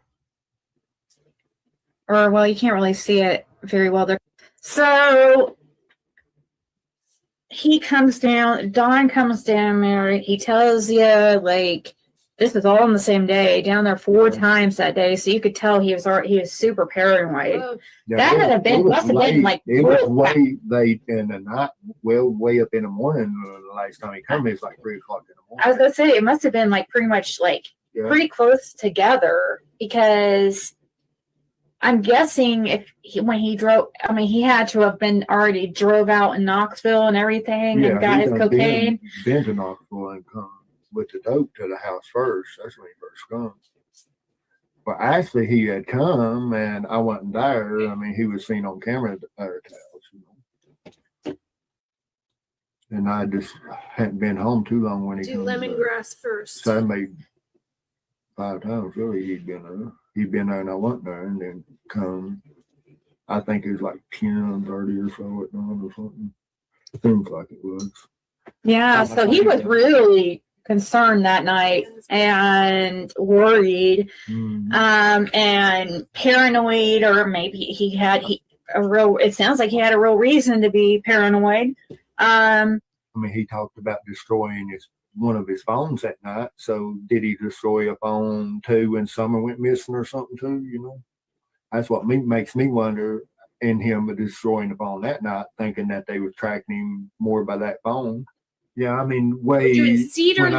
well, you can't really see it very well there. So he comes down, Don comes down there, he tells you, like, this was all on the same day, down there 4 times that day, so you could tell he was super paranoid. Yeah, that must have been like it was way late in the night, well, way up in the morning. The last time he came, it was like 3 o'clock in the morning. I was gonna say it must have been like pretty much like pretty close together, because I'm guessing when he drove, I mean, he had to have been already drove out in Knoxville and everything and got his cocaine. Been to Knoxville and come with the dope to the house first. That's when he first come. But actually, he had come and I wasn't there. I mean, he was seen on camera at our house, you know. And I just hadn't been home too long when he Do lemongrass first. So I made 5 times really he'd been there. He'd been there and I went there and then come. I think it was like 10:30 or so at night or something. Seems like it was. Yeah, so he was really concerned that night and worried, and paranoid, or maybe he had it sounds like he had a real reason to be paranoid. I mean, he talked about destroying one of his phones that night. So did he destroy a phone too when Summer went missing or something too, you know? That's what makes me wonder in him destroying the phone that night, thinking that they were tracking him more by that phone. Yeah, I mean, when I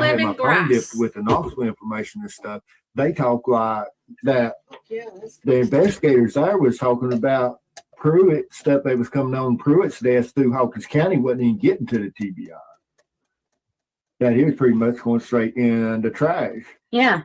had my phone dipped with the Knoxville information and stuff, they talk like that. Yeah, the investigators there was talking about Pruitt stuff that was coming on Pruitt's desk through Hawkins County wasn't even getting to the TBI. That he was pretty much going straight in the trash. Yeah.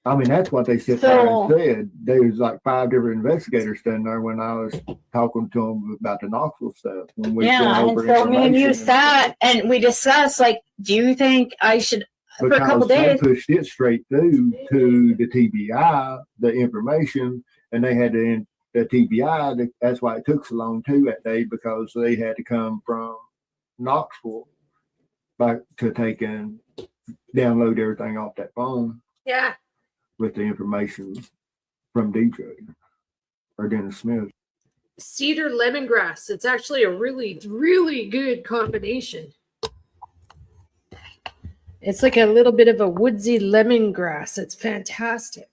I mean, that's what they said. There was like 5 different investigators standing there when I was talking to them about the Knoxville stuff. When we and so me and you sat and we discussed, like, do you think I should, for a couple days, they pushed it straight through to the TBI, the information, and they had the TBI. That's why it took so long too that day, because they had to come from Knoxville back to take and download everything off that phone. Yeah. With the information from DJ or Dennis Smith. Cedar lemongrass. It's actually a really, really good combination. It's like a little bit of a woodsy lemongrass. It's fantastic.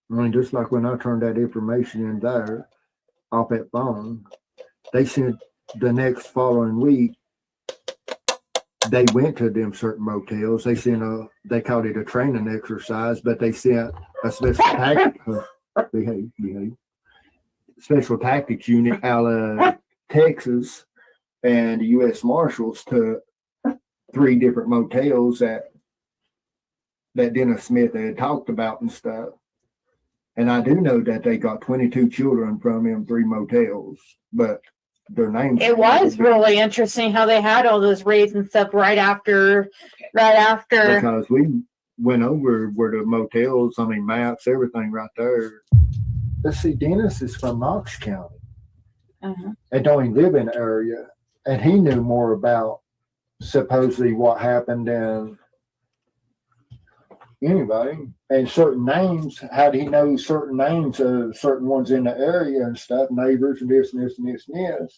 I mean, just like when I turned that information in there off that phone, they sent the next following week, they went to them certain motels. They sent they called it a training exercise, but they sent a special tactic, special tactics unit out of Texas and the U.S. Marshals to 3 different motels that Dennis Smith had talked about and stuff. And I do know that they got 22 children from them 3 motels, but their names. It was really interesting how they had all those raids and stuff right after. Because we went over where the motels, I mean, maps, everything right there. Let's see, Dennis is from Knox County and don't even live in the area. And he knew more about supposedly what happened than anybody. And certain names, how do he know certain names of certain ones in the area and stuff, neighbors and this and this and this and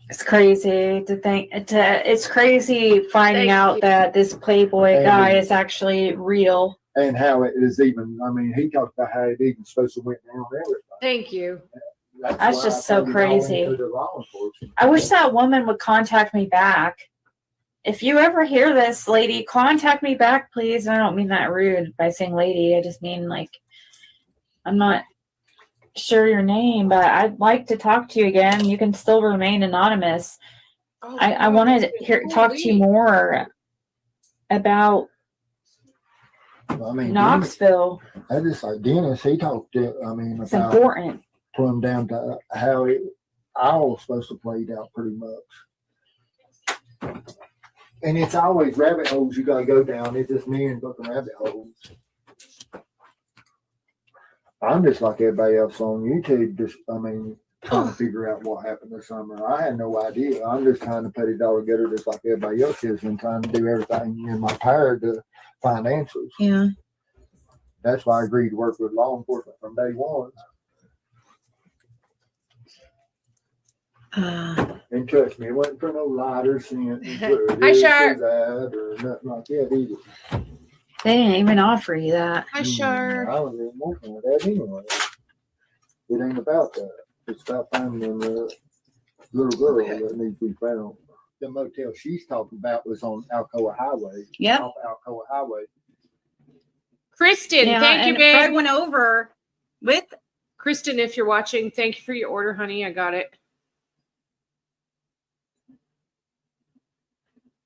this. It's crazy to think. It's crazy finding Thank out you. that this Playboy And guy we- is actually real. And how it is even, I mean, he talked about how it even supposed to went down and everything. Thank you. That's why just I so put it all crazy. into the law enforcement. I wish that woman would contact me back. If you ever hear this, lady, contact me back, please. I don't mean that rude by saying lady. I just mean like, I'm not sure your name, but I'd like to talk to you again. You can still remain anonymous. Oh, I want to talk to you more about I mean, Knoxville. I just like Dennis, he talked to, I mean, It's about important. plumb down to how it all supposed to play out pretty much. And it's always rabbit holes you gotta go down. It's just me and fucking rabbit holes. I'm just like everybody else on YouTube, just, I mean, trying to figure out what happened this summer. I had no idea. I'm just trying to put it all together just like everybody else is and trying to do everything in my power to find answers. Yeah. That's why I agreed to work with law enforcement from day one. And trust me, it wasn't for no lighters and Hi, Shark. that or nothing like that either. They didn't even offer you that. Hi, Shark. I was even working with that anyway. It ain't about that. It's about finding the little girl that needs to be found. The motel she's talking about was on Alcoa Highway. Yep. Off Alcoa Highway. Kristen, Yeah, thank you, and babe. Fred went over with Kristen, if you're watching, thank you for your order, honey. I got it.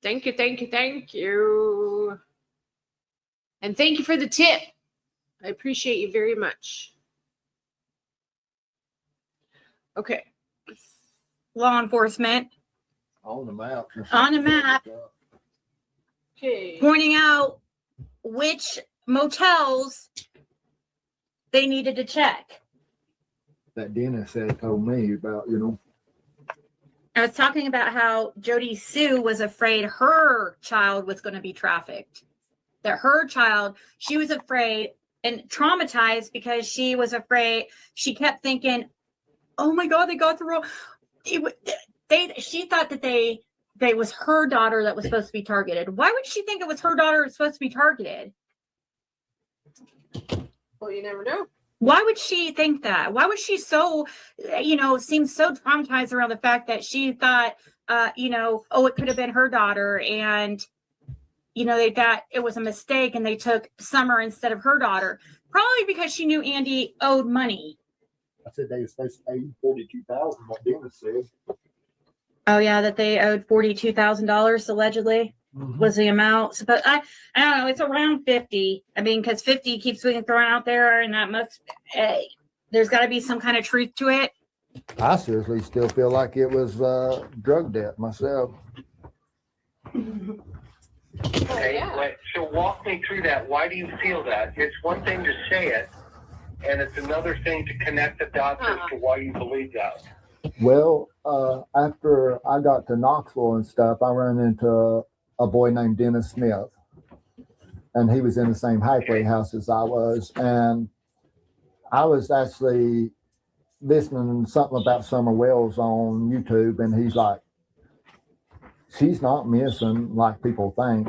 Thank you, thank you, thank you. And thank you for the tip. I appreciate you very much. Okay. law enforcement On the map. on a map Okay. pointing out which motels they needed to check. That Dennis had told me about, you know. I was talking about how Jody Sue was afraid her child was going to be trafficked. That her child, she was afraid and traumatized because she was afraid. She kept thinking, "Oh my God, they got the wrong." She thought that they was her daughter that was supposed to be targeted. Why would she think it was her daughter that was supposed to be targeted? Well, you never know. Why would she think that? Why was she so, seem so traumatized around the fact that she thought, oh, it could have been her daughter, and they thought it was a mistake and they took Summer instead of her daughter, probably because she knew Andy owed money. I said they were supposed to pay $42,000. What Dennis said. Oh yeah, that they owed $42,000 allegedly was the amount. But I don't know. It's around 50. I mean, because 50 keeps being thrown out there, and that must. There's got to be some kind of truth to it. I seriously still feel like it was drug debt myself. Okay, so walk me through that. Why do you feel that? It's one thing to say it, and it's another thing to connect the dots as to why you believe that. Well, after I got to Knoxville and stuff, I ran into a boy named Dennis Smith, and he was in the same halfway house as I was, and I was actually listening to something about Summer Wells on YouTube, and he's like, she's not missing like people think.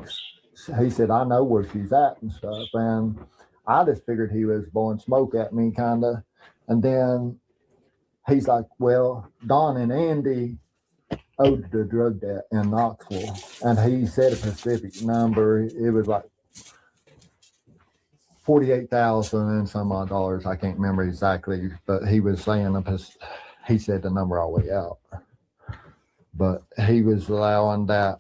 He said, I know where she's at and stuff, and I just figured he was blowing smoke at me, kind of, and then he's like, well, Don and Andy owed the drug debt in Knoxville. And he said a specific number. It was like $48,000 and some odd dollars. I can't remember exactly, but he was saying, he said the number all the way out. But he was allowing that.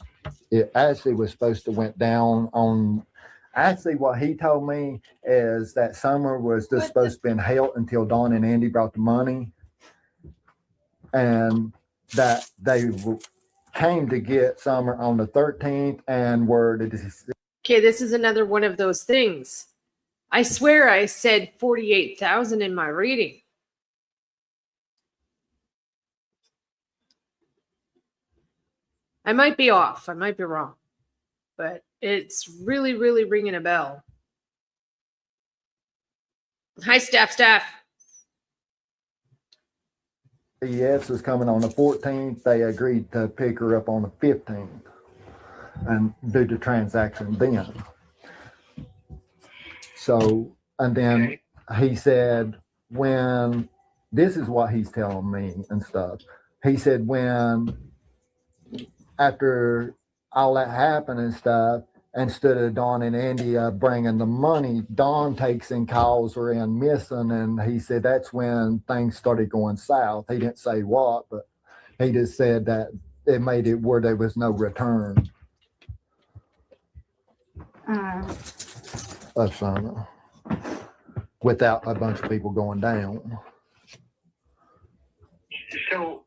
It actually was supposed to went down on, actually what he told me is that Summer was just supposed to be held until Don and Andy brought the money. And that they came to get Summer on the 13th and were Okay, this is another one of those things. I swear I said 48,000 in my reading. I might be off. I might be wrong. But it's really, really ringing a bell. Hi, Steph. ES was coming on the 14th. They agreed to pick her up on the 15th and do the transaction then. So, and then he said, when, this is what he's telling me and stuff. He said, when, after all that happened and stuff, instead of Dawn and Andy bringing the money, Dawn takes and calls her in missing. And he said that's when things started going south. He didn't say what, but he just said that it made it where there was no return of Summer without a bunch of people going down. So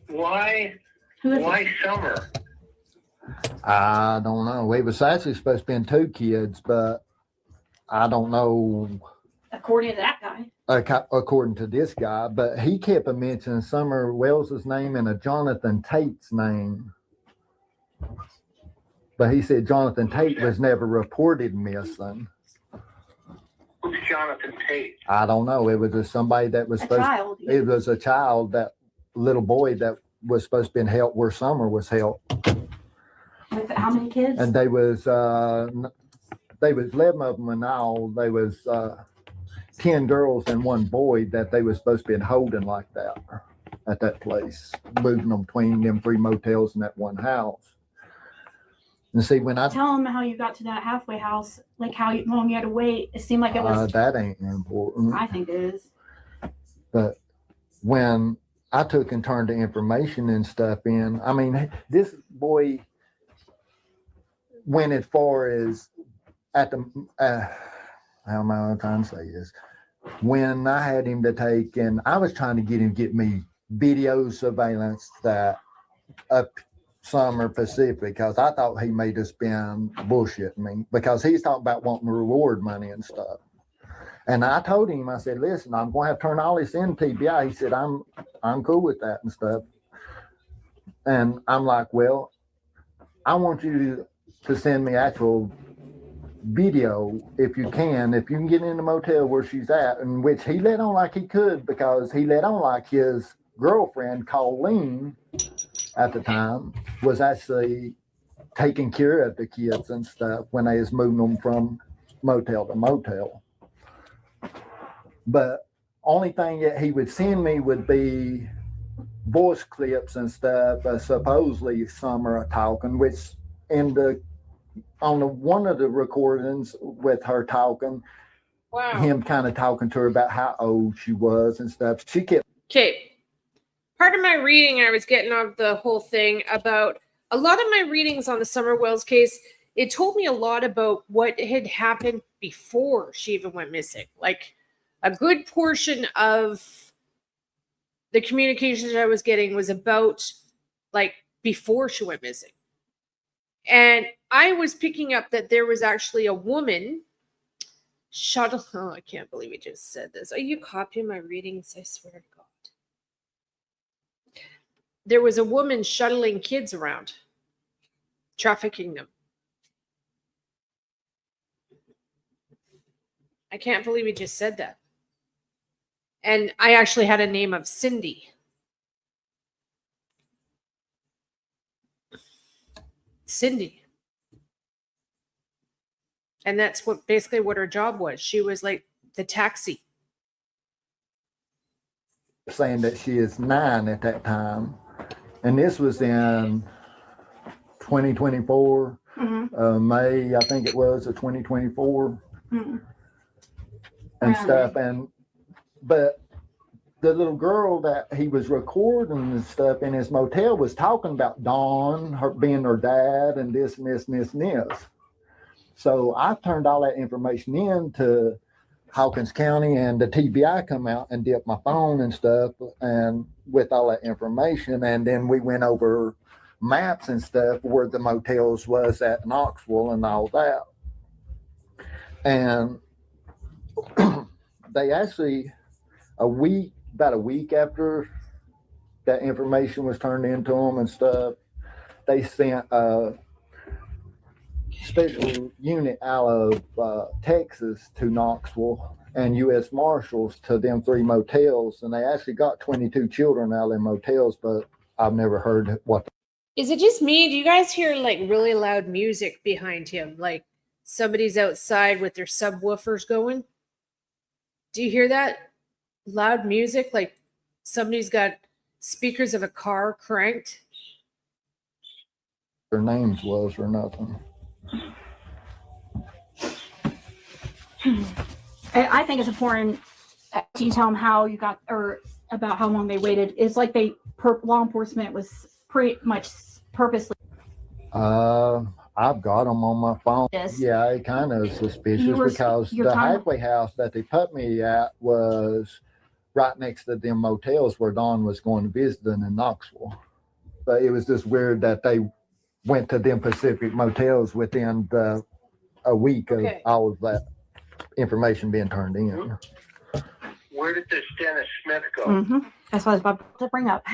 why Summer? I don't know. It was actually supposed to be 2 kids, but I don't know. According to that guy. According to this guy, but he kept mentioning Summer Wells's name and a Jonathan Tate's name. But he said Jonathan Tate was never reported missing. Who's Jonathan Tate? I don't know. It was just somebody that was supposed. It was a child, that little boy that was supposed to be held where Summer was held. With how many kids? And they was 11 of them, and all they was 10 girls and 1 boy that they was supposed to be holding like that at that place, moving them between them 3 motels and that 1 house. And see, when I tell them how you got to that halfway house, like how long you had to wait. It seemed like it was. That ain't important. I think it is. But when I took and turned the information and stuff in, I mean, this boy went as far as at the, how am I trying to say this? When I had him to take, and I was trying to get him to get me video surveillance that up Summer Pacific, because I thought he may just been bullshitting me, because he's talking about wanting reward money and stuff. And I told him, I said, listen, I'm going to have to turn all this in TBI. He said, I'm cool with that and stuff. And I'm like, well, I want you to send me actual video if you can get in the motel where she's at, in which he let on like he could, because he let on like his girlfriend, Colleen, at the time, was actually taking care of the kids and stuff when they was moving them from motel to motel. But only thing that he would send me would be voice clips and stuff, supposedly Summer talking, which on one of the recordings with her talking, him kind of talking to her about how old she was and stuff. She kept. Okay. Part of my reading, I was getting off the whole thing about a lot of my readings on the Summer Wells case. It told me a lot about what had happened before she even went missing. Like a good portion of the communications I was getting was about like before she went missing. And I was picking up that there was actually a woman shuttle. Oh, I can't believe we just said this. Are you copying my readings? I swear to God. There was a woman shuttling kids around, trafficking them. I can't believe we just said that. And I actually had a name of Cindy. Cindy. And that's basically what her job was. She was like the taxi. Saying that she is 9 at that time. And this was in 2024, May, I think it was, of 2024, and stuff. But the little girl that he was recording and stuff in his motel was talking about Dawn, her being her dad, and this and this and this and this. So I turned all that information in to Hawkins County, and the TBI come out and dipped my phone and stuff, and with all that information, and then we went over maps and stuff where the motels was at Knoxville and all that. And they actually, about a week after that information was turned into them and stuff, they sent a special unit out of Texas to Knoxville and U.S. Marshals to them 3 motels, and they actually got 22 children out of them motels, but I've never heard what. Is it just me? Do you guys hear like really loud music behind him? Like somebody's outside with their subwoofers going? Do you hear that loud music? Like somebody's got speakers of a car cranked? Their names was or nothing. I think it's important to tell them how you got, or about how long they waited. It's like law enforcement was pretty much purposely. I've got them on my phone. Yes. Yeah, it kind of suspicious because your the time- halfway house that they put me at was right next to them motels where Dawn was going to visit them in Knoxville. But it was just weird that they went to them Pacific motels within a week of all of that information being turned in. Where did this Dennis Smith go? That's what I was about to bring up.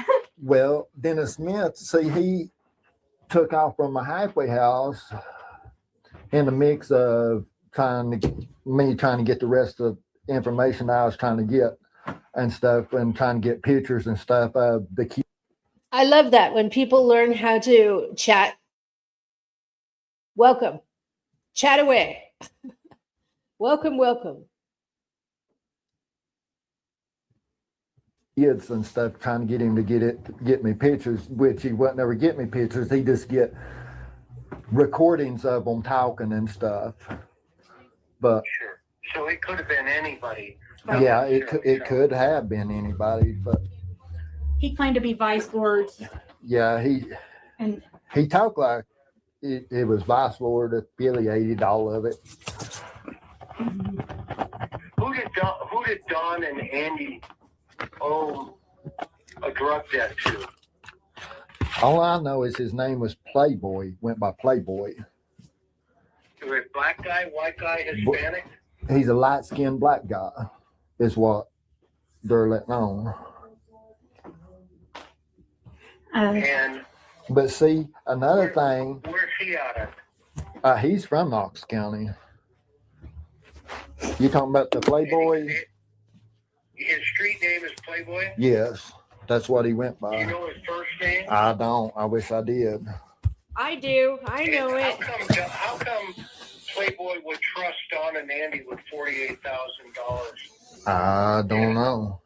Well, Dennis Smith, see, he took off from my halfway house in the mix of trying to get the rest of the information I was trying to get and stuff, and trying to get pictures and stuff of the key. I love that when people learn how to chat. Welcome. Chat away. Welcome, welcome. Kids and stuff, trying to get him to get me pictures, which he wouldn't ever get me pictures. He just get recordings of them talking and stuff. But Sure. So it could have been anybody. yeah, it could have been anybody, but He claimed to be Vice Lord's, yeah, and he talked like it was Vice Lord affiliated, all of it. Who did Don and Andy owe a drug debt to? All I know is his name was Playboy, went by Playboy. To a black guy, white guy, Hispanic? He's a light-skinned black guy, is what they're letting on. And But see, another thing, where's he out of? he's from Knox County. You talking about the Playboy? His street name is Playboy? Yes, that's what he went Do you by. know his first name? I don't. I wish I did. I do. I know And it. How come Playboy would trust Don and Andy with $48,000? I don't know.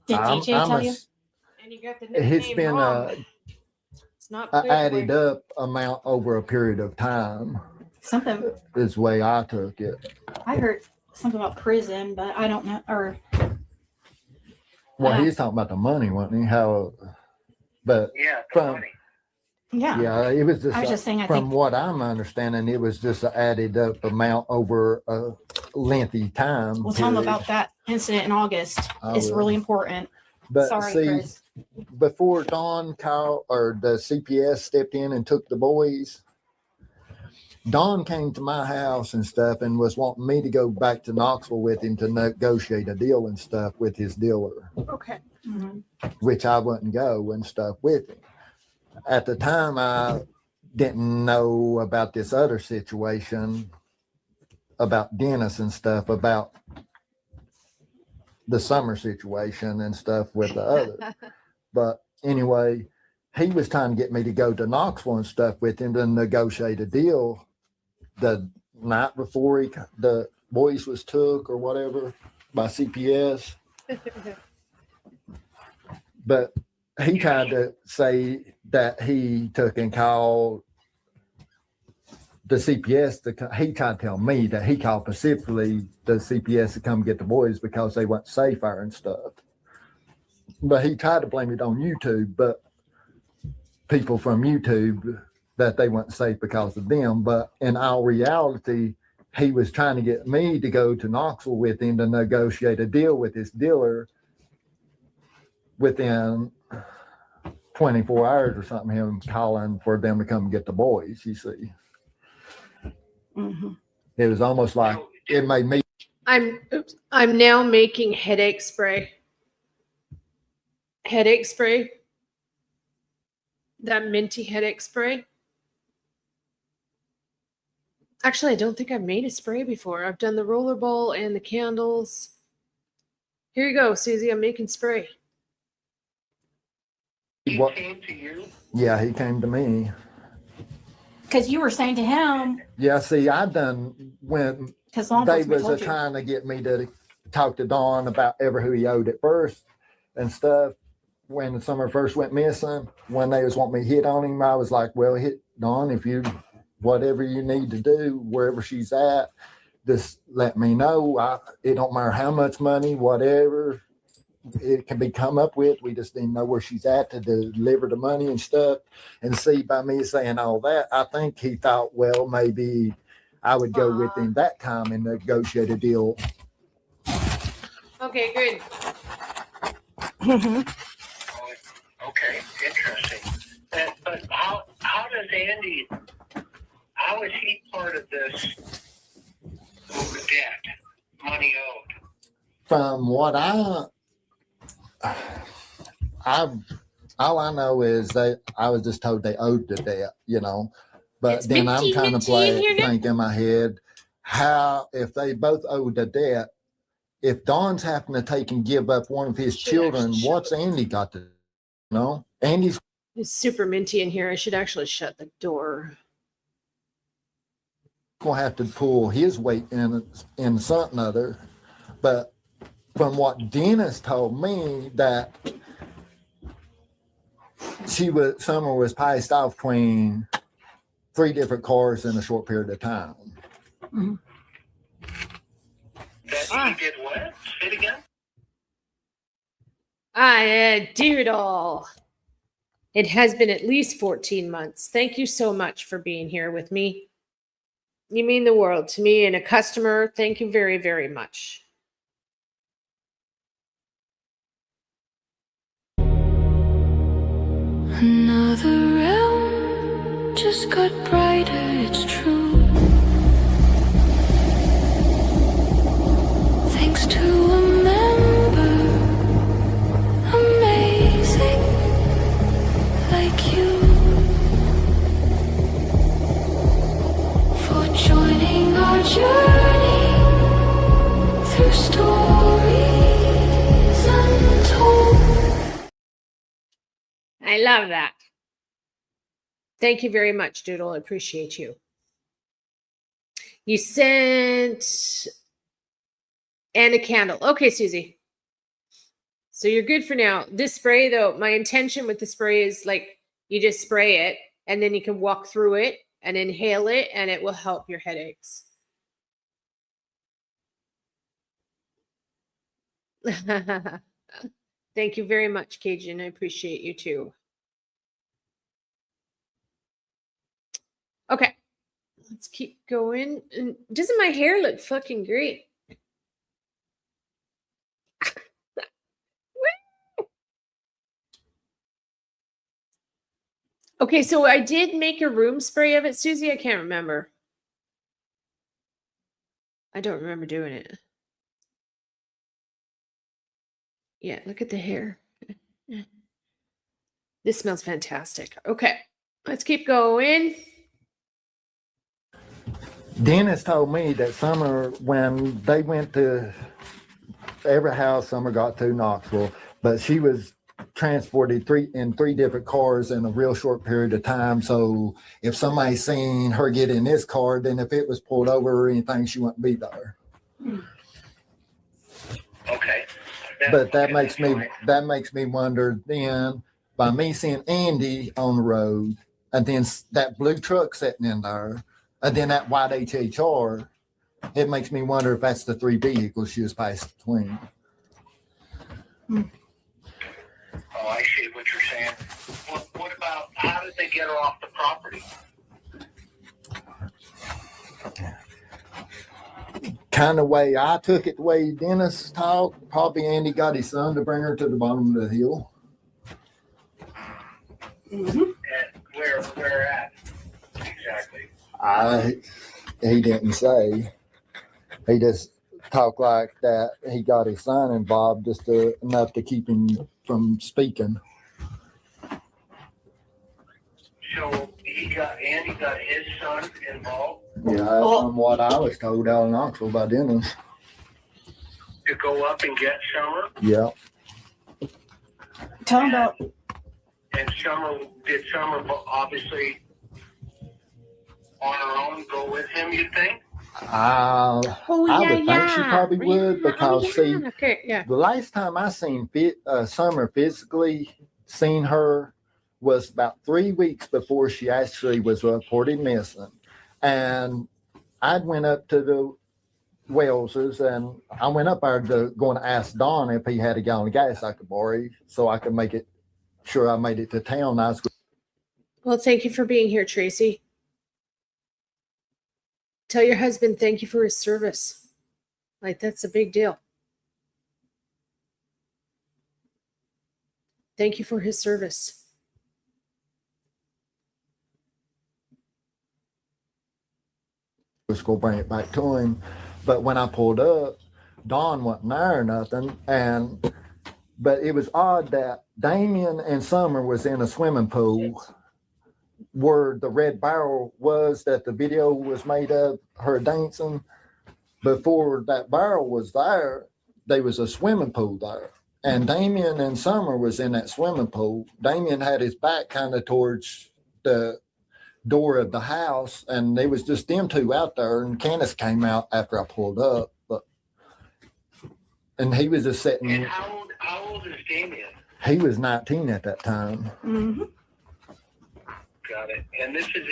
Did DJ tell you? And you got the It's nickname been wrong. It's not a Playboy. added up amount over a period of time. Something Is the way I took it. I heard something about prison, but I don't know. Or Well, he's talking about the money, wasn't he? How, but Yeah, the from money. yeah, it was just, I was just saying, I from think- what I'm understanding, it was just an added up amount over a lengthy time. we'll tell them period. about that incident in August. I It's will. really important. But Sorry, see, Chris. before Don Kyle or the CPS stepped in and took the boys, Don came to my house and stuff and was wanting me to go back to Knoxville with him to negotiate a deal and stuff with his dealer, Okay. which I wouldn't go and stuff with him. At the time, I didn't know about this other situation about Dennis and stuff, about the summer situation and stuff with the other. But anyway, he was trying to get me to go to Knoxville and stuff with him to negotiate a deal the night before the boys was took or whatever by CPS. But he tried to say that he took and called the CPS. He tried to tell me that he called specifically the CPS to come get the boys because they weren't safe there and stuff. But he tried to blame it on YouTube, but people from YouTube that they weren't safe because of them. But in all reality, he was trying to get me to go to Knoxville with him to negotiate a deal with his dealer within 24 hours or something, him calling for them to come get the boys, you see. It was almost like it made me. I'm now making headache spray. Headache spray. That minty headache spray. Actually, I don't think I've made a spray before. I've done the roller bowl and the candles. Here you go, Susie. I'm making spray. He What? came to you? Yeah, he came to me. Because you were saying to him, Yeah, see, I done when because law they enforcement was told you. trying to get me to talk to Dawn about ever who he owed at first and stuff. When Summer first went missing, when they was wanting me to hit on him, I was like, well, hit Dawn if you, whatever you need to do, wherever she's at, just let me know. It don't matter how much money, whatever it can be come up with. We just need to know where she's at to deliver the money and stuff. And see, by me saying all that, I think he thought, well, maybe I would go with him that time and negotiate a deal. Okay, good. Okay, interesting. But how does Andy, how is he part of this debt, money owed? From what all I know is that I was just told they owed the debt, you know. But It's then minty, I'm kind of minty in here now. thinking in my head, how if they both owed the debt, if Don's having to take and give up one of his children, what's Andy got to, you know? Andy's It's super minty in here. I should actually shut the door. gonna have to pull his weight in something other. But from what Dennis told me, that Summer was passed off between 3 different cars in a short period of time. Mhm. That he did what? Say it again? I do it all. It has been at least 14 months. Thank you so much for being here with me. You mean the world to me and a customer. Thank you very, very much. Another realm just got brighter, it's true. Thanks to a member amazing like you for joining our journey through stories untold. I love that. Thank you very much, Doodle. I appreciate you. You sent and a candle. Okay, Susie. So you're good for now. This spray, though, my intention with the spray is like you just spray it and then you can walk through it and inhale it and it will help your headaches. Thank you very much, Cajun. I appreciate you too. Okay, let's keep going. And doesn't my hair look fucking great? Okay, so I did make a room spray of it, Susie. I can't remember. I don't remember doing it. Yeah, look at the hair. This smells fantastic. Okay, let's keep going. Dennis told me that Summer, when they went to every house Summer got to Knoxville, but she was transported in three different cars in a real short period of time. So if somebody seen her get in this car, then if it was pulled over or anything, she wouldn't be there. Okay. But that makes me wonder then, by me seeing Andy on the road, and then that blue truck sitting in there, and then that white HHR, it makes me wonder if that's the three vehicles she was passed between. Oh, I see what you're saying. What about, how did they get her off the property? Kind of way I took it, the way Dennis talked, probably Andy got his son to bring her to the bottom of the hill. Mm-hmm. And where at exactly? He didn't say. He just talked like that. He got his son involved just enough to keep him from speaking. So Andy got his son involved? Yeah, that's from what I was told out in Knoxville by Dennis. To go up and get Summer? Yeah. Tell him about. And did Summer obviously on her own go with him, you think? I would think she probably would because Okay, yeah. the last time I seen Summer physically seen her was about 3 weeks before she actually was reported missing. And I went up to the Wells's and I went up there going to ask Don if he had a gallon of gas I could borrow so I could make it sure I made it to town. Well, thank you for being here, Tracy. Tell your husband thank you for his service. Like, that's a big deal. Thank you for his service. Was going to bring it back to him. But when I pulled up, Don wasn't there or nothing. But it was odd that Damien and Summer was in a swimming pool where the red barrel was that the video was made of her dancing. Before that barrel was there was a swimming pool there. And Damien and Summer was in that swimming pool. Damien had his back kind of towards the door of the house, and they was just them two out there, and Candace came out after I pulled up. And he was just sitting. And how old is Damien? He was 19 at that time. Mm-hmm. Got it. And this is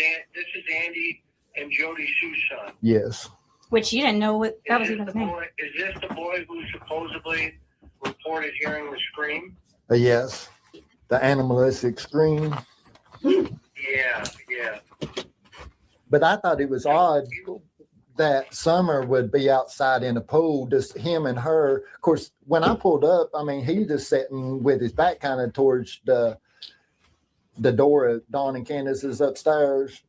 Andy and Jody Sue's son. Yes. Which you didn't know what that was even his name. Is this the boy who supposedly reported hearing the scream? Yes. The animalistic scream. Yeah. But I thought it was odd that Summer would be outside in the pool, just him and her. Of course, when I pulled up, I mean, he was just sitting with his back kind of towards the door of Dawn and Candace's upstairs.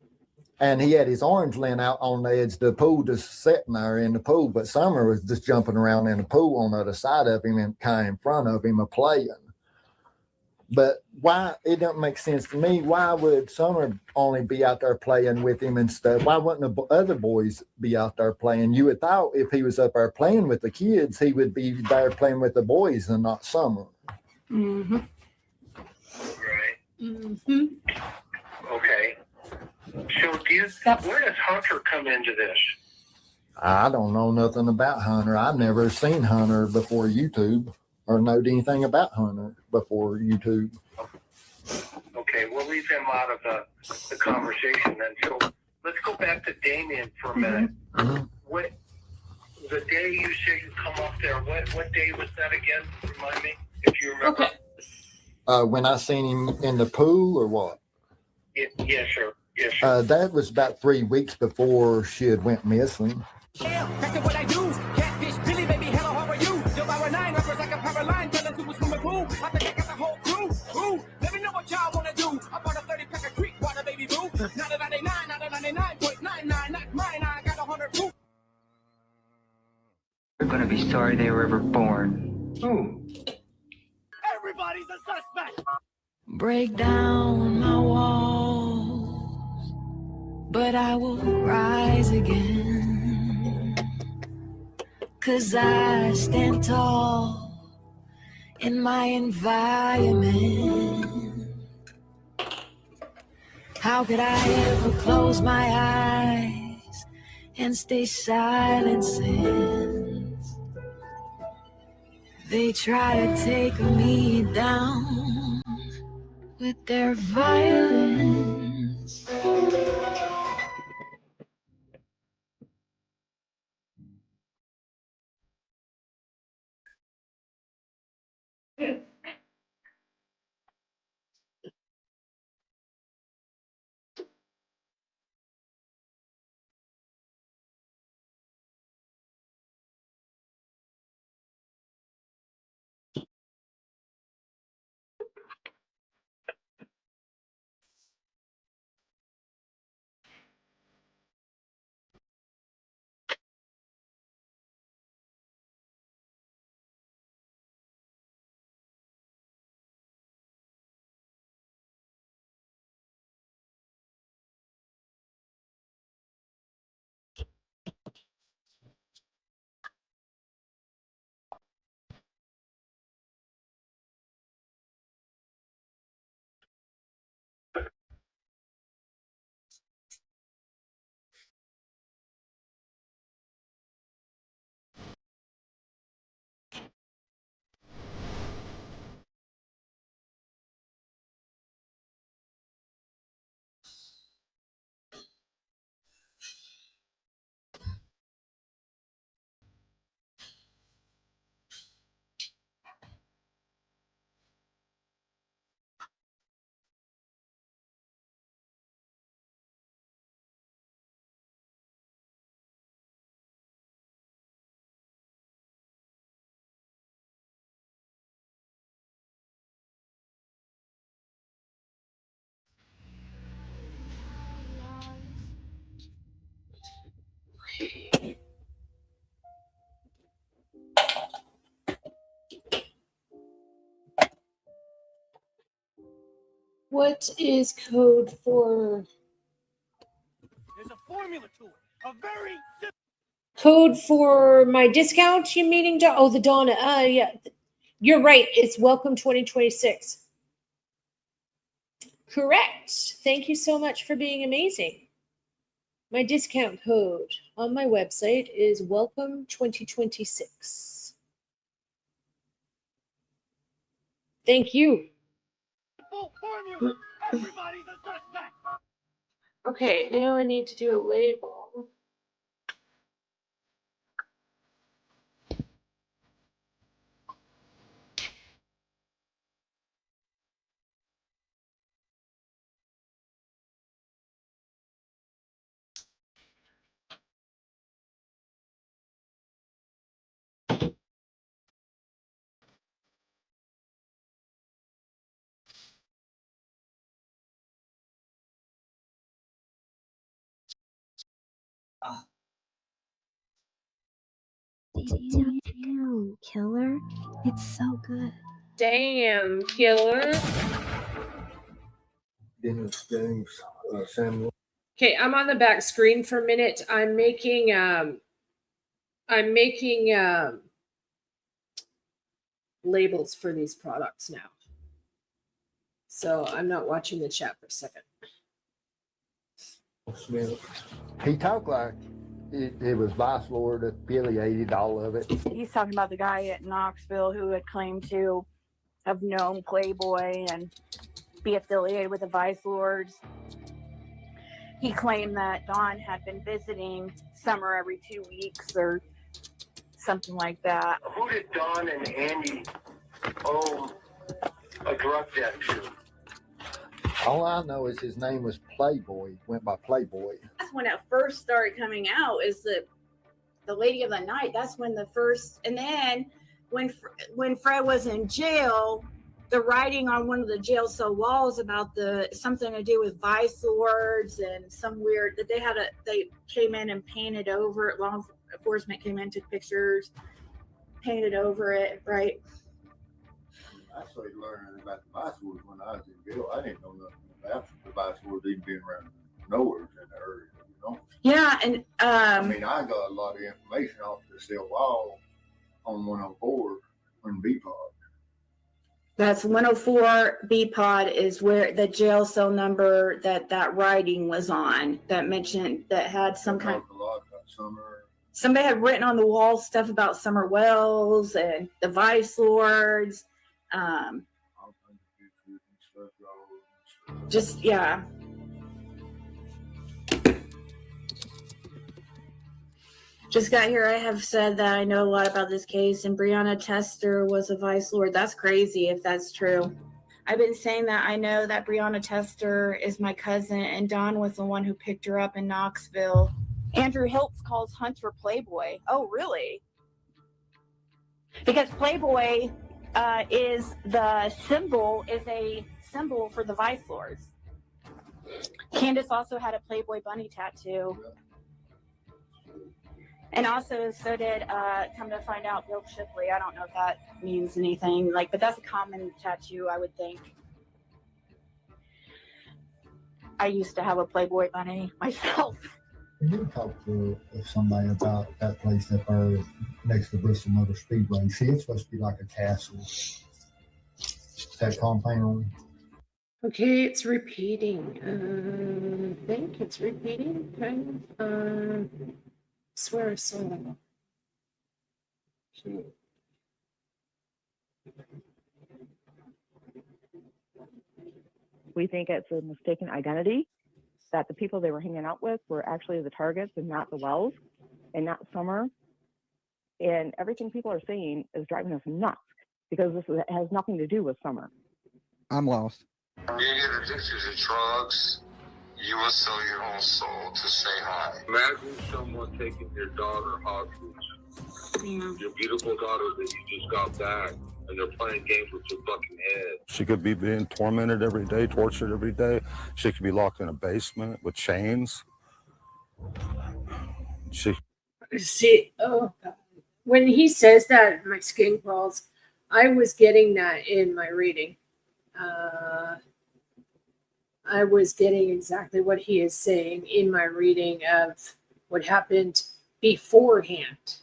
And he had his arms laying out on the edge of the pool, just sitting there in the pool. But Summer was just jumping around in the pool on the other side of him and kind of in front of him playing. But why, it doesn't make sense to me. Why would Summer only be out there playing with him and stuff? Why wouldn't the other boys be out there playing? You would thought if he was up there playing with the kids, he would be there playing with the boys and not Summer. Mm-hmm. Right. Mm-hmm. Okay. So where does Hunter come into this? I don't know nothing about Hunter. I've never seen Hunter before YouTube or knowed anything about Hunter before YouTube. Okay, we'll leave him out of the conversation then. So let's go back to Damien for a minute. Mm-hmm. What the day you said you come up there? What day was that again? Remind me if you remember. Okay. When I seen him in the pool or what? Yes, sir. Yes, sir. That was about 3 weeks before she had went missing. Yeah, back to what I do. Catfish, Billy, baby, hello, how are you? Yo, Power 9, rappers like a power line, tell us who was swimming pool. I think I got the whole crew. Ooh, let me know what y'all wanna do. I bought a 30-pack of Creek water, baby boo. Not a 99, not a 99.99, not mine, I got 100 proof. They're gonna be sorry they were ever born. Who? Everybody's a suspect. Break down my walls, but I will rise again. 'Cause I stand tall in my environment. How could I ever close my eyes and stay silent since they try to take me down with their violence? What is code for There's a formula to it. A very simple. code for my discount? You meaning the Donna? Yeah, you're right. It's welcome 2026. Correct. Thank you so much for being amazing. My discount code on my website is welcome 2026. Thank you. Formula. Everybody's a suspect. Okay, now I need to do a label. Damn, killer. It's so good. Damn, killer. Dennis James Samuel. Okay, I'm on the back screen for a minute. I'm making labels for these products now. So I'm not watching the chat for a second. Smith. He talked like it was Vice Lord affiliated, all of it. He's talking about the guy at Knoxville who had claimed to have known Playboy and be affiliated with the Vice Lords. He claimed that Don had been visiting Summer every 2 weeks or something like that. Who did Don and Andy owe a drug debt to? All I know is his name was Playboy, went by Playboy. That's when it first started coming out, is the Lady of the Night. That's when the first, and then when Fred was in jail, the writing on one of the jail cell walls about something to do with Vice Lords and some weird that they came in and painted over it. Law enforcement came in, took pictures, painted over it, right? I started learning about the Vice Lords when I was in jail. I didn't know nothing about the Vice Lords even being around nowhere in the area, you know. Yeah, and I mean, I got a lot of information off the cell wall on 104 on B-Pod. that's 104 B-Pod is where the jail cell number that writing was on, that mentioned, that had some kind Talked a lot about Summer. somebody had written on the wall stuff about Summer Wells and the Vice Lords. Just, yeah. Just got here. I have said that I know a lot about this case, and Breonna Tester was a Vice Lord. That's crazy if that's true. I've been saying that I know that Breonna Tester is my cousin, and Don was the one who picked her up in Knoxville. Andrew Hiltz calls Hunter Playboy. Oh, really? Because Playboy is a symbol for the Vice Lords. Candace also had a Playboy bunny tattoo. And also, so did, come to find out, Bill Shipley. I don't know if that means anything, but that's a common tattoo, I would think. I used to have a Playboy bunny myself. Can you talk to somebody about that place up there next to Bristol Motor Speedway? See, it's supposed to be like a castle. That compound. Okay, it's repeating. I think it's repeating, kind of. Swear I saw that. Okay. We think it's a mistaken identity, that the people they were hanging out with were actually the targets and not the Wells and not Summer. And everything people are saying is driving us nuts because has nothing to do with Summer. I'm lost. You get addicted to drugs, you will sell your own soul to say hi. Imagine someone taking your daughter hostage, your beautiful daughter that you just got back, and they're playing games with your fucking head. She could be being tormented every day, tortured every day. She could be locked in a basement with chains. See, oh God. When he says that, my skin crawls. I was getting that in my reading. I was getting exactly what he is saying in my reading of what happened beforehand.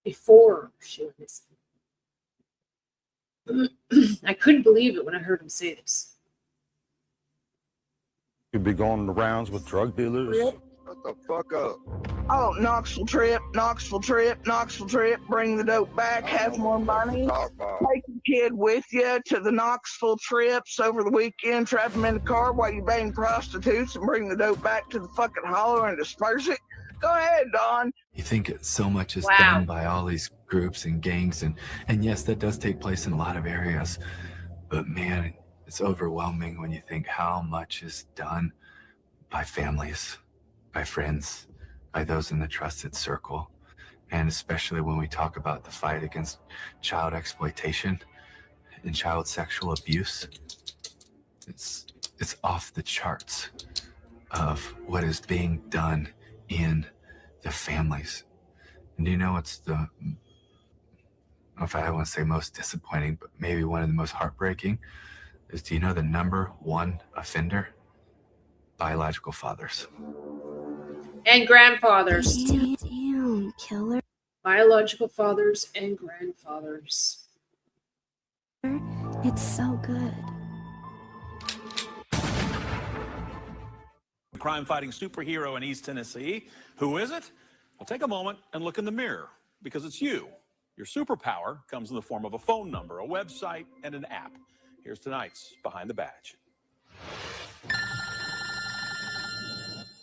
Before she went missing. I couldn't believe it when I heard him say this. You'd be going the rounds with drug dealers. Shut the fuck up. Oh, Knoxville trip, Knoxville trip, Knoxville trip. Bring the dope back, have more money. Take your kid with you to the Knoxville trips over the weekend. Trap them in the car while you bang prostitutes and bring the dope back to the fucking holler and disperse it. Go ahead, Don. You think so much is Wow. done by all these groups and gangs, and yes, that does take place in a lot of areas. But man, it's overwhelming when you think how much is done by families, by friends, by those in the trusted circle. And especially when we talk about the fight against child exploitation and child sexual abuse, it's off the charts of what is being done in the families. And you know what's the, I don't know if I want to say most disappointing, but maybe one of the most heartbreaking is, do you know the number one offender? Biological fathers. And grandfathers. Damn, killer. Biological fathers and grandfathers. It's so good. Crime-fighting superhero in East Tennessee. Who is it? Well, take a moment and look in the mirror, because it's you. Your superpower comes in the form of a phone number, a website, and an app. Here's tonight's Behind the Badge.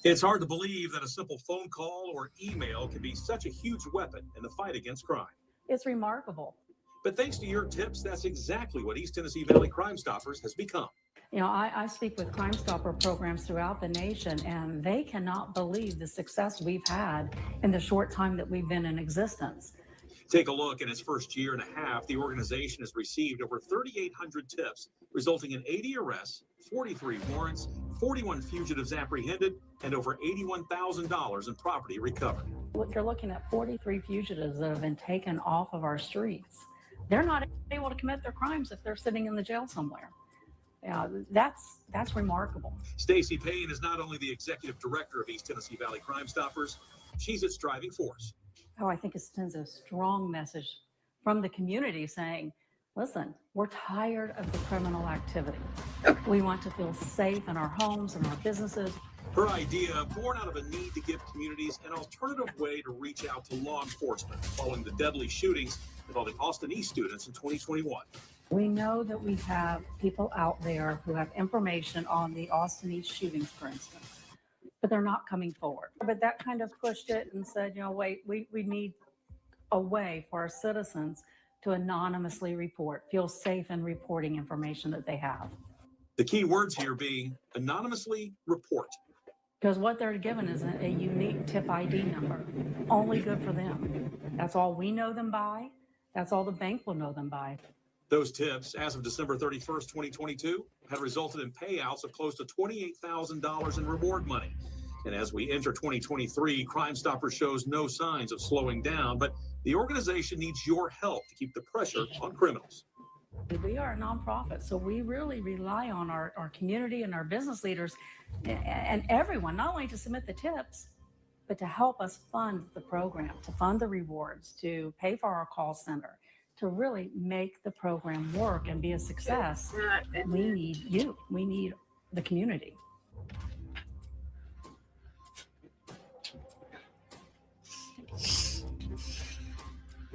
It's hard to believe that a simple phone call or email can be such a huge weapon in the fight against crime. It's remarkable. But thanks to your tips, that's exactly what East Tennessee Valley Crime Stoppers has become. You know, I speak with Crime Stopper programs throughout the nation, and they cannot believe the success we've had in the short time that we've been in existence. Take a look. In its first year and a half, the organization has received over 3,800 tips, resulting in 80 arrests, 43 warrants, 41 fugitives apprehended, and over $81,000 in property recovered. Look, you're looking at 43 fugitives that have been taken off of our streets. They're not able to commit their crimes if they're sitting in the jail somewhere. That's remarkable. Stacy Payne is not only the executive director of East Tennessee Valley Crime Stoppers, she's its driving force. Oh, I think it sends a strong message from the community saying, listen, we're tired of the criminal activity. We want to feel safe in our homes and our businesses. Her idea, born out of a need to give communities an alternative way to reach out to law enforcement following the deadly shootings involving Austin East students in 2021. We know that we have people out there who have information on the Austin East shootings, for instance, but they're not coming forward. But that kind of pushed it and said, you know, wait, we need a way for our citizens to anonymously report, feel safe in reporting information that they have. The key words here being anonymously report. Because what they're given is a unique tip ID number, only good for them. That's all we know them by. That's all the bank will know them by. Those tips, as of December 31st, 2022, had resulted in payouts of close to $28,000 in reward money. And as we enter 2023, Crime Stoppers shows no signs of slowing down, but the organization needs your help to keep the pressure on criminals. We are a nonprofit, so we really rely on our community and our business leaders and everyone, not only to submit the tips, but to help us fund the program, to fund the rewards, to pay for our call center, to really make the program work and be a success. We need you. We need the community.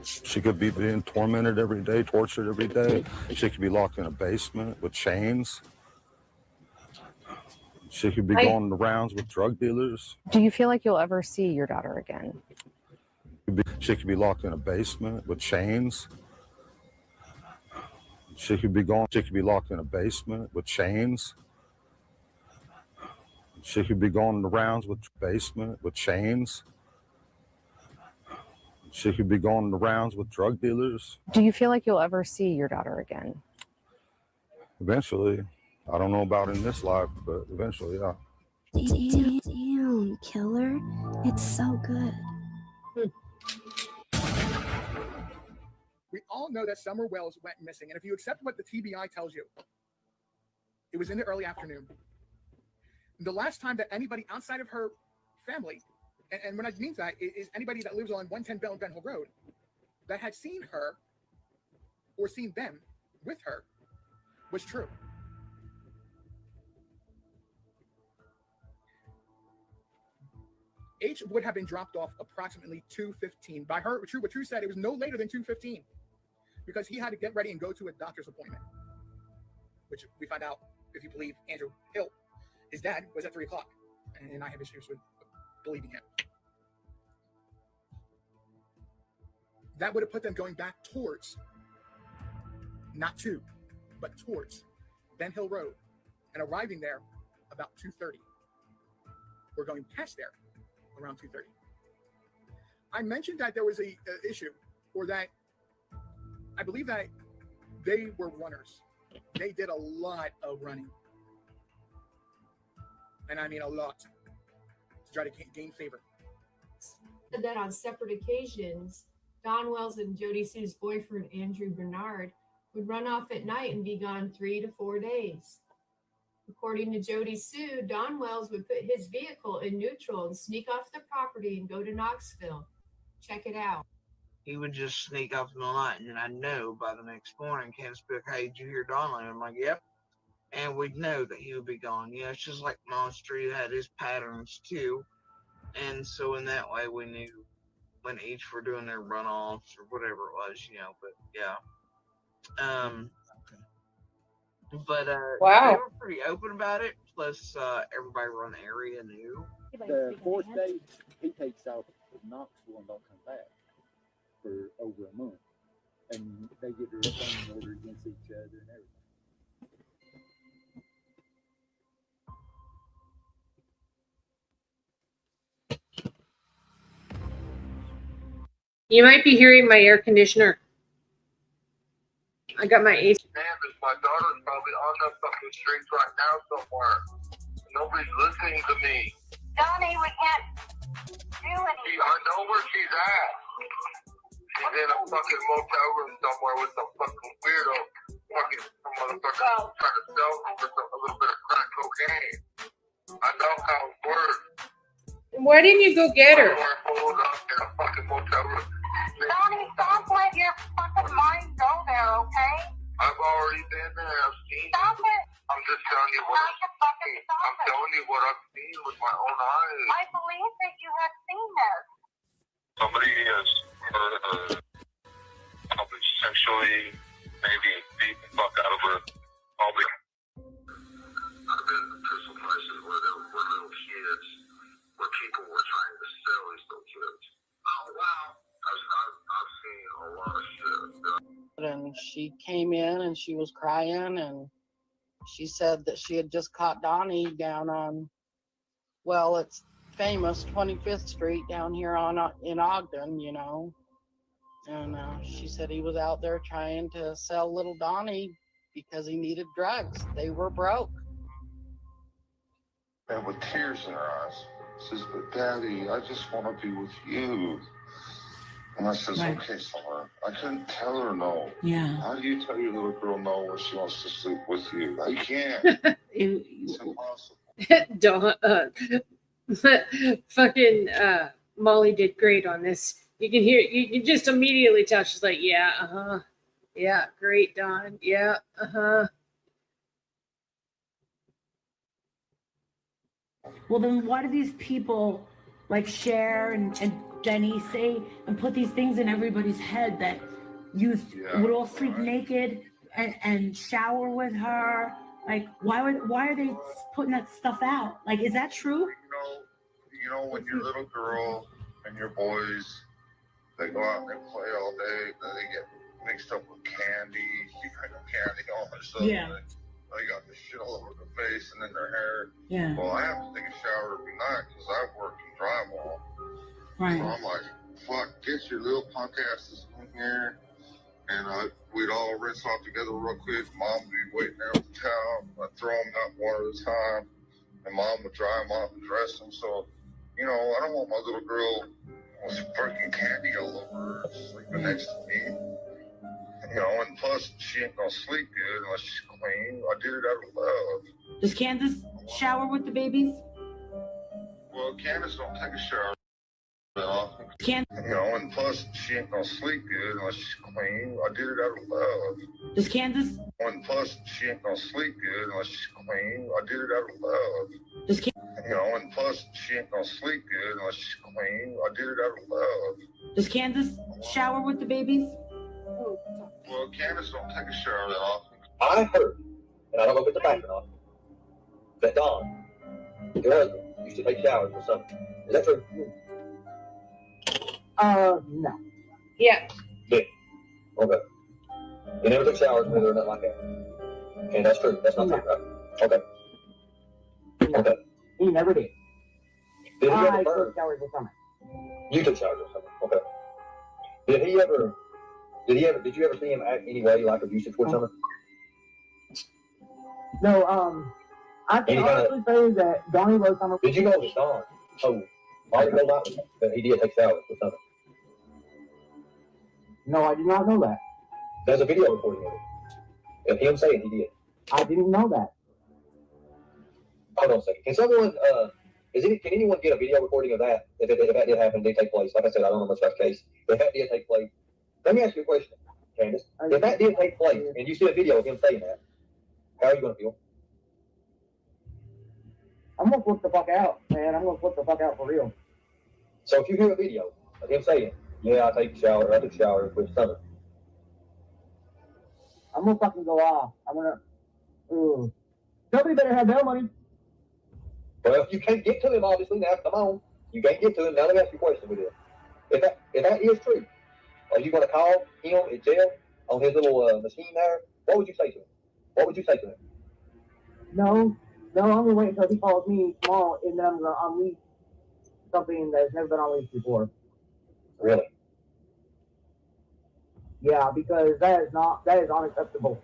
She could be being tormented every day, tortured every day. She could be locked in a basement with chains. She could be going the rounds with drug dealers. Do you feel like you'll ever see your daughter again? She could be locked in a basement with chains. She could be locked in a basement with chains. She could be going the rounds with basement with chains. She could be going the rounds with drug dealers. Do you feel like you'll ever see your daughter again? Eventually. I don't know about in this life, but eventually, yeah. Damn, killer. It's so good. We all know that Summer Wells went missing, and if you accept what the TBI tells you, It was in the early afternoon. The last time that anybody outside of her family, and when I mean that is anybody that lives on 110 Bell and Ben Hill Road, that had seen her or seen them with her, was true. H would have been dropped off approximately 2:15 by her. What True said, it was no later than 2:15 because he had to get ready and go to a doctor's appointment, which we find out, if you believe Andrew Hill, his dad was at 3 o'clock, and I have issues with believing him. That would have put them going back towards, not to, but towards Ben Hill Road, and arriving there about 2:30. We're going past there around 2:30. I mentioned that there was a issue, or that I believe that they were runners. They did a lot of running, and I mean a lot, to try to gain favor. Said that on separate occasions, Don Wells and Jody Sue's boyfriend Andrew Bernard would run off at night and be gone 3 to 4 days. According to Jody Sue, Don Wells would put his vehicle in neutral and sneak off the property and go to Knoxville. Check it out. He would just sneak off in the night, and I know by the next morning, Candace would be like, hey, did you hear Don? And I'm like, yep. And we'd know that he would be gone. You know, it's just like Monster, he had his patterns too. And so in that way, we knew when each were doing their runoffs or whatever it was, you know, but yeah. Wow. They were pretty open about it. Plus, everybody around the area knew. The fourth day, he takes off to Knoxville and don't come back for over a month, and they get their restraining order against each other and everything. You might be hearing my air conditioner. I got my AC. My daughter's probably on the fucking streets right now somewhere. Nobody's listening to me. Donnie, we can't do anything. I know where she's at. She's in a fucking motel room somewhere with some fucking weirdo. Fucking some motherfucker trying to sell her for a little bit of crack cocaine. I know how it works. Why didn't you go get her? Hold up in a fucking motel room. Donnie, stop letting your fucking mind go there, okay? I've already been there. I've seen Stop it. I'm just telling you what I'm telling you what I've seen with my own eyes. I believe that you have seen this. Somebody has hurt her, probably sexually, maybe beat the fuck out of her. Probably. I've been to some places where there were little kids, where people were trying to sell these little kids. Oh wow. I've seen a lot of shit. And she came in and she was crying, and she said that she had just caught Donnie down on, well, it's famous 25th Street down here in Ogden, you know. And she said he was out there trying to sell little Donnie because he needed drugs. They were broke. And with tears in her eyes, says, but Daddy, I just want to be with you. And I says, Right. okay, Summer, I couldn't tell her no. Yeah. How do you tell your little girl no when she wants to sleep with you? I can't. It's impossible. Fucking Molly did great on this. You can hear, you can just immediately tell she's like, yeah, yeah, great, Don, yeah, Well, then why do these people like Cher and Jenny say and put these things in everybody's head that you would all sleep naked and shower with her? Like, why are they putting that stuff out? Like, is that true? You know, when your little girl and your boys, they go out and they play all day, then they get mixed up with candy, candy all their stuff. Yeah. They got the shit all over their face and in their hair. Yeah. Well, I have to take a shower every night because I work in drywall. Right. So I'm like, fuck, get your little punk asses in here. And we'd all rinse off together real quick. Mom would be waiting there with the towel. I'd throw them out one at a time. And Mom would dry them off and dress them. So, you know, I don't want my little girl with freaking candy all over her sleeping next to me. You know, and plus she ain't gonna sleep good unless she's clean. I did it out of love. Does Candace shower with the babies? Well, Candace don't take a shower often. Can You know, and plus she ain't gonna sleep good unless she's clean. I did it out of love. Does Candace And plus she ain't gonna sleep good unless she's clean. I did it out of love. does Can, You know, and plus she ain't gonna sleep good unless she's clean. I did it out of love. does Candace shower with the babies? Well, Candace don't take a shower that often. I heard, and I don't know if it's a fact or not, that Don, your husband, used to take showers or something. Is that true? No. Yeah. Yeah. Okay. You never took showers with her or nothing like that. Okay, that's true. That's not true, right? Okay. Okay. He never did. Did he ever I burn? took showers with someone. You took showers with someone. Okay. Did you ever see him act any way like abusive towards someone? No, I can honestly say that Donnie was summer. Did you know that Don told Marty Goldman that he did take showers with someone? No, I did not know that. There's a video recording of it. Of him saying he did. I didn't know that. Hold on a second. Can someone, can anyone get a video recording of that? If that did happen, did take place? Like I said, I don't know much about the case. If that did take place, let me ask you a question, Candace. If that did take place and you see a video of him saying that, how are you going to feel? I'm gonna flip the fuck out, man. I'm gonna flip the fuck out for real. So if you hear a video of him saying, yeah, I took showers with someone, I'm gonna fucking go off. I'm gonna. Ooh. Somebody better have their money. well, you can't get to him, obviously, now. Come on. You can't get to him. Now let me ask you a question with this. If that is true, are you going to call him in jail on his little machine there? What would you say to him? What would you say to him? No, I'm gonna wait until he calls me tomorrow, and then I'm gonna unleash something that's never been unleashed before. Really? Yeah, because that is unacceptable.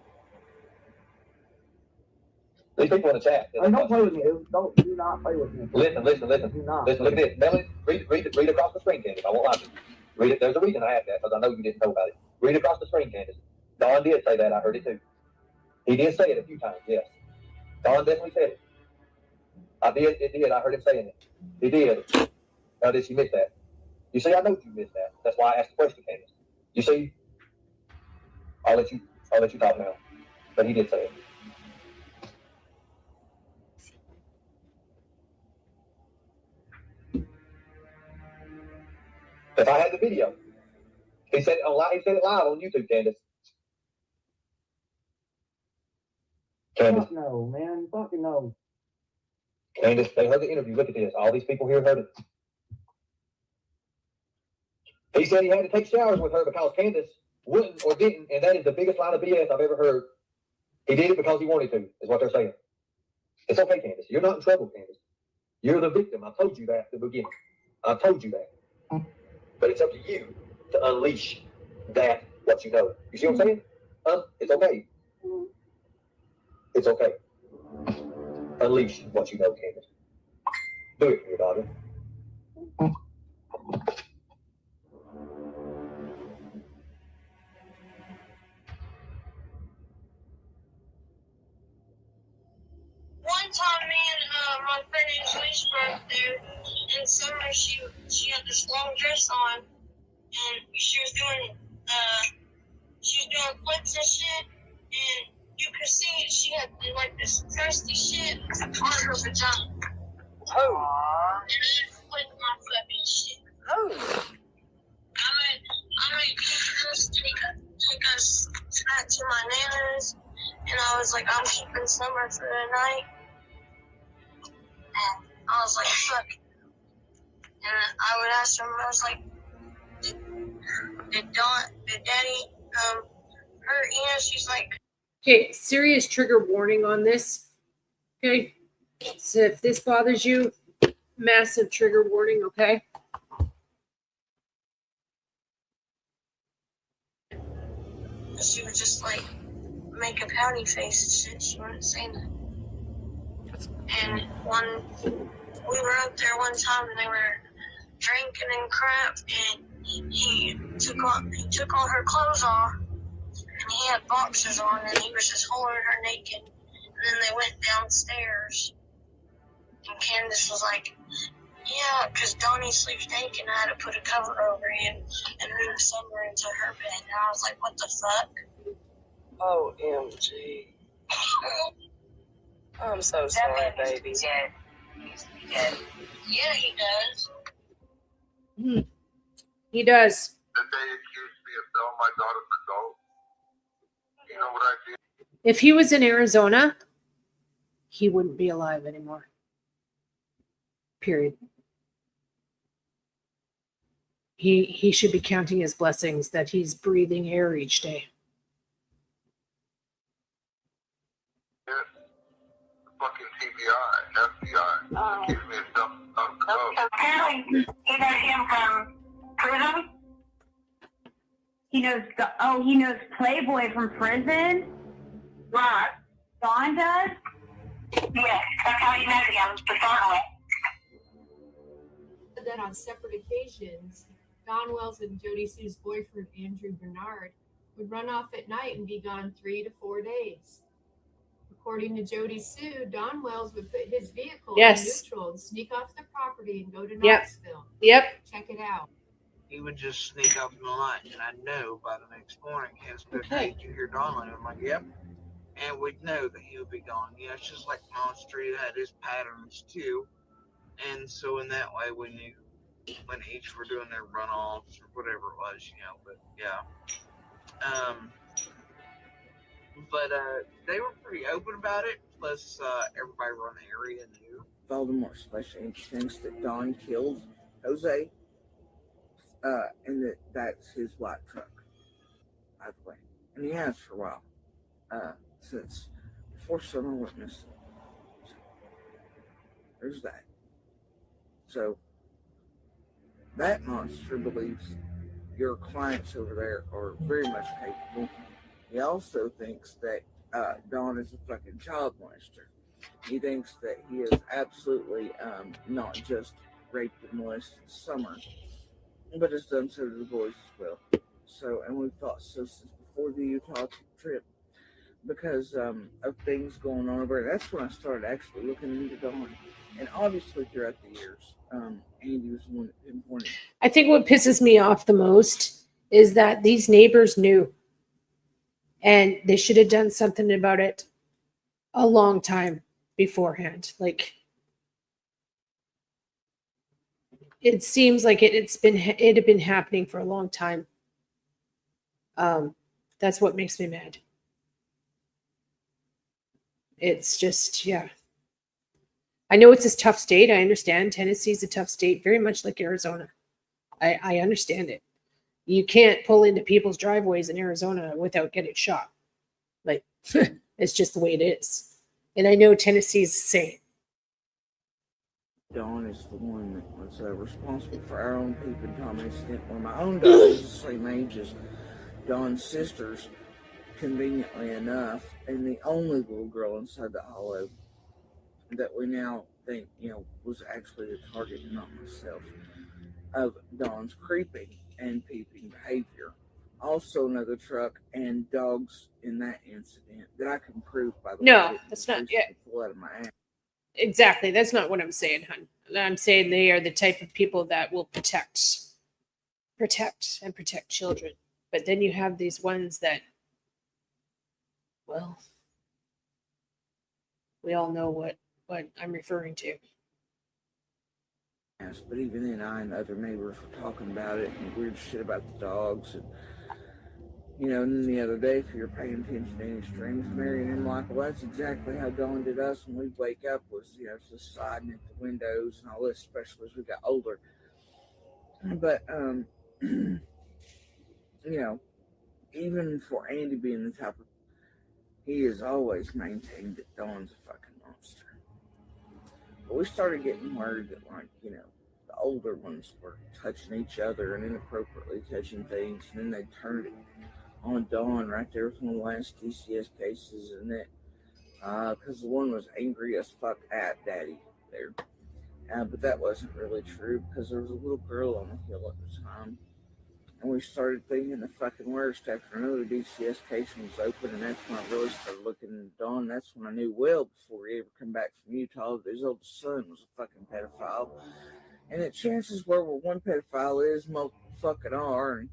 These people in the chat. Don't play with me, dude. Do not play with me. Listen. Do not. Listen, look at this. Melanie, read across the screen, Candace. I won't lie to you. Read it. There's a reason I asked that, because I know you didn't know about it. Read across the screen, Candace. Don did say that. I heard it too. He did say it a few times, yes. Don definitely said it. I heard him saying it. He did. How did she miss that? You see, I know you missed that. That's why I asked the question, Candace. You see, I'll let you talk now. But he did say it. If I had the video, he said it live on YouTube, Candace. Candace. Fuck no, man. Fucking no. Candace, they heard the interview. Look at this. All these people here heard it. He said he had to take showers with her because Candace wouldn't or didn't, and that is the biggest line of BS I've ever heard. He did it because he wanted to, is what they're saying. It's okay, Candace. You're not in trouble, Candace. You're the victim. I told you that at the beginning. I told you that. But it's up to you to unleash that, what you know. You see what I'm saying? It's okay. It's okay. Unleash what you know, Candace. Do it for your daughter. One time, me and my friend Angelique were there in summer. She had this long dress on, and she was doing flips and shit, and you could see she had like this crusty shit on her vagina. Oh. And I flipped my fucking shit. Oh. I made pictures, take us back to my nana's, and I was like, I'm keeping Summer for the night. And I was like, fuck. And I would ask him, I was like, did Daddy hurt you? She's like, Okay, serious trigger warning on this. Okay, so if this bothers you, massive trigger warning, okay? she would just like make a pouty face and shit. She wouldn't say nothing. And we were up there one time and they were drinking and crap, and he took all her clothes off, and he had boxers on, and he was just holding her naked. And then they went downstairs, and Candace was like, yeah, because Donnie sleeps naked, and I had to put a cover over him and move Summer into her bed. And I was like, what the fuck? OMG. I'm so sorry, baby. He's dead. Yeah, he does. He does. That they accused me of selling my daughter for gold. You know what I did? If he was in Arizona, he wouldn't be alive anymore. Period. He should be counting his blessings that he's breathing air each day. Fucking TBI, FBI. Accused me of selling for gold. Apparently, he got him from prison. He knows Playboy from prison? Right. Dawn does? Yes, that's how he met him to start with. That on separate occasions, Don Wells and Jody Sue's boyfriend, Andrew Bernard, would run off at night and be gone 3 to 4 days. According to Jody Sue, Don Wells would put his vehicle in neutral and sneak off the property and go to Knoxville. Yep. Check it out. He would just sneak up in the night, and I know by the next morning, Ken said, hey, did you hear Don? And I'm like, yep. And we'd know that he would be gone. You know, it's just like Monster had his patterns too. And so in that way, we knew when each were doing their runoffs or whatever it was, you know, but yeah. But they were pretty open about it. Plus, everybody around the area knew. Voldemort especially thinks that Don killed Jose, and that's his white truck, by the way. And he has for a while, since before Summer went missing. There's that. So, that monster believes your clients over there are very much capable. He also thinks that Don is a fucking child molester. He thinks that he is absolutely not just raped and molested Summer, but has done so to the boys as well. So, and we've thought so since before the Utah trip because of things going on over there. That's when I started actually looking into Don. And obviously throughout the years, Andy was the one that pinpointed. I think what pisses me off the most is that these neighbors knew. And they should have done something about it a long time beforehand. Like, it seems like it had been happening for a long time. That's what makes me mad. It's just, yeah. I know it's a tough state. I understand Tennessee's a tough state, very much like Arizona. I understand it. You can't pull into people's driveways in Arizona without getting shot. Like, it's just the way it is. And I know Tennessee's the same. Dawn is the one that was responsible for our own peeping Tom incident where my own daughter is the same age as Dawn's sisters, conveniently enough, and the only little girl inside the hollow that we now think, was actually the target, not myself, of Dawn's creeping and peeping behavior. Also another truck and dogs in that incident that I can prove, by the way. No, that's not, yeah. Out of my ass. Exactly. That's not what I'm saying, hon. I'm saying they are the type of people that will protect children. But then you have these ones that, well, we all know what I'm referring to. Yes, but even then, I and other neighbors were talking about it and weird shit about the dogs. And, and then the other day, if you're paying attention to any streams, Mary and him like, well, that's exactly how Dawn did us when we wake up was, just siding at the windows and all this, especially as we got older. But, even for Andy being the type of, he has always maintained that Dawn's a fucking monster. But we started getting worried that, the older ones were touching each other and inappropriately touching things, and then they turned it on Dawn right there with one of the last DCS cases, and that because the one was angry as fuck at Daddy there. But that wasn't really true because there was a little girl on the hill at the time And we started thinking the fucking worst after another DCS case was open, and that's when I really started looking into Don. That's when I knew well, before he ever come back from Utah, that his oldest son was a fucking pedophile. And the chances were, well, one pedophile is, most fucking are,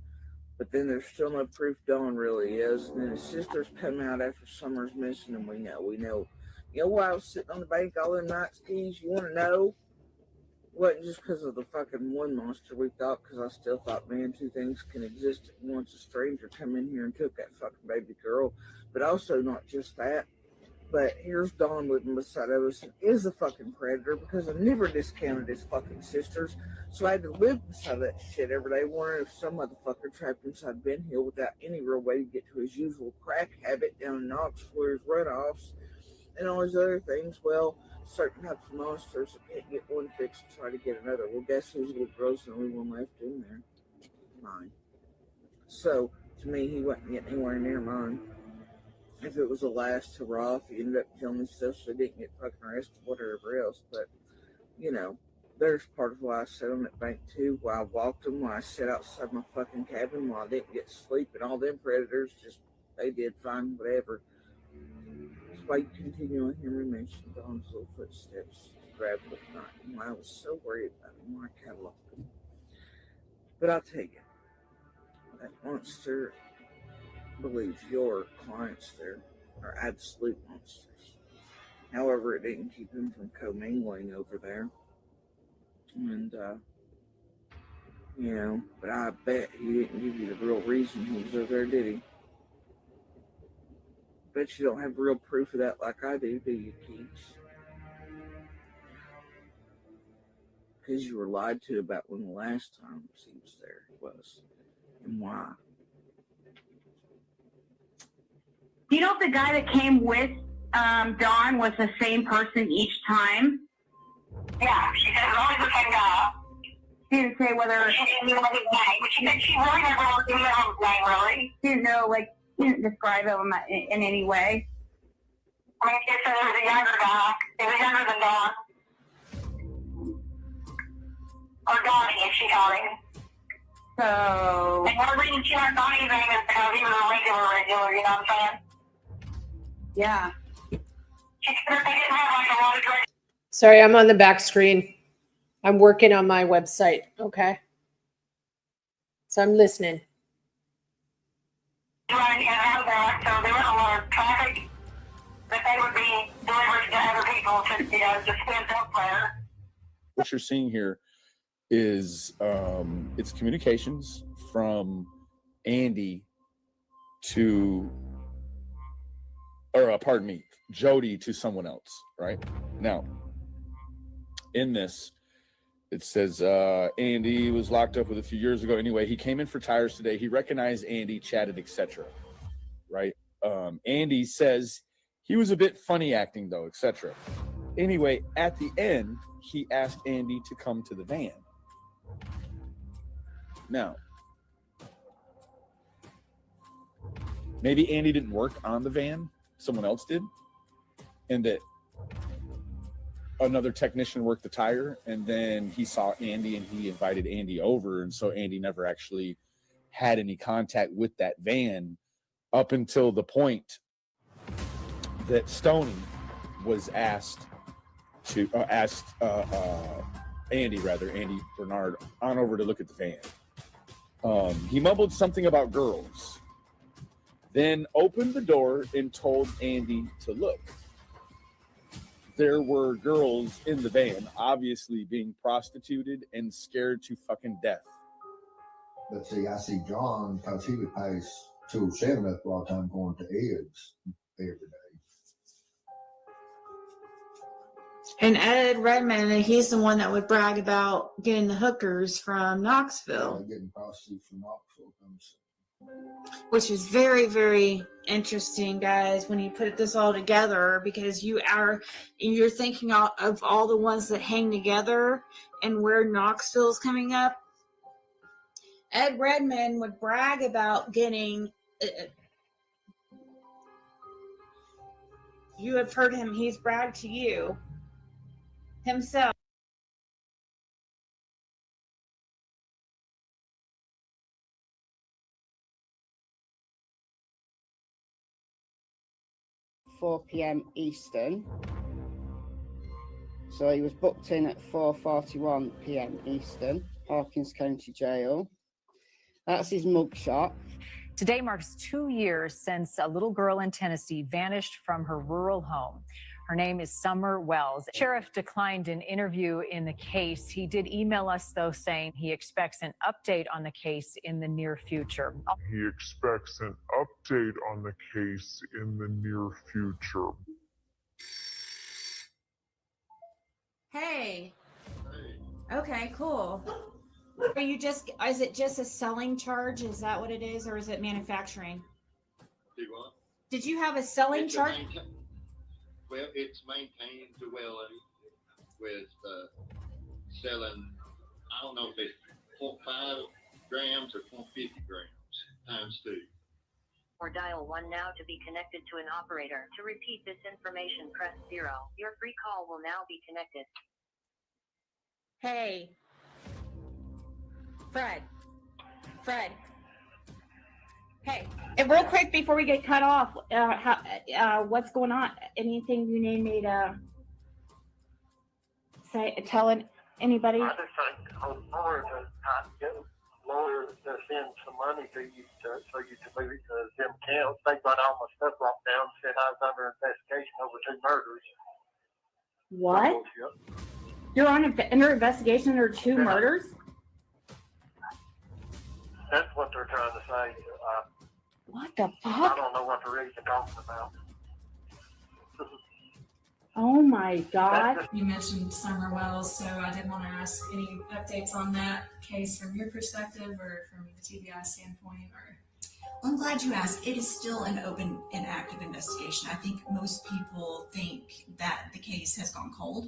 but then there's still no proof Don really is. And then his sisters come out after Summer's missing, and we know. You know why I was sitting on the bank all them nights, Keys? You want to know? It wasn't just because of the fucking one monster we thought, because I still thought, man, two things can exist at once. A stranger come in here and took that fucking baby girl. But also not just that, but here's Don living beside of us and is a fucking predator, because I never discounted his fucking sisters. So I had to live beside that shit every day, wondering if some motherfucker trapped inside Ben Hill without any real way to get to his usual crack habit down in Knoxville, his runoffs, and all these other things. Well, certain types of monsters that can't get one fix and try to get another. Well, guess whose little girl's the only one left in there? Mine. So, to me, he wasn't getting anywhere near mine. If it was a last hurrah, if he ended up killing himself so he didn't get fucking arrested, whatever else. But, you know, there's part of why I sat on that bank too, why I walked them, why I sat outside my fucking cabin, why I didn't get sleep, and all them predators just, they did fine, whatever. That's why you continually hear me mention Don's little footsteps gravel at night, and why I was so worried about him, why I cataloged him. But I'll tell you, that monster believes your clients there are absolute monsters. However, it didn't keep him from commingling over there. And, you know, but I bet he didn't give you the real reason he was over there, did he? Bet you don't have real proof of that like I do you, Keats? Because you were lied to about when the last time he was there was, and why. You know, the guy that came with Dawn was the same person each time? Yeah, she said it was always the same guy. She didn't say whether... She didn't know his name, but she said she really never knew his name, really. She didn't know, like, she didn't describe him in any way. I mean, she said it was a younger guy. He was younger than Dawn. Or Donnie, if she called him. So... And one reason she learned Donnie's name is because he was a regular, you know what I'm saying? Yeah. She said that they didn't have, like, a lot of drugs. Sorry, I'm on the back screen. I'm working on my website. Okay. So I'm listening. Running in and out of there, so there was a lot of traffic that they would be delivering to other people to, you know, just spend up there. What you're seeing here is it's communications from Andy to, or pardon me, Jody to someone else, right? Now, in this, it says Andy was locked up with a few years ago. Anyway, he came in for tires today. He recognized Andy, chatted, etc. Right? Andy says he was a bit funny acting though, etc. Anyway, at the end, he asked Andy to come to the van. Now, maybe Andy didn't work on the van, someone else did, and that another technician worked the tire, and then he saw Andy and he invited Andy over, and so Andy never actually had any contact with that van up until the point that Stoney was asked Andy Bernard on over to look at the van. He mumbled something about girls, then opened the door and told Andy to look. There were girls in the van, obviously being prostituted and scared to fucking death. But see, I see John, because he would pass 207 up a lot of time going to Ed's every day. And Ed Redmond, he's the one that would brag about getting the hookers from Knoxville. Getting prostitutes from Knoxville comes. Which is very, very interesting, guys, when you put this all together, because you're thinking of all the ones that hang together and where Knoxville's coming up. Ed Redmond would brag about getting, you have heard him, he's bragged to you himself. 4 p.m. Eastern. So he was booked in at 4:41 p.m. Eastern, Hawkins County Jail. That's his mugshot. Today marks 2 years since a little girl in Tennessee vanished from her rural home. Her name is Summer Wells. Sheriff declined an interview in the case. He did email us, though, saying he expects an update on the case in the near future. He expects an update on the case in the near future. Hey. Okay, cool. Are you just, is it just a selling charge? Is that what it is? Or is it manufacturing? Do what? Did you have a selling It's a charge? Well, it's maintained well with selling, I don't know if it's 0.5 grams or 0.50 grams times 2. Or dial 1 now to be connected to an operator. To repeat this information, press 0. Your free call will now be connected. Hey. Fred. Hey, and real quick before we get cut off, what's going on? Anything you need me to say, telling anybody? I just think lawyers are get lawyers to send some money to you so you can move it to them accounts. They got all my stuff locked down, said I was under investigation over 2 murders. What? You're under investigation under 2 murders? That's what they're trying to say. What the I fuck? don't know what they're really talking about. Oh my God. You mentioned Summer Wells, so I did want to ask any updates on that case from your perspective or from the TBI standpoint, or. I'm glad you asked. It is still an open and active investigation. I think most people think that the case has gone cold,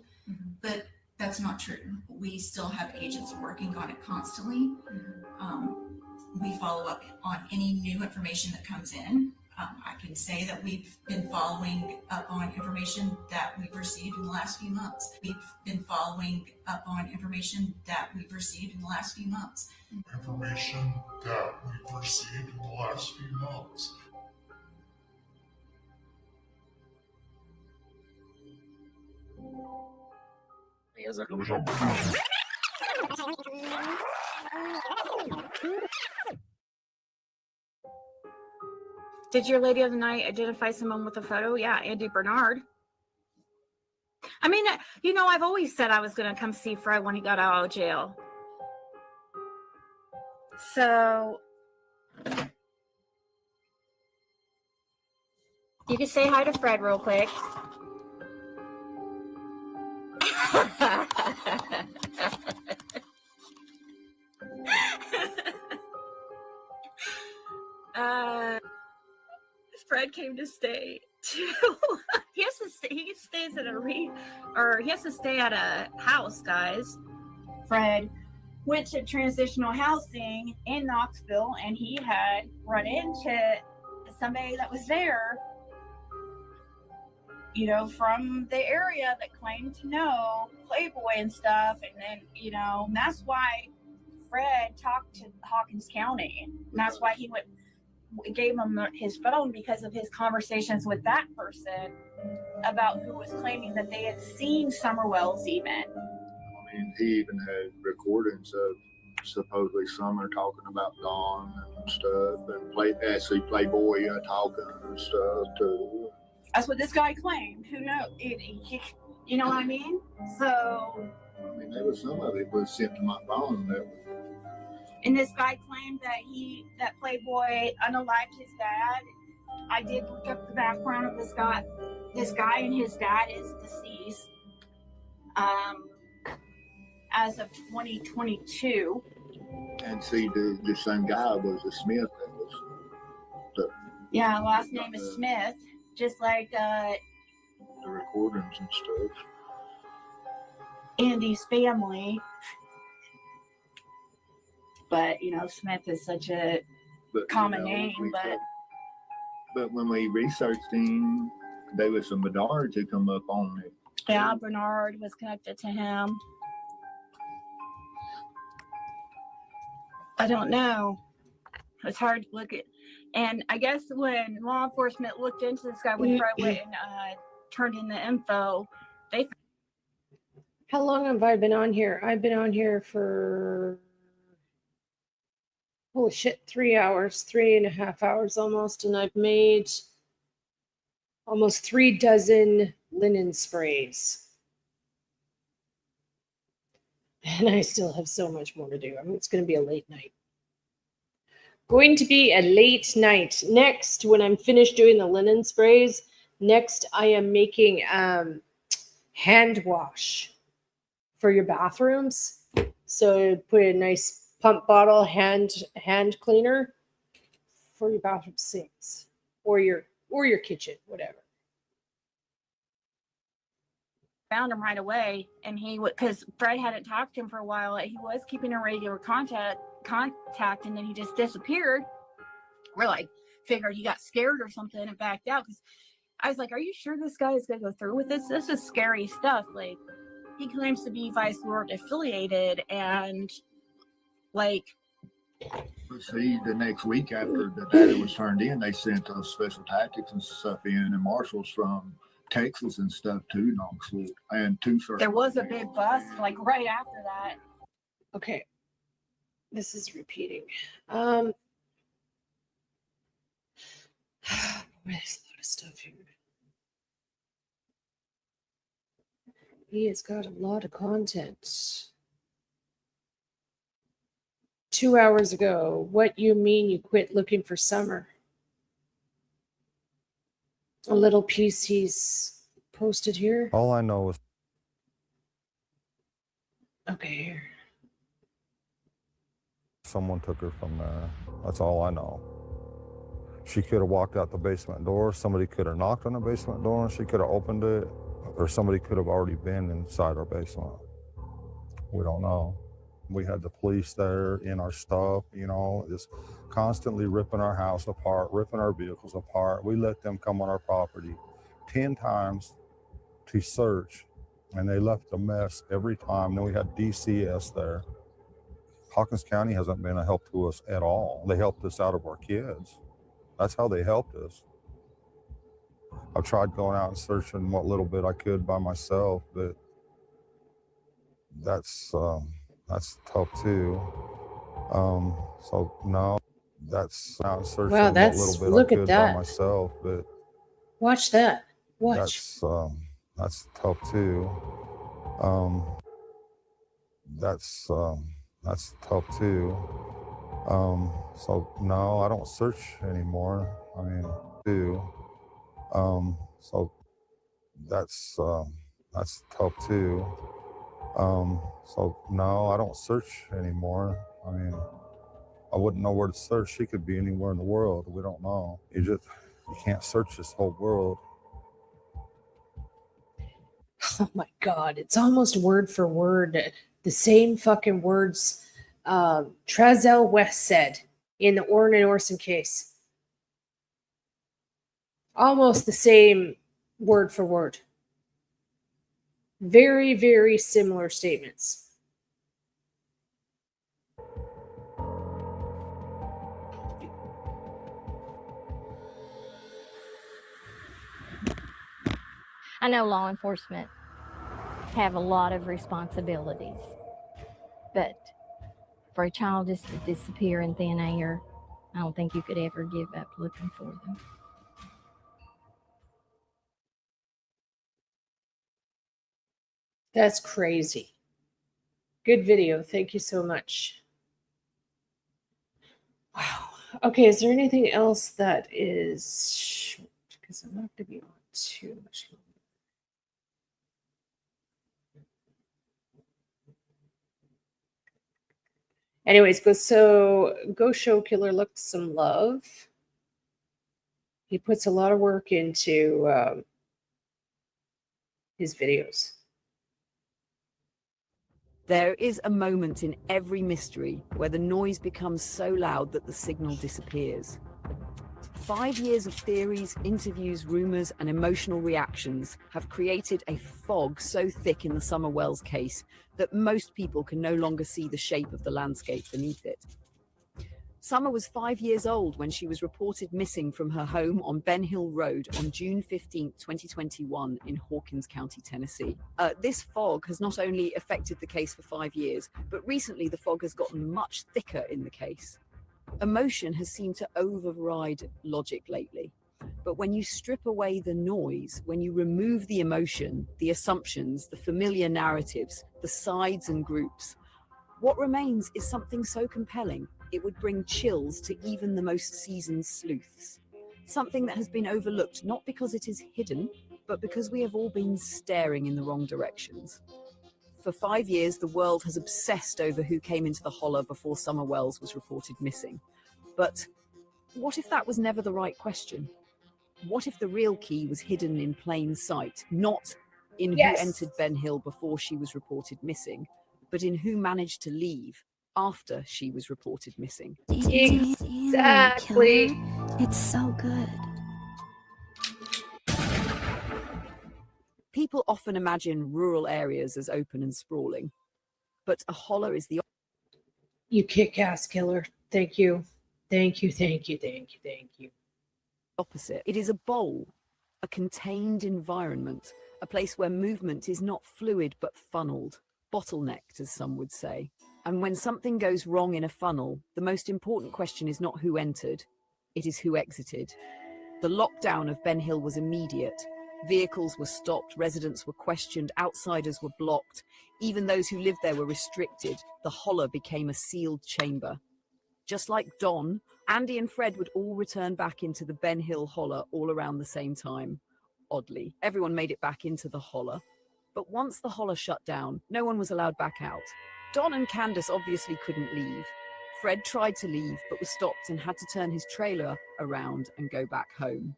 but that's not true. We still have agents working on it constantly. We follow up on any new information that comes in. I can say that we've been following up on information that we've received in the last few months. Information that we've received in the last few months. Did your lady of the night identify someone with a photo? Yeah, Andy Bernard. I mean, you know, I've always said I was going to come see Fred when he got out of jail. So you can say hi to Fred real quick. Fred came to stay too. He stays at he has to stay at a house, guys. Fred went to transitional housing in Knoxville, and he had run into somebody that was there, you know, from the area that claimed to know Playboy and stuff. And then, you know, and that's why Fred talked to Hawkins County. And that's why he gave him his phone, because of his conversations with that person about who was claiming that they had seen Summer Wells even. I mean, he even had recordings of supposedly Summer talking about Dawn and stuff, and actually Playboy talking and stuff too. That's what this guy claimed. Who knows? You know what I mean? So. I mean, there was some of it was sent to my phone that was. And this guy claimed that Playboy unalived his dad. I did look up the background of this guy. This guy and his dad is deceased. As of 2022. And see, the same guy was a Smith. That was Yeah, last name is Smith. Just like the recordings and stuff. Andy's family. But, you know, Smith is such a common name. But when we researched him, there was some Bernard to come up on it. Yeah, Bernard was connected to him. I don't know It's hard to look at. And I guess when law enforcement looked into this guy, when Fred went and turned in the info, they. How long have I been on here? I've been on here for, holy shit, 3 hours, 3.5 hours almost. And I've made almost 3 dozen linen sprays. And I still have so much more to do. I mean, it's going to be a late night. Going to be a late night. Next, when I'm finished doing the linen sprays, next I am making hand wash for your bathrooms. So put a nice pump bottle hand cleaner for your bathroom sinks or your kitchen, whatever. Found him right away, and he would, because Fred hadn't talked to him for a while. He was keeping a regular contact, and then he just disappeared. We're like, figured he got scared or something and backed out. Because I was like, "Are you sure this guy is gonna go through with this? This is scary stuff." Like, he claims to be Vice Lord affiliated, and like. But see, the next week after the data was turned in, they sent us special tactics and stuff in, and marshals from Texas and stuff to Knoxville, and two certain. There was a big bust like right after that. Okay. This is repeating. There's a lot of stuff here. He has got a lot of content. 2 hours ago, what you mean you quit looking for Summer? A little piece he's posted here. All I know is. Okay, here. Someone took her from there. That's all I know. She could have walked out the basement door. Somebody could have knocked on the basement door and she could have opened it. Or somebody could have already been inside our basement. We don't know. We had the police there in our stuff, you know, just constantly ripping our house apart, ripping our vehicles apart. We let them come on our property 10 times to search, and they left a mess every time. Then we had DCS there. Hawkins County hasn't been a help to us at all. They helped us out of our kids. That's how they helped us. I've tried going out and searching what little bit I could by myself, but that's tough too. So no, that's out and searching Wow, what that's, little bit look I at could that. by myself, but Watch that. Watch. that's tough too. That's tough too. So no, I don't search anymore. I mean, do. So that's tough too. So no, I don't search anymore. I mean, I wouldn't know where to search. She could be anywhere in the world. We don't know. You can't search this whole world. Oh my God, it's almost word for word the same fucking words Trazell West said in the Orrin and Orson case. Almost the same word for word. Very, very similar statements. I know law enforcement have a lot of responsibilities, but for a child just to disappear in thin air, I don't think you could ever give up looking for them. That's crazy. Good video. Thank you so much. Wow. Okay, is there anything else that is short? Because I'm not going to be on too much longer. Anyways, go show Killer Looks some love. He puts a lot of work into his videos. There is a moment in every mystery where the noise becomes so loud that the signal disappears. 5 years of theories, interviews, rumors, and emotional reactions have created a fog so thick in the Summer Wells case that most people can no longer see the shape of the landscape beneath it. Summer was 5 years old when she was reported missing from her home on Ben Hill Road on June 15, 2021 in Hawkins County, Tennessee. This fog has not only affected the case for 5 years, but recently the fog has gotten much thicker in the case. Emotion has seemed to override logic lately. But when you strip away the noise, when you remove the emotion, the assumptions, the familiar narratives, the sides and groups, what remains is something so compelling it would bring chills to even the most seasoned sleuths. Something that has been overlooked not because it is hidden, but because we have all been staring in the wrong directions. For 5 years, the world has obsessed over who came into the holler before Summer Wells was reported missing. But what if that was never the right question? What if the real key was hidden in plain sight, not in who entered Ben Hill before she was reported missing, but in who managed to leave after she was reported missing? Exactly. It's so good. People often imagine rural areas as open and sprawling, but a holler is the You kick-ass killer. Thank you. Thank you, thank you, thank you, thank you. opposite. It is a bowl, a contained environment, a place where movement is not fluid but funneled, bottlenecked, as some would say. And when something goes wrong in a funnel, the most important question is not who entered, it is who exited. The lockdown of Ben Hill was immediate. Vehicles were stopped, residents were questioned, outsiders were blocked. Even those who lived there were restricted. The holler became a sealed chamber. Just like Don, Andy and Fred would all return back into the Ben Hill holler all around the same time. Oddly, everyone made it back into the holler. But once the holler shut down, no one was allowed back out. Don and Candace obviously couldn't leave. Fred tried to leave, but was stopped and had to turn his trailer around and go back home.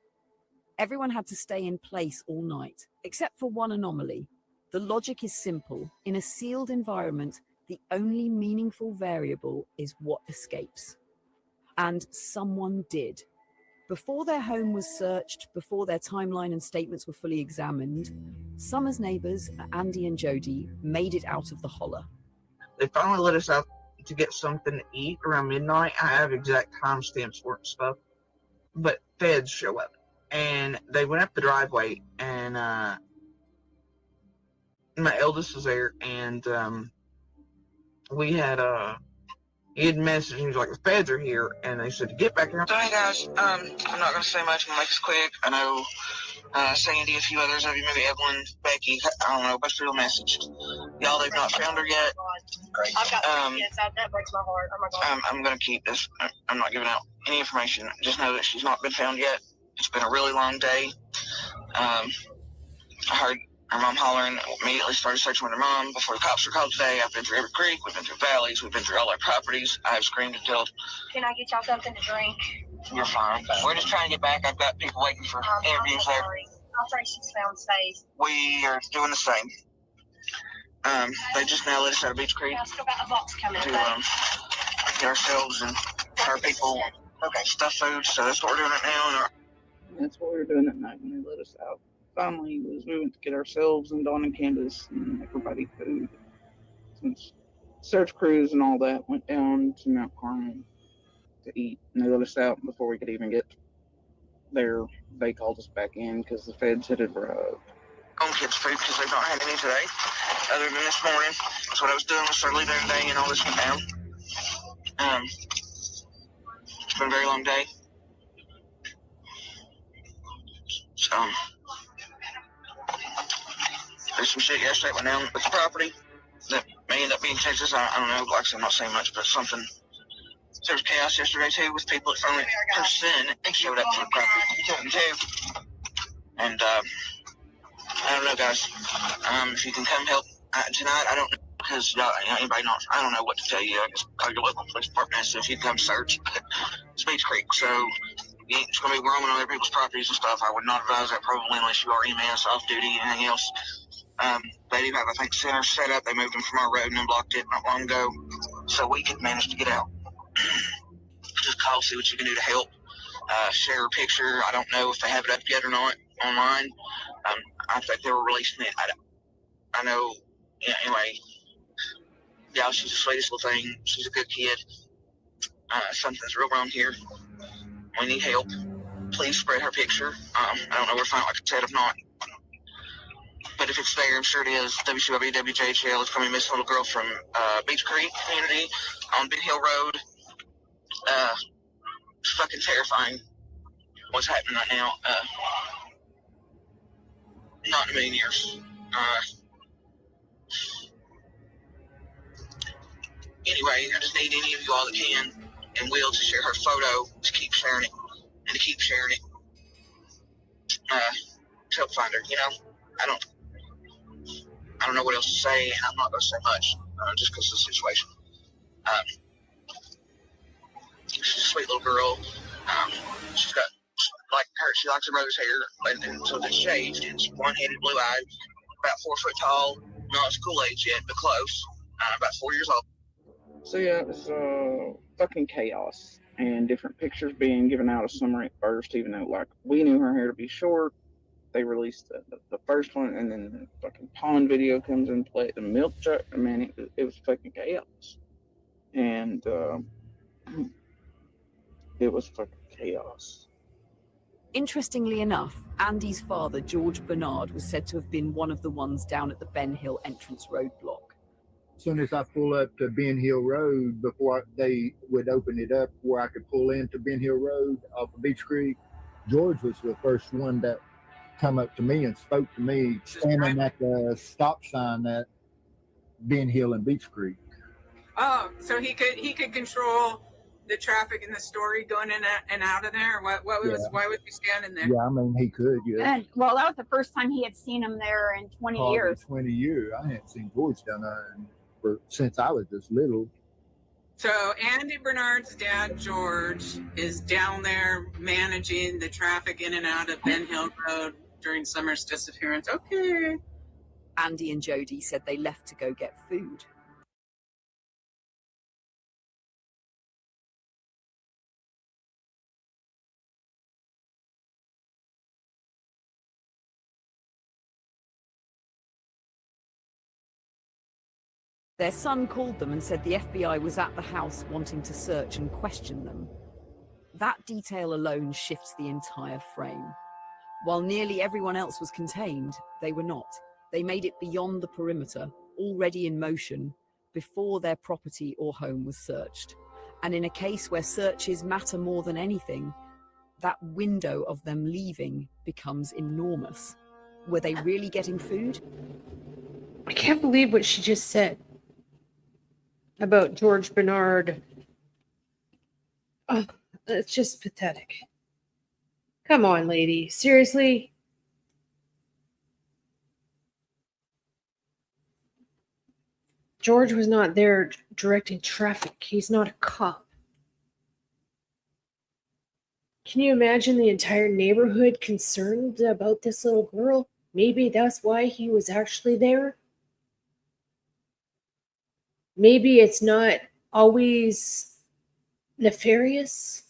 Everyone had to stay in place all night, except for one anomaly. The logic is simple. In a sealed environment, the only meaningful variable is what escapes. And someone did. Before their home was searched, before their timeline and statements were fully examined, Summer's neighbors, Andy and Jody, made it out of the holler. They finally let us out to get something to eat around midnight. I have exact timestamps for it and stuff. But feds show up. And they went up the driveway, and my eldest was there, and we had he had messaged, he was like, the feds are here, and they said, get back here. So hey guys, I'm not going to say much, I'm going to make this quick. I know Sandy, a few others of you, maybe Evelyn, Becky, I don't know, Westfield messaged. Y'all, they've not found her yet. I've got kids, that breaks my heart. Oh my God. I'm going to keep this. I'm not giving out any information. Just know that she's not been found yet. It's been a really long day. I heard her mom hollering, immediately started searching with her mom before the cops were called today. I've been through every creek, we've been through valleys, we've been through all our properties. I have screamed and yelled. Can I get y'all something to drink? You're fine. We're just trying to get back. I've got people waiting for interviews there. I'll pray she's found safe. We are doing the same. They just now let us out of Beach Creek Ask about a box coming to today. get ourselves and our people stuff food. So that's what we're doing right now. That's what we were doing that night when they let us out. Finally, was we went to get ourselves and Dawn and Candace and everybody food. Since search crews and all that went down to Mount Carmel to eat, and they let us out before we could even get there. They called us back in because the feds had arrived. On kids' food because they've not had any today, other than this morning. That's what I was doing. I started leaving today, and all this went down. It's been a very long day. So, there's some shit yesterday went down with the property that may end up being Texas. I don't know. Like I said, I'm not saying much, but something. There was chaos yesterday too with people that finally percent they showed up to the property too. And I don't know, guys. If you can come help tonight, I don't know because anybody not. I don't know what to tell you. I guess call your local police department and see if you can come search. It's Beach Creek, so. You ain't just gonna be roaming on other people's properties and stuff. I would not advise that probably unless you are EMS, off duty, anything else. They do have, I think, centers set up. They moved them from our road and unblocked it not long ago, so we could manage to get out. Just call, see what you can do to help. Share a picture. I don't know if they have it up yet or not online. I think they were releasing it. I know. Yeah. Anyway, yeah, she's the sweetest little thing. She's a good kid. Something's real wrong here. We need help. Please spread her picture. I don't know where to find it, like I said, if not. But if it's there, I'm sure it is. WCW, WJHL is coming missing a little girl from Beach Creek community on Ben Hill Road. It's fucking terrifying what's happening right now. Not in a million years. Anyway, I just need any of you all that can and will to share her photo, to keep sharing it, and to keep sharing it. To help find her, you know? I don't know what else to say, and I'm not going to say much, just because of the situation. She's a sweet little girl. She's got, like her, she likes her brother's hair, and so it's shaved, and she's one-headed, blue-eyed, about 4 foot tall, not school age yet, but close, about 4 years old. So yeah, it was fucking chaos, and different pictures being given out of Summer at first, even though like we knew her hair to be short. They released the first one, and then the fucking pond video comes in play. The milk truck, man, it was fucking chaos, and it was fucking chaos. Interestingly enough, Andy's father, George Bernard, was said to have been one of the ones down at the Ben Hill entrance roadblock. As soon as I pull up to Ben Hill Road, before they would open it up where I could pull into Ben Hill Road off of Beach Creek, George was the first one that come up to me and spoke to me standing at the stop sign at Ben Hill and Beach Creek. Oh, so he could control the traffic in the story going in and out of there? Why was he standing there? Yeah, I mean, he could, yeah. And well, that was the first time he had seen him there in 20 Probably years. 20 years. I hadn't seen George down there since I was just little. So Andy Bernard's dad, George, is down there managing the traffic in and out of Ben Hill Road during Summer's disappearance. Okay. Andy and Jody said they left to go get food. Their son called them and said the FBI was at the house wanting to search and question them. That detail alone shifts the entire frame. While nearly everyone else was contained, they were not. They made it beyond the perimeter, already in motion, before their property or home was searched. And in a case where searches matter more than anything, that window of them leaving becomes enormous. Were they really getting food? I can't believe what she just said about George Bernard. Oh, it's just pathetic. Come on, lady. Seriously? George was not there directing traffic. He's not a cop. Can you imagine the entire neighborhood concerned about this little girl? Maybe that's why he was actually there. Maybe it's not always nefarious.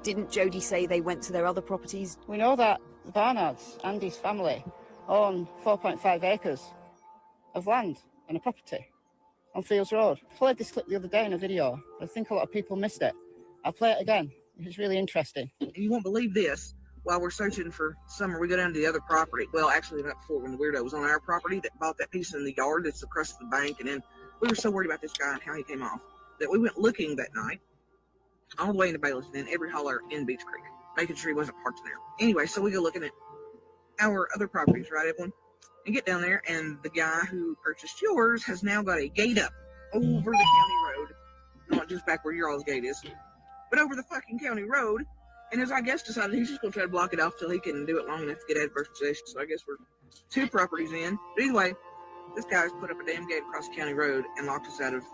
Didn't Jody say they went to their other properties? We know that the Barnards, Andy's family, own 4.5 acres of land and a property on Fields Road. I played this clip the other day in a video. I think a lot of people missed it. I'll play it again. It's really interesting. You won't believe this. While we're searching for Summer, we go down to the other property. Well, actually, not before, when the weirdo was on our property that bought that piece in the yard that's across the bank. And then we were so worried about this guy and how he came off that we went looking that night all the way into Bayless and then every holler in Beach Creek, making sure he wasn't parked in there. Anyway, so we go looking at our other properties, right, Evelyn? And get down there, and the guy who purchased yours has now got a gate up over the county road. Not just back where your all's gate is, but over the fucking county road. And as I guess decided he's just going to try to block it off till he can do it long enough to get adverse possession. So I guess we're 2 properties in. But either way, this guy's put up a damn gate across the county road and locked us out of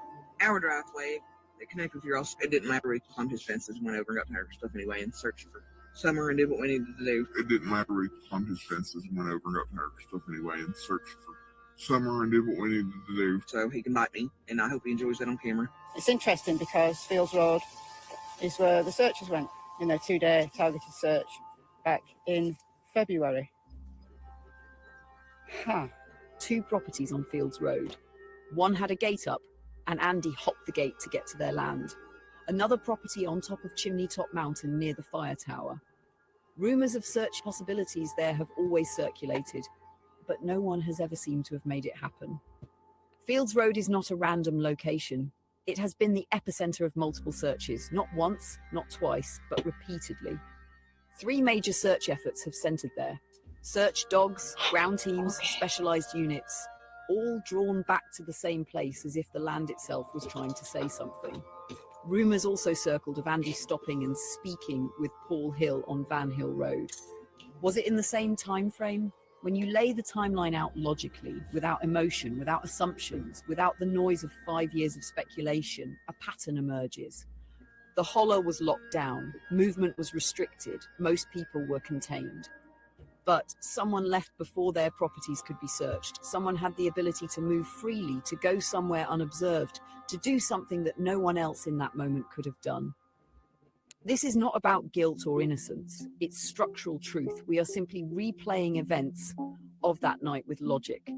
our driveway that connected with your all. It didn't matter. We climbed his fences, went over and got to her stuff anyway and searched for Summer and did what we needed to do. It didn't matter. We climbed his fences, went over and got to her stuff anyway and searched for Summer and did what we needed to do. So he can bite me, and I hope he enjoys that on camera. It's interesting because Fields Road is where the searchers went in their 2-day targeted search back in February. 2 properties on Fields Road. One had a gate up and Andy hopped the gate to get to their land. Another property on top of Chimney Top Mountain near the fire tower. Rumors of search possibilities there have always circulated, but no one has ever seemed to have made it happen. Fields Road is not a random location. It has been the epicenter of multiple searches, not once, not twice, but repeatedly. 3 major search efforts have centered there. Search dogs, ground teams, specialized units, all drawn back to the same place as if the land itself was trying to say something. Rumors also circled of Andy stopping and speaking with Paul Hill on Van Hill Road. Was it in the same time frame? When you lay the timeline out logically, without emotion, without assumptions, without the noise of 5 years of speculation, a pattern emerges. The hollow was locked down, movement was restricted, most people were contained. But someone left before their properties could be searched. Someone had the ability to move freely, to go somewhere unobserved, to do something that no one else in that moment could have done. This is not about guilt or innocence. It's structural truth. We are simply replaying events of that night with logic.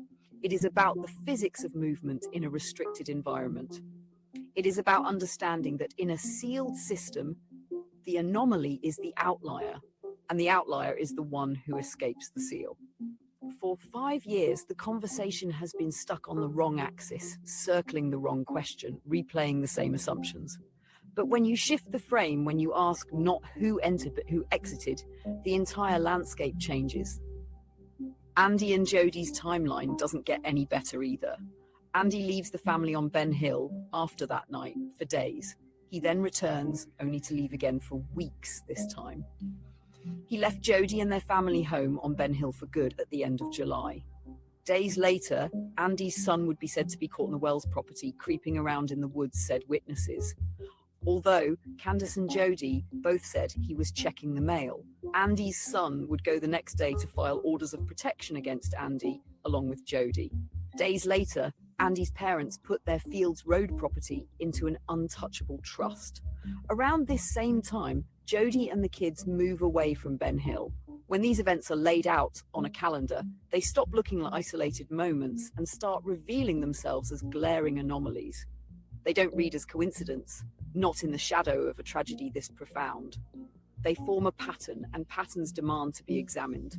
It is about the physics of movement in a restricted environment. It is about understanding that in a sealed system, the anomaly is the outlier, and the outlier is the one who escapes the seal. For 5 years, the conversation has been stuck on the wrong axis, circling the wrong question, replaying the same assumptions. But when you shift the frame, when you ask not who entered but who exited, the entire landscape changes. Andy and Jodi's timeline doesn't get any better either. Andy leaves the family on Ben Hill after that night for days. He then returns, only to leave again for weeks this time. He left Jodi and their family home on Ben Hill for good at the end of July. Days later, Andy's son would be said to be caught in the Wells property, creeping around in the woods, said witnesses. Although Candace and Jodi both said he was checking the mail, Andy's son would go the next day to file orders of protection against Andy, along with Jodi. Days later, Andy's parents put their Fields Road property into an untouchable trust. Around this same time, Jodi and the kids move away from Ben Hill. When these events are laid out on a calendar, they stop looking like isolated moments and start revealing themselves as glaring anomalies. They don't read as coincidence, not in the shadow of a tragedy this profound. They form a pattern, and patterns demand to be examined.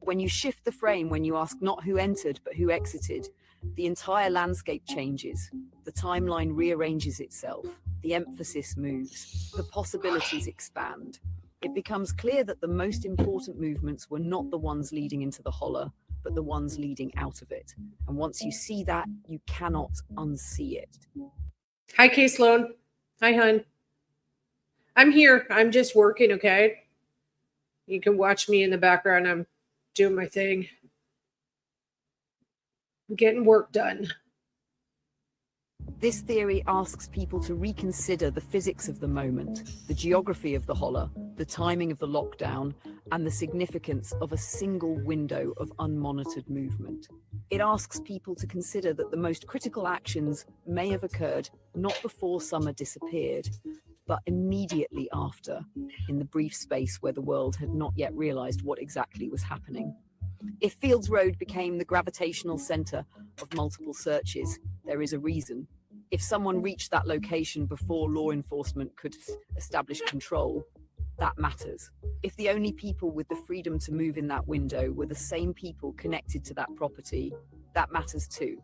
When you shift the frame, when you ask not who entered but who exited, the entire landscape changes. The timeline rearranges itself. The emphasis moves. The possibilities expand. It becomes clear that the most important movements were not the ones leading into the hollow, but the ones leading out of it. And once you see that, you cannot unsee it. Hi, Kay Sloan. Hi, hun. I'm here. I'm just working, okay? You can watch me in the background. I'm doing my thing. I'm getting work done. This theory asks people to reconsider the physics of the moment, the geography of the hollow, the timing of the lockdown, and the significance of a single window of unmonitored movement. It asks people to consider that the most critical actions may have occurred not before summer disappeared, but immediately after, in the brief space where the world had not yet realized what exactly was happening. If Fields Road became the gravitational center of multiple searches, there is a reason. If someone reached that location before law enforcement could establish control, that matters. If the only people with the freedom to move in that window were the same people connected to that property, that matters too.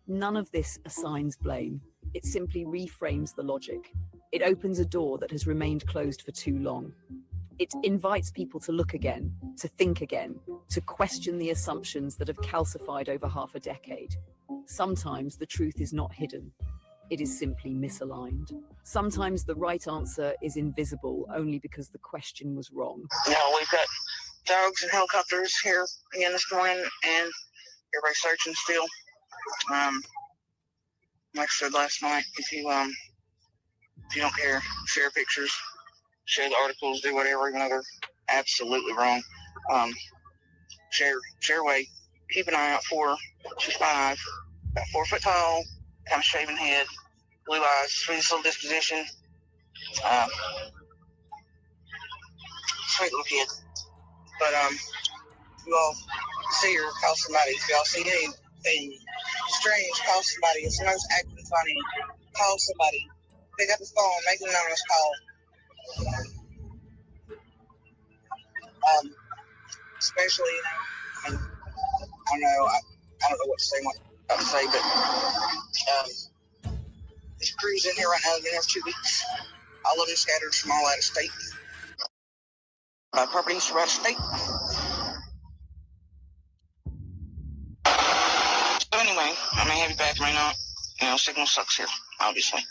None of this assigns blame. It simply reframes the logic. It opens a door that has remained closed for too long. It invites people to look again, to think again, to question the assumptions that have calcified over half a decade. Sometimes the truth is not hidden. It is simply misaligned. Sometimes the right answer is invisible only because the question was wrong. No, we've got dogs and helicopters here again this morning, and everybody's searching still. Like I said last night, if you don't care, share pictures, share the articles, do whatever, even though they're absolutely wrong. Share away. Keep an eye out for her. She's 5, about 4 foot tall, kind of shaven head, blue eyes, sweetest little disposition. Sweet little kid. But you all see her, call somebody. If y'all see anything strange, call somebody. It's the most active funny. Call somebody. Pick up the phone. Make an anonymous call. Especially, I don't know. I don't know what to say. What to say, but there's crews in here right now. They've been here for 2 weeks. All of them scattered from all out of state. Properties from out of state. So anyway, I may have you back, may not. You know, signal sucks here, obviously.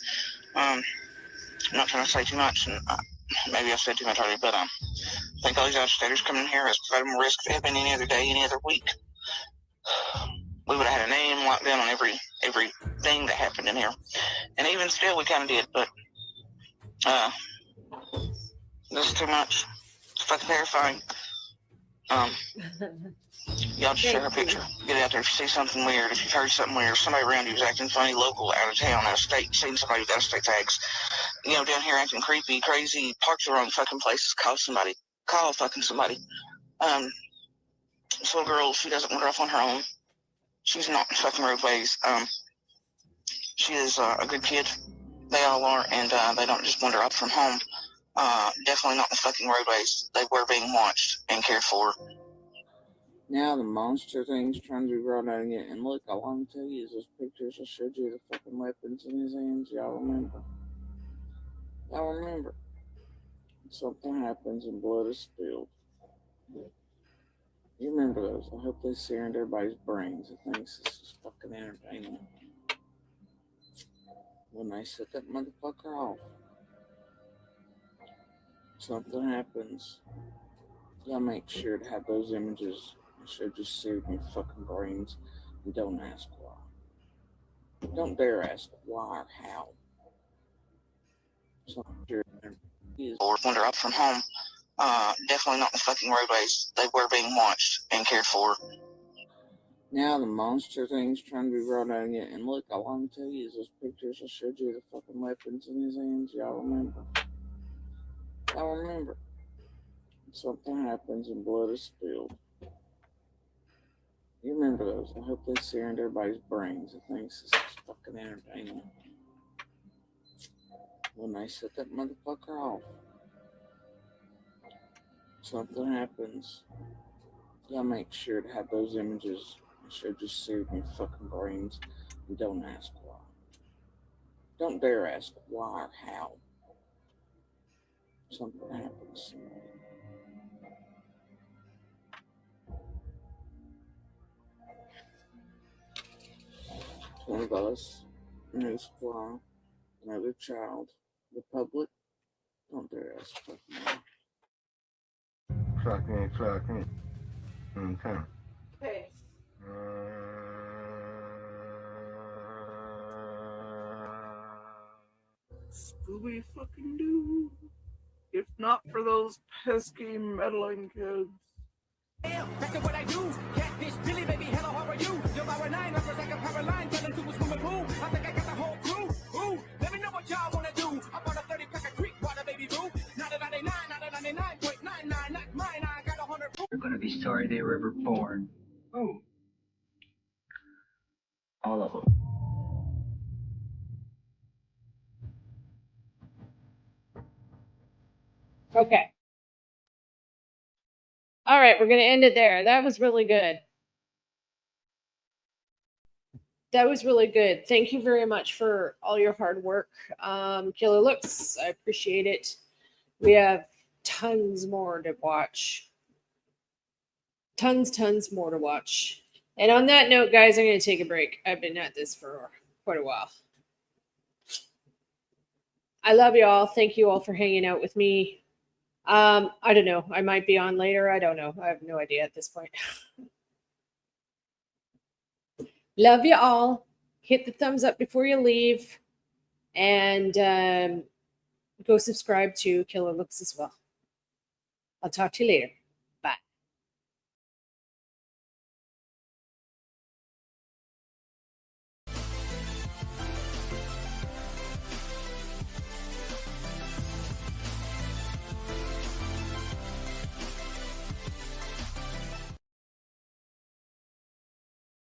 I'm not trying to say too much, and maybe I've said too much already, but I think all these out-of-staters coming in here has provided more risk if it had been any other day, any other week. We would have had a name locked down on every thing that happened in here. And even still, we kind of did, but this is too much. It's fucking terrifying. Y'all just share a picture. Get out there if you see something weird. If you've heard something weird, somebody around you is acting funny, local, out of town, out of state, seen somebody with out of state tags, you know, down here acting creepy, crazy, parked the wrong fucking places, call somebody. Call fucking somebody. This little girl, she doesn't wander off on her own. She's not in fucking roadways. She is a good kid. They all are, and they don't just wander off from home. Definitely not in the fucking roadways. They were being watched and cared for. Now the monster thing's trying to be brought out again. And look, all I'm telling you is those pictures I showed you, the fucking weapons in his hands. Y'all remember? Y'all remember? Something happens and blood is spilled. You remember those? I hope they sear into everybody's brains. I think this is fucking entertainment. When they set that motherfucker off, something happens. You gotta make sure to have those images. I should just seared in your fucking brains. And don't ask why. Don't dare ask why or how. So I'm sure Or wander off from home. Definitely not in the fucking roadways. They were being watched and cared for. now the monster thing's trying to be brought out again. And look, all I'm telling you is those pictures I showed you, the fucking weapons in his hands. Y'all remember? Y'all remember? Something happens and blood is spilled. You remember those? I hope they sear into everybody's brains. I think this is fucking entertainment. When they set that motherfucker off, something happens. You gotta make sure to have those images. I should just seared in your fucking brains. And don't ask why. Don't dare ask why or how. Something happens. One of us, new supply, another child, the public, don't dare ask fucking why. Clock in. Okay. Okay. Scooby fucking doo. If not for those pesky meddling kids. That's what I do. Catfish, Billy, baby, hello, how are you? You're power 9, rappers like a power line, telling to a swimming pool. I think I got the whole crew. Ooh, let me know what y'all wanna do. I bought a 30 pack of Creek water, baby, boo. Not a 99, not a 99.99, not mine. I got 100. They're gonna be sorry they were ever born. Oh. All of them. Okay. All right, we're going to end it there. That was really good. That was really good. Thank you very much for all your hard work. Killer Looks, I appreciate it. We have tons more to watch. Tons more to watch. And on that note, guys, I'm going to take a break. I've been at this for quite a while. I love you all. Thank you all for hanging out with me. I don't know. I might be on later. I don't know. I have no idea at this point. Love you all. Hit the thumbs up before you leave. And go subscribe to Killer Looks as well. I'll talk to you later.